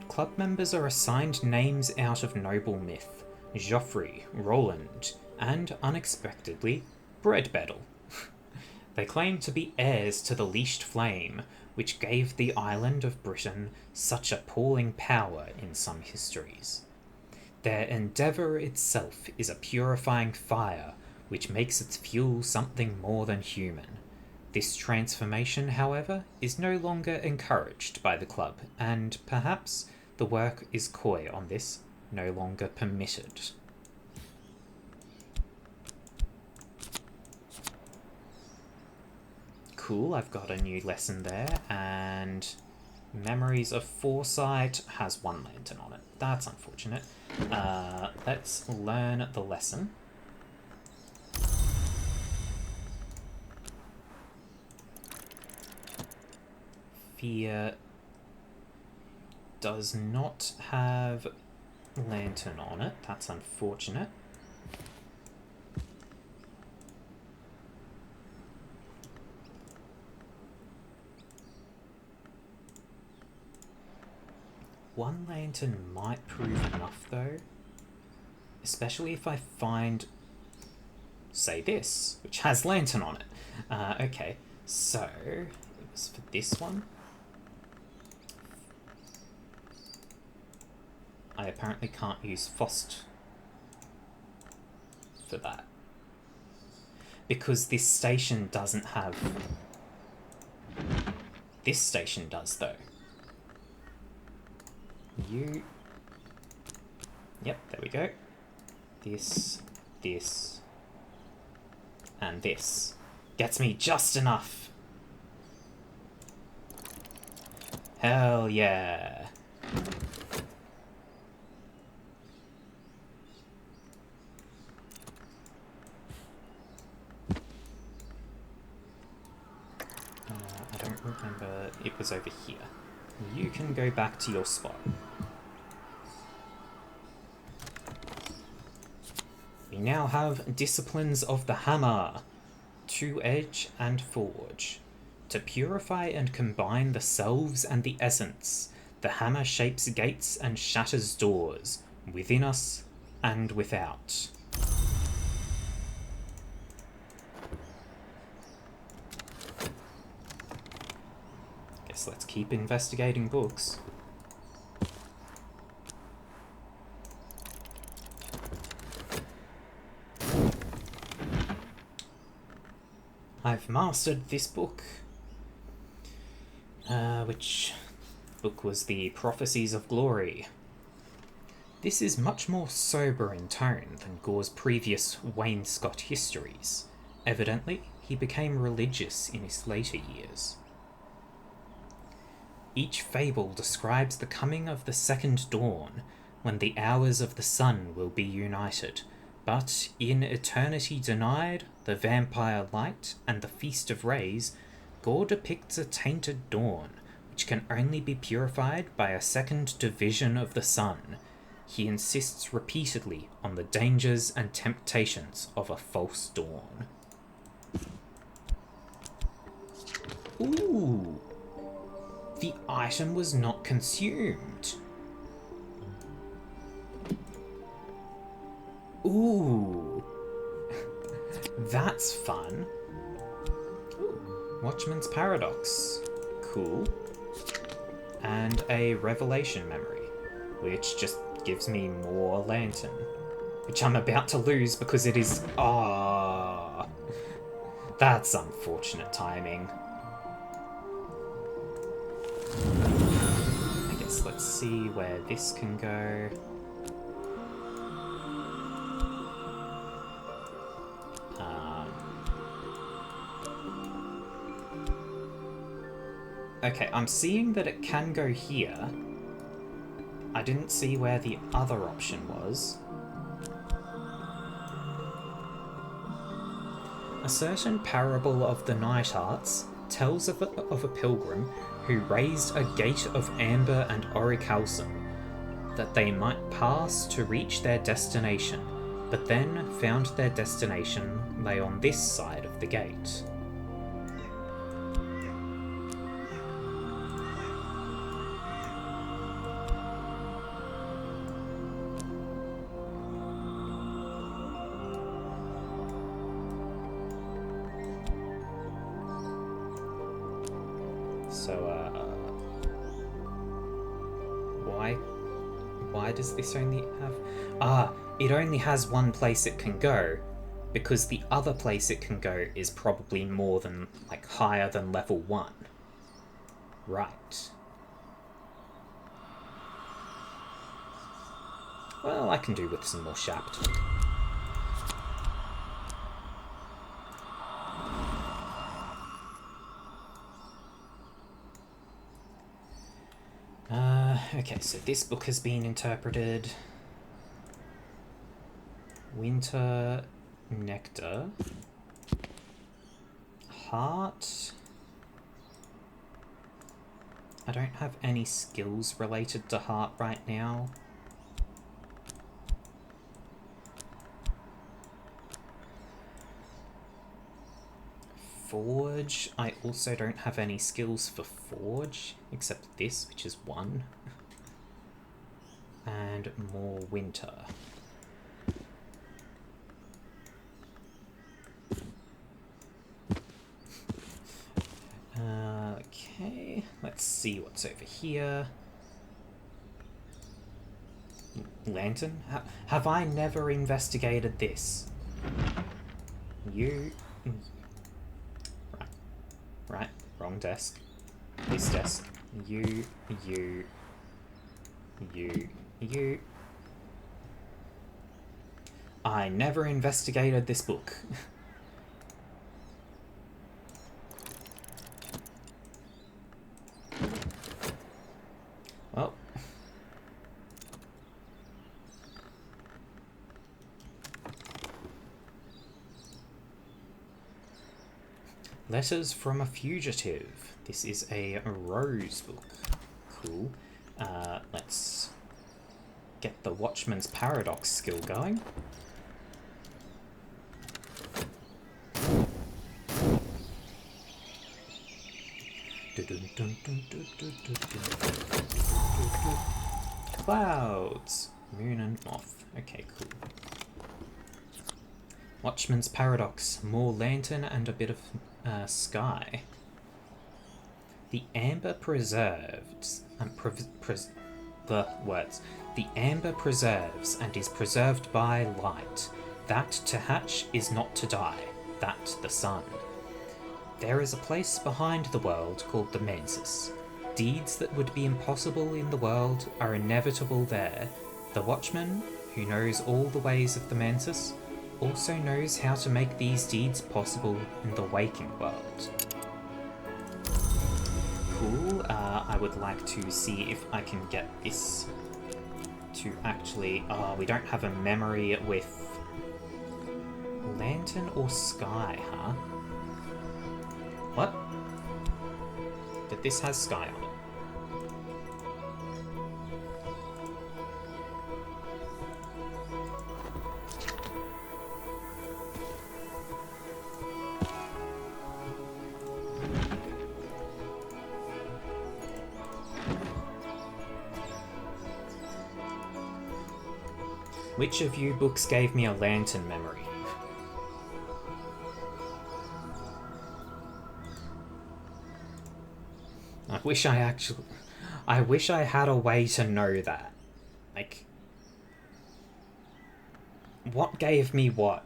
Club members are assigned names out of noble myth: Joffrey, Roland, and, unexpectedly, Breadbettle. They claim to be heirs to the Leashed Flame, which gave the island of Britain such appalling power in some histories. Their endeavour itself is a purifying fire, which makes its fuel something more than human. This transformation, however, is no longer encouraged by the club, and perhaps the work is coy on this, no longer permitted. Cool, I've got a new lesson there, and Memories of Foresight has one lantern on it. That's unfortunate. Let's learn the lesson. Fear does not have lantern on it. That's unfortunate. One lantern might prove enough though, especially if I find, say, this, which has lantern on it. Okay, so it was for this one. I apparently can't use Fost for that, because this station doesn't have... This station does though. Yep, there we go. This, and this. Gets me just enough. Hell yeah. I don't remember, it was over here. You can go back to your spot. We now have Disciplines of the Hammer, Two-Edge and Forge. To purify and combine the selves and the essence, the hammer shapes gates and shatters doors, within us and without. Guess let's keep investigating books. I've mastered this book. Which book was the Prophecies of Glory? This is much more sober in tone than Gore's previous Wainscot histories. Evidently, he became religious in his later years. Each fable describes the coming of the second dawn, when the hours of the sun will be united, but in Eternity Denied, The Vampire Light, and The Feast of Rays, Gore depicts a tainted dawn, which can only be purified by a second division of the sun. He insists repeatedly on the dangers and temptations of a false dawn. Ooh! The item was not consumed. Ooh! That's fun. Ooh. Watchman's Paradox. Cool. And a Revelation Memory, which just gives me more lantern, which I'm about to lose because it is... Ah, that's unfortunate timing. I guess let's see where this can go. Okay, I'm seeing that it can go here. I didn't see where the other option was. A certain parable of the Night Arts tells of a pilgrim who raised a gate of amber and orichalcum that they might pass to reach their destination, but then found their destination lay on this side of the gate. So, why does this only have... it only has one place it can go, because the other place it can go is probably more than, like, higher than level 1. Right. Well, I can do with some more Shapt. Okay, so this book has been interpreted. Winter Nectar. Heart. I don't have any skills related to Heart right now. Forge. I also don't have any skills for Forge, except this, which is 1. And more Winter. Okay, let's see what's over here. Lantern? Have I never investigated this? You... Right, wrong desk. This desk. You. I never investigated this book. Well. Letters from a Fugitive. This is a Rose book. Cool. Let's get the Watchman's Paradox skill going. Clouds. Moon and moth. Okay, cool. Watchman's Paradox. More lantern and a bit of sky. The amber preserves The amber preserves and is preserved by light. That to hatch is not to die. That the sun. There is a place behind the world called the Mensis. Deeds that would be impossible in the world are inevitable there. The Watchman, who knows all the ways of the Mensis, also knows how to make these deeds possible in the waking world. Cool. I would like to see if I can get this to actually... we don't have a memory with lantern or sky, huh? What? That this has sky on it. Which of you books gave me a lantern memory? I wish I had a way to know that. Like, what gave me what?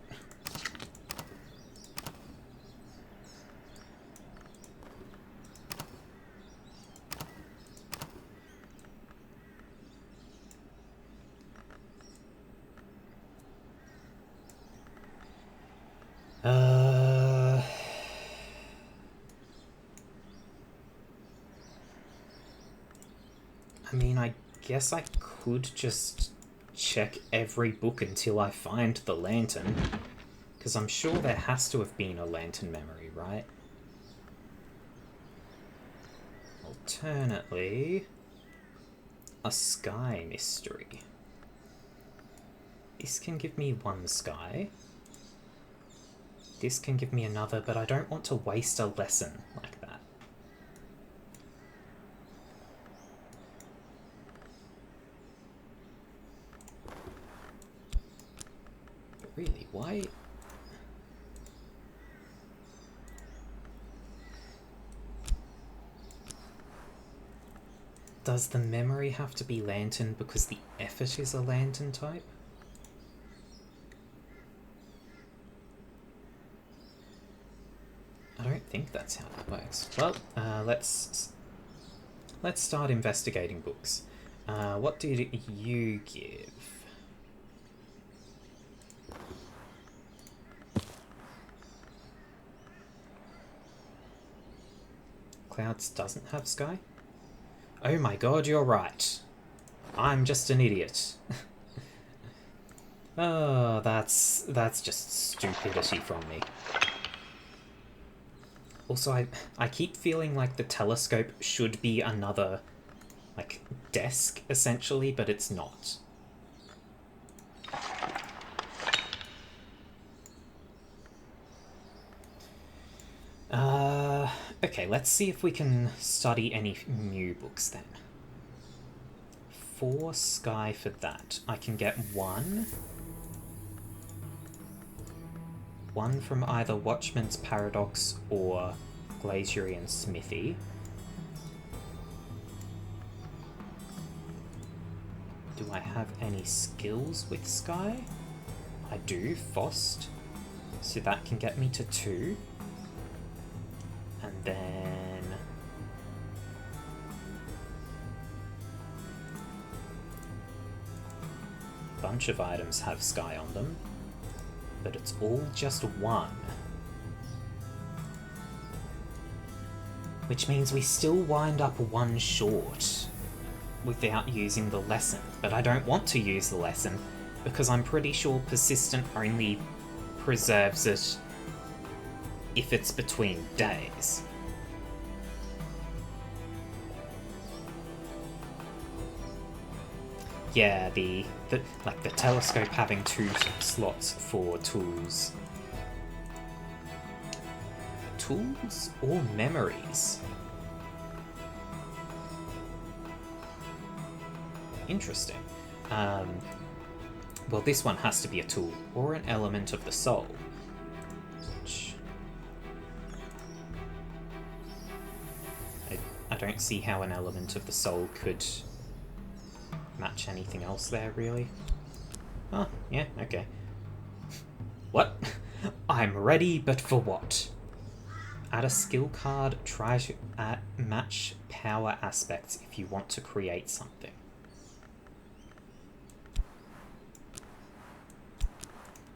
I mean, I guess I could just check every book until I find the lantern. Because I'm sure there has to have been a lantern memory, right? Alternately, a sky mystery. This can give me one sky. This can give me another, but I don't want to waste a lesson like that. But really, why? Does the memory have to be lantern because the effort is a lantern type? I don't think that's how that works. Well, let's start investigating books. What did you give? Clouds doesn't have sky? Oh my god, you're right. I'm just an idiot. Oh, that's just stupidity from me. Also, I keep feeling like the telescope should be another, like, desk, essentially, but it's not. Okay, let's see if we can study any new books then. 4 sky for that. I can get 1. 1 from either Watchman's Paradox or Glazurian Smithy. Do I have any skills with sky? I do, Fost. So that can get me to 2. And then... a bunch of items have sky on them, but it's all just 1. Which means we still wind up 1 short without using the lesson. But I don't want to use the lesson because I'm pretty sure persistent only preserves it if it's between days. Yeah, the telescope having 2 slots for tools. Tools or memories? Interesting. Well, this one has to be a tool or an element of the soul. Which I don't see how an element of the soul could match anything else there, really. Oh, yeah, okay. What? I'm ready, but for what? Add a skill card, try to match power aspects if you want to create something.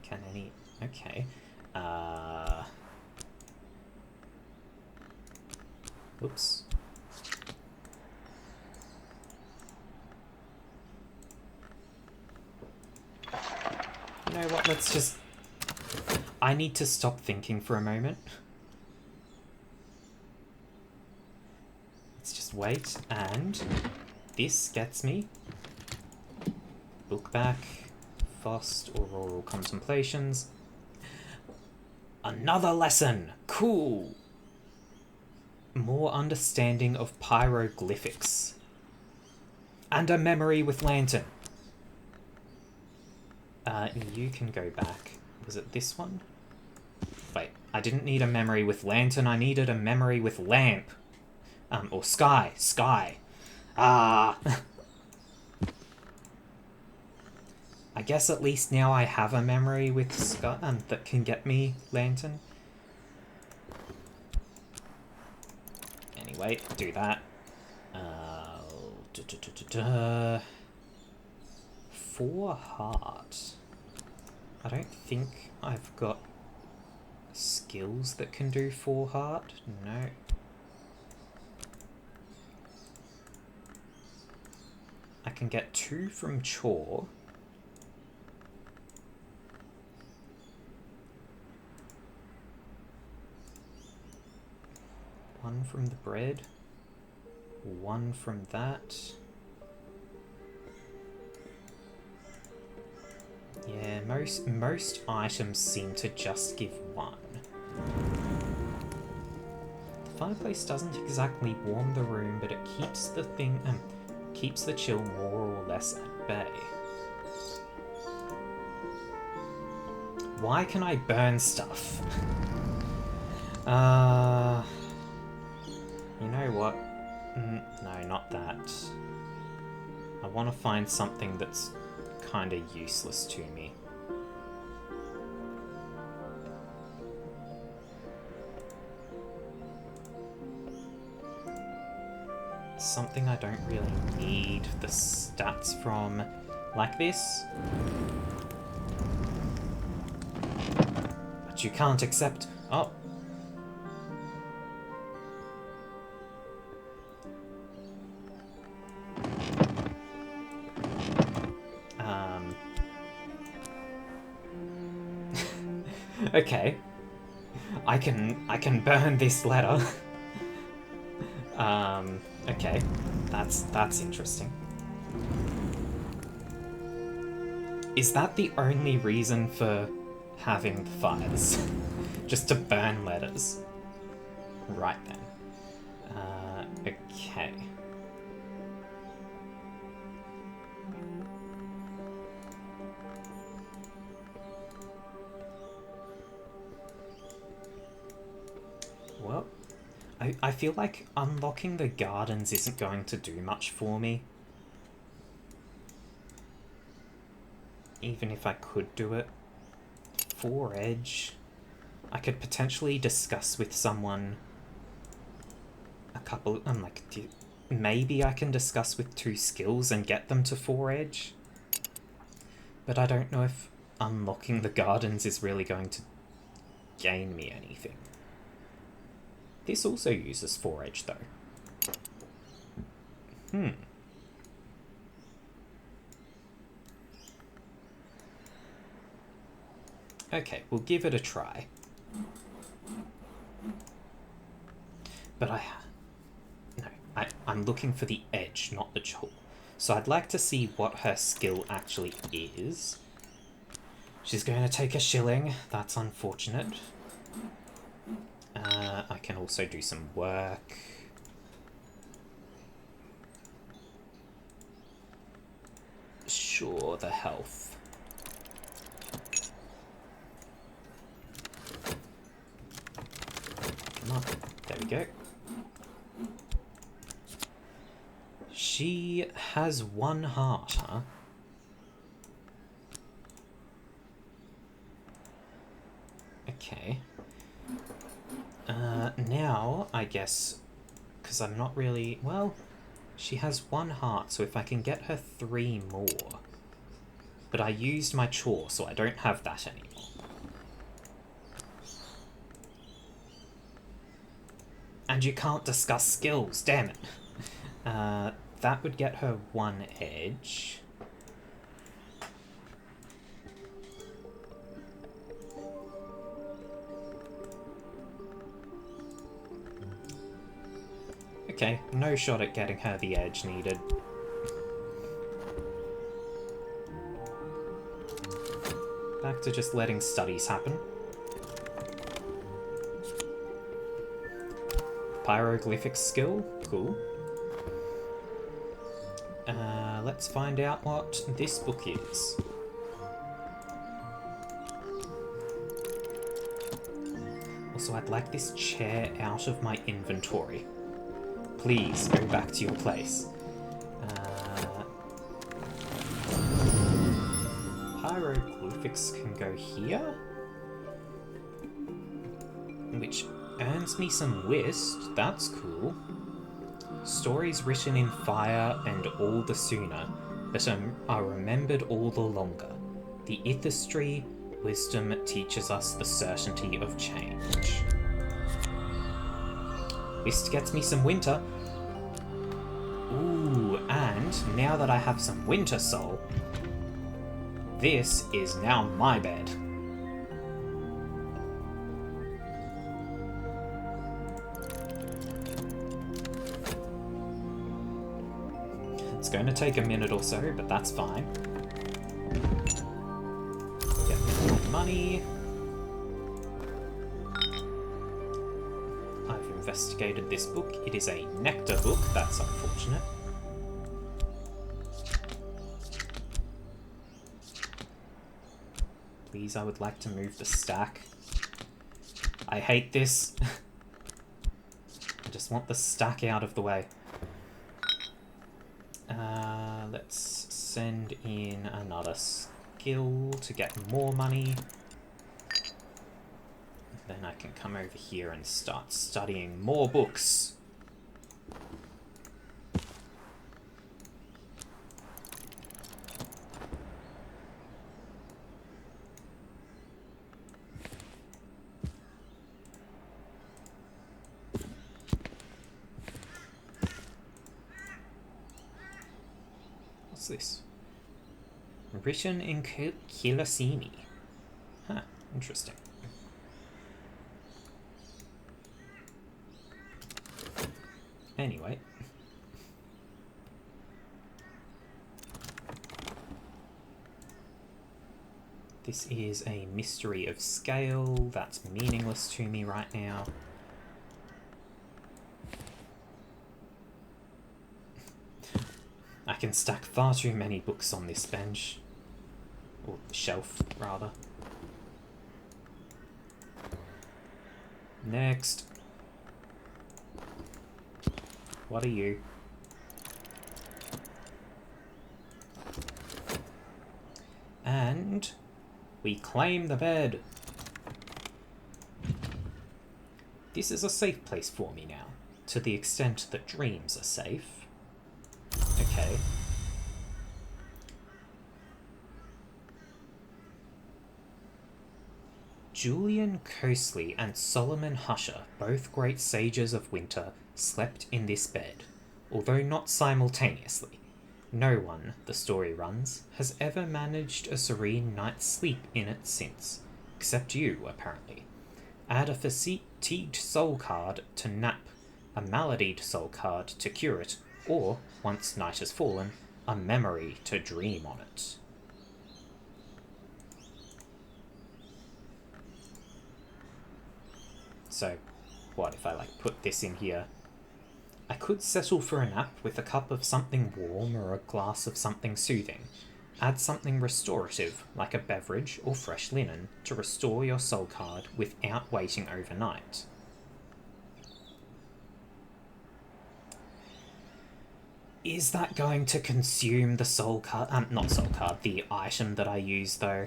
Can any... okay. Oops. You know what, let's just... I need to stop thinking for a moment. Let's just wait, and this gets me book back, Fost, Auroral Contemplations. Another lesson! Cool! More understanding of pyroglyphics. And a memory with lantern. You can go back. Was it this one? Wait, I didn't need a memory with lantern, I needed a memory with lamp. Or sky. Sky. Ah! I guess at least now I have a memory with sky that can get me lantern. Anyway, do that. 4 heart. I don't think I've got skills that can do 4 heart. No. I can get 2 from Chore. One from the bread. One from that. Yeah, most items seem to just give one. The fireplace doesn't exactly warm the room, but it keeps keeps the chill more or less at bay. Why can I burn stuff? You know what? No, not that. I want to find something that's kind of useless to me. Something I don't really need the stats from, like this. But you can't accept... Oh. Okay. I can burn this letter. Okay. That's interesting. Is that the only reason for having fires? Just to burn letters? Right then. Okay. Well, I feel like unlocking the gardens isn't going to do much for me. Even if I could do it. 4 edge. I could potentially discuss with someone a couple... maybe I can discuss with 2 skills and get them to 4 edge. But I don't know if unlocking the gardens is really going to gain me anything. This also uses 4 edge though. Okay, we'll give it a try. But I'm looking for the edge, not the tool. So I'd like to see what her skill actually is. She's going to take a shilling. That's unfortunate. I can also do some work. Sure, the health. Come on. There we go. She has 1 heart, huh? Okay. Now, I guess, because I'm not really... Well, she has 1 heart, so if I can get her 3 more... But I used my chore, so I don't have that anymore. And you can't discuss skills, damn it. That would get her 1 edge. Okay, no shot at getting her the edge needed. Back to just letting studies happen. Pyroglyphic skill, cool. Let's find out what this book is. Also, I'd like this chair out of my inventory. Please, go back to your place. Pyroglyphics can go here. Which earns me some whist, that's cool. Stories written in fire and all the sooner, but are remembered all the longer. The Ithistry wisdom teaches us the certainty of change. Whist gets me some winter. Ooh, and now that I have some winter soul, this is now my bed. going to take a minute or so, but that's fine. Get more money. I've investigated this book. It is a nectar book. That's unfortunate. Please, I would like to move the stack. I hate this. I just want the stack out of the way. Let's send in another skill to get more money. Then I can come over here and start studying more books. What's this? Written in Kilasini. Huh, interesting. Anyway. This is a mystery of scale that's meaningless to me right now. I can stack far too many books on this bench. Or shelf, rather. Next. What are you? And we claim the bed. This is a safe place for me now, to the extent that dreams are safe. Okay. Julian Coasley and Solomon Husher, both great sages of winter, slept in this bed, although not simultaneously. No one, the story runs, has ever managed a serene night's sleep in it since, except you, apparently. Add a fatigued soul card to nap, a maladied soul card to cure it, or, once night has fallen, a memory to dream on it. So, what if I, put this in here? I could settle for a nap with a cup of something warm or a glass of something soothing. Add something restorative, like a beverage or fresh linen, to restore your soul card without waiting overnight. Is that going to consume the soul card? Not soul card, the item that I use, though.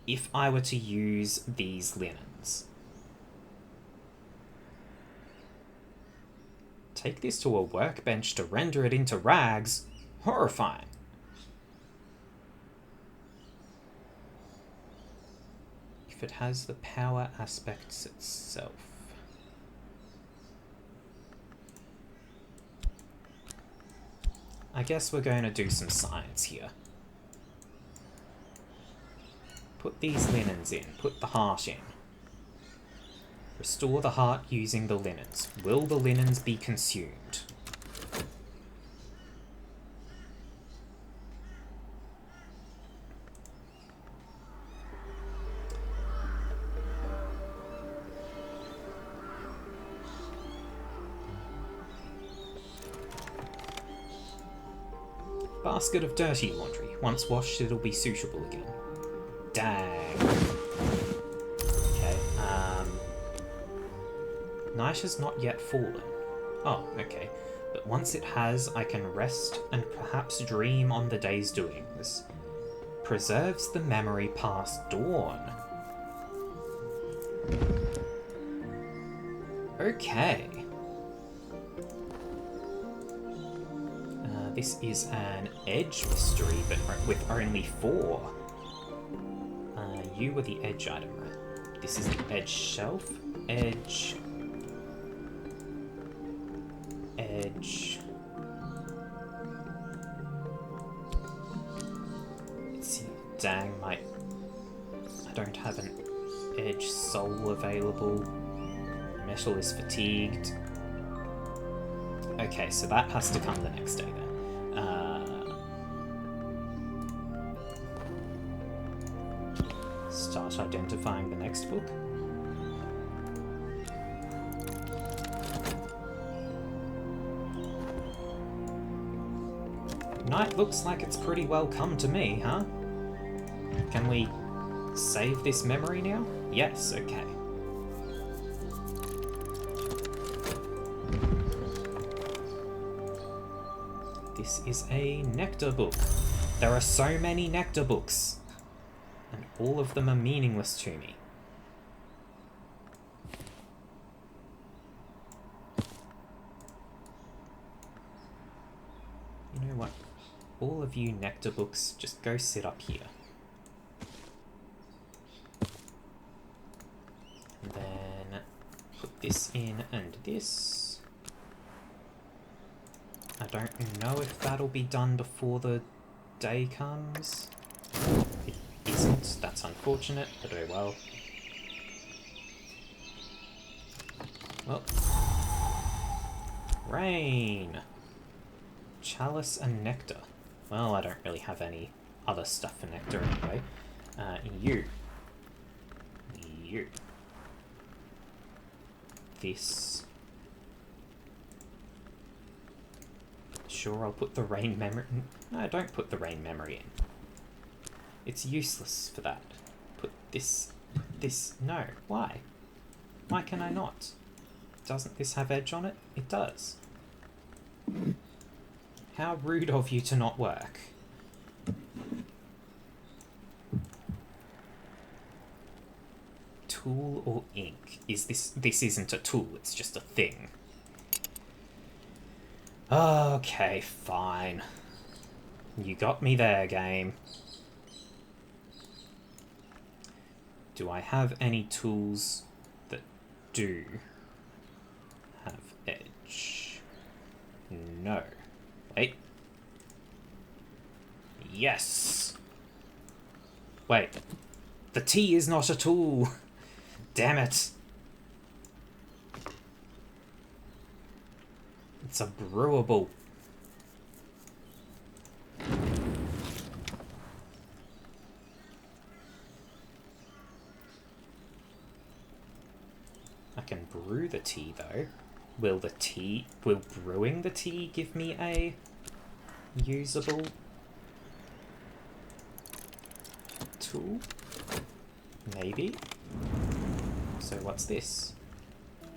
If I were to use these linens. Take this to a workbench to render it into rags? Horrifying. If it has the power aspects itself. I guess we're going to do some science here. Put these linens in. Put the heart in. Restore the heart using the linens. Will the linens be consumed? Basket of dirty laundry. Once washed, it'll be suitable again. Dang. Okay, night has not yet fallen. Oh, okay. But once it has, I can rest and perhaps dream on the day's doings. Preserves the memory past dawn. Okay. This is an edge mystery, but with only 4. You were the edge item, right? This is the edge shelf. Edge. Edge. Let's see. Dang, I don't have an edge soul available. Metal is fatigued. Okay, so that has to come the next day then. Start identifying the next book. Night looks like it's pretty well come to me, huh? Can we save this memory now? Yes, okay. This is a nectar book. There are so many nectar books, and all of them are meaningless to me. You know what? All of you nectar books, just go sit up here. And then put this in and this. I don't know if that'll be done before the day comes. It isn't. That's unfortunate, but oh well. Well. Rain! Chalice and nectar. Well, I don't really have any other stuff for nectar anyway. You. This. Sure, I'll put the rain memory... No, don't put the rain memory in. It's useless for that. Put this... No, why? Why can I not? Doesn't this have edge on it? It does. How rude of you to not work. Tool or ink? This isn't a tool, it's just a thing. Okay, fine. You got me there, game. Do I have any tools that do have edge? No. Wait. Yes! Wait. The tea is not a tool! Damn it! It's a brewable. I can brew the tea though. Will brewing the tea give me a usable tool? Maybe. So what's this?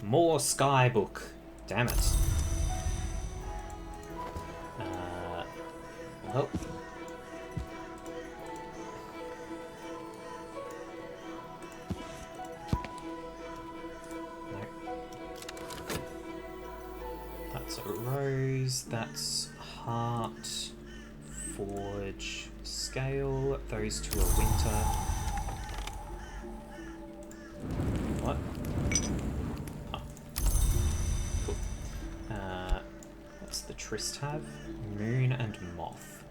More Skybook. Damn it. Well. No. That's a rose. That's heart. Forge. Scale. Those two are winter. What? Oh. Cool. What's the tryst have? Moon and moth.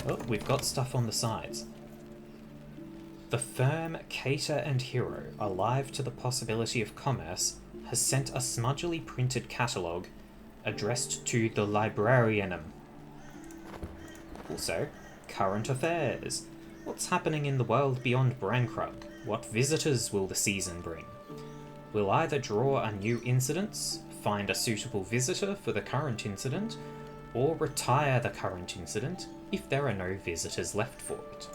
Oh, we've got stuff on the sides. The firm Cater and Hero, alive to the possibility of commerce, has sent a smudgily printed catalogue addressed to the Librarianum. Also, current affairs. What's happening in the world beyond Brankrug? What visitors will the season bring? We'll either draw a new incident, find a suitable visitor for the current incident, or retire the current incident if there are no visitors left for it.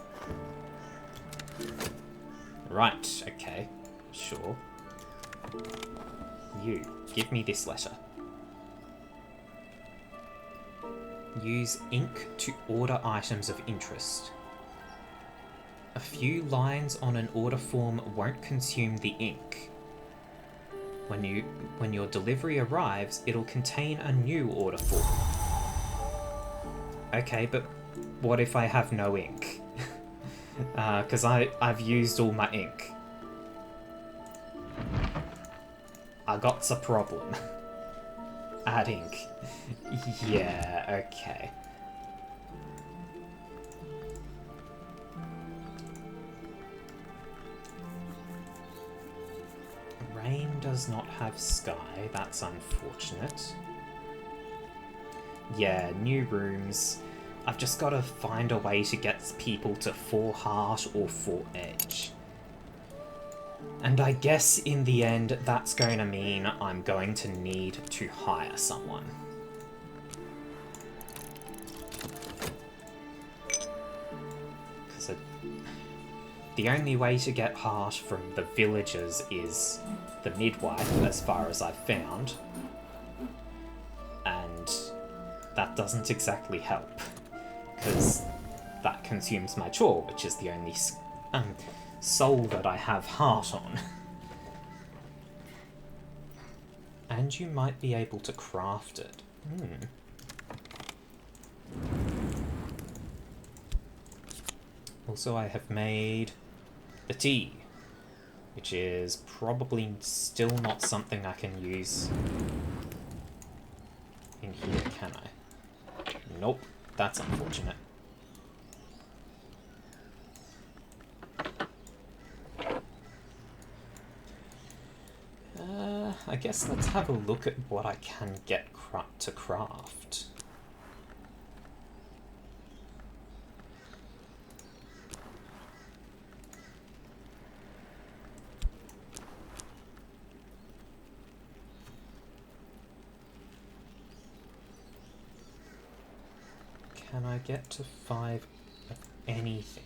Right, okay, sure. You, give me this letter. Use ink to order items of interest. A few lines on an order form won't consume the ink. When your delivery arrives, it'll contain a new order form. Okay, but what if I have no ink? Because I've used all my ink. I got a problem. Add ink. Yeah, okay. Rain does not have sky, that's unfortunate. Yeah, new rooms. I've just got to find a way to get people to 4 heart or 4 edge. And I guess in the end, that's going to mean I'm going to need to hire someone. Because the only way to get heart from the villagers is the midwife, as far as I've found. And that doesn't exactly help, because that consumes my chore, which is the only soul that I have heart on. And you might be able to craft it. Also, I have made the tea, which is probably still not something I can use in here, can I? Nope, that's unfortunate. I guess let's have a look at what I can get to craft. Can I get to 5 of anything?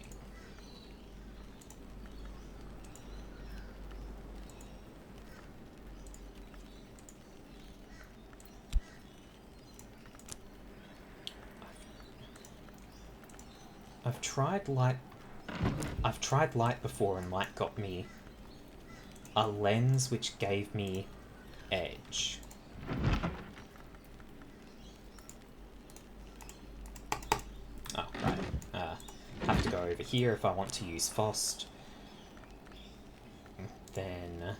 I've tried light before, and light got me a lens which gave me edge. Oh, right. Have to go over here if I want to use Fost. Then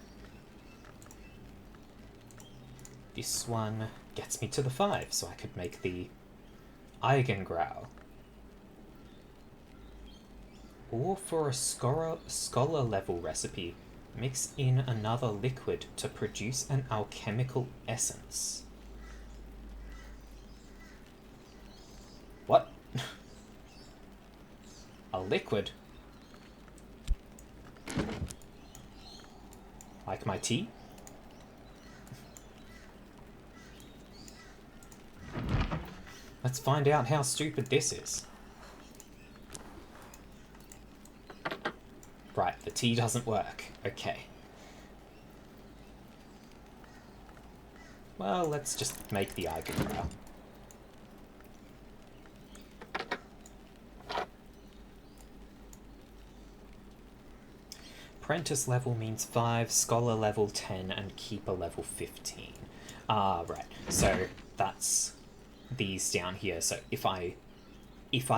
this one gets me to the 5, so I could make the Eigengrau. Or for a scholar level recipe, mix in another liquid to produce an alchemical essence. What? A liquid? Like my tea? Let's find out how stupid this is. Right, the tea doesn't work. Okay. Well, let's just make the Eigengrau. Apprentice level means 5, scholar level 10, and keeper level 15. Ah, right. So that's these down here. So if I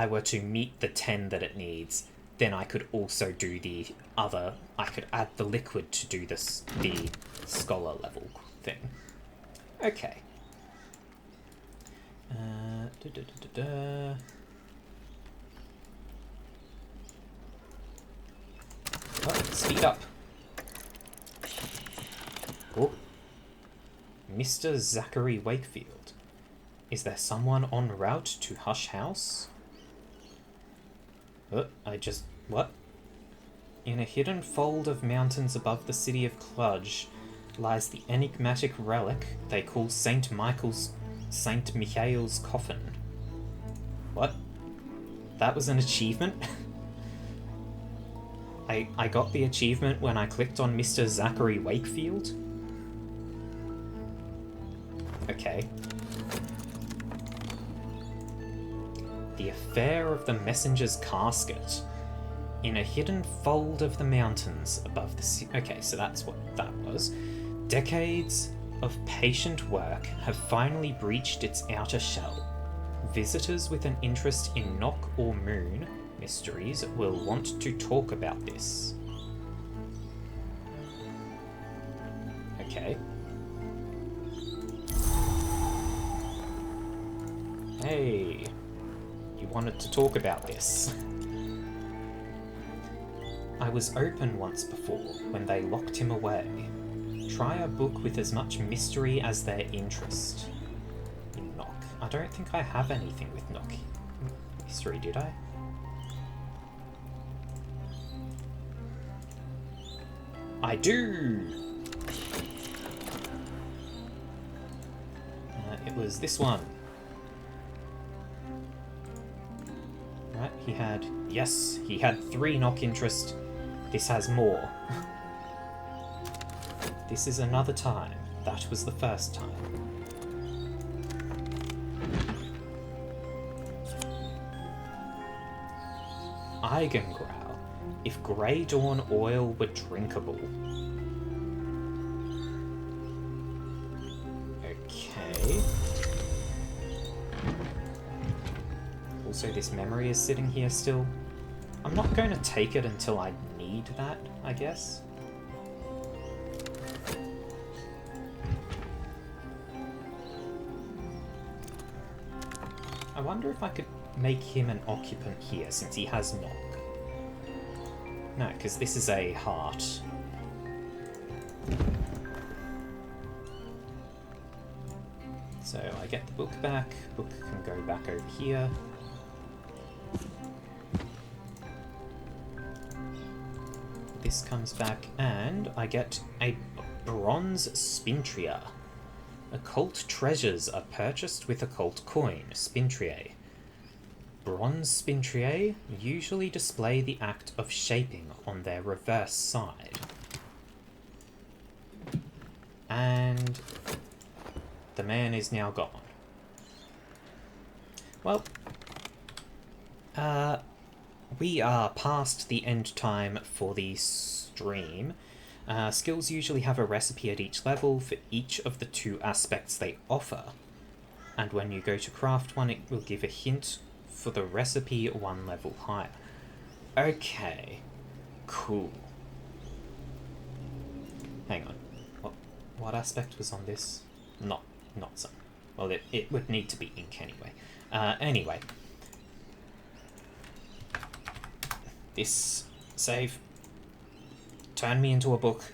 were to meet the 10 that it needs, then I could also do the other. I could add the liquid to do the scholar level thing. Okay. Oh, speed up. Oh. Mr. Zachary Wakefield. Is there someone en route to Hush House? What? In a hidden fold of mountains above the city of Cluj lies the enigmatic relic they call Saint Michael's coffin. What? That was an achievement? I got the achievement when I clicked on Mr. Zachary Wakefield? Okay. The Affair of the Messenger's Casket. In a hidden fold of the mountains above the sea. Okay, so that's what that was. Decades of patient work have finally breached its outer shell. Visitors with an interest in Nock or Moon mysteries will want to talk about this. Okay. Hey, you wanted to talk about this. I was open once before, when they locked him away. Try a book with as much mystery as their interest. In Nock. I don't think I have anything with knock history, did I? I do! It was this one. Right, he had... Yes, he had 3 knock interest. This has more. This is another time. That was the first time. Eigengrau. If Grey Dawn oil were drinkable. Okay. Also, this memory is sitting here still. I'm not going to take it until I need that, I guess. I wonder if I could make him an occupant here, since he has knock. No, because this is a heart. So I get the book back. Book can go back over here. This comes back, and I get a bronze Spintria. Occult treasures are purchased with occult coin, Spintriae. Bronze Spintriae usually display the act of shaping on their reverse side. And the man is now gone. Well, we are past the end time for the stream. Skills usually have a recipe at each level for each of the 2 aspects they offer. And when you go to craft one, it will give a hint for the recipe 1 level higher. Okay, cool. Hang on, what aspect was on this? Not some. Well, it would need to be ink anyway. Anyway. This save. Turn me into a book.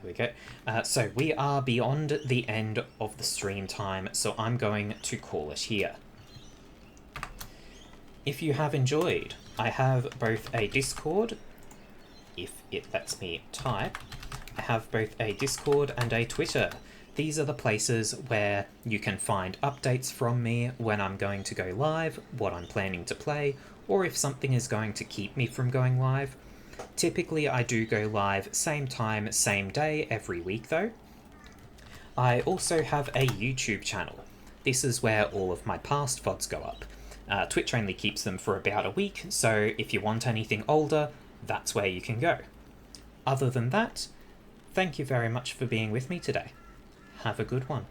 There we go. So we are beyond the end of the stream time, so I'm going to call it here. If you have enjoyed, I have both a Discord, if it lets me type. I have both a Discord and a Twitter. These are the places where you can find updates from me when I'm going to go live, what I'm planning to play, or if something is going to keep me from going live. Typically I do go live same time, same day every week though. I also have a YouTube channel. This is where all of my past VODs go up. Twitch only keeps them for about a week, so if you want anything older, that's where you can go. Other than that, thank you very much for being with me today. Have a good one.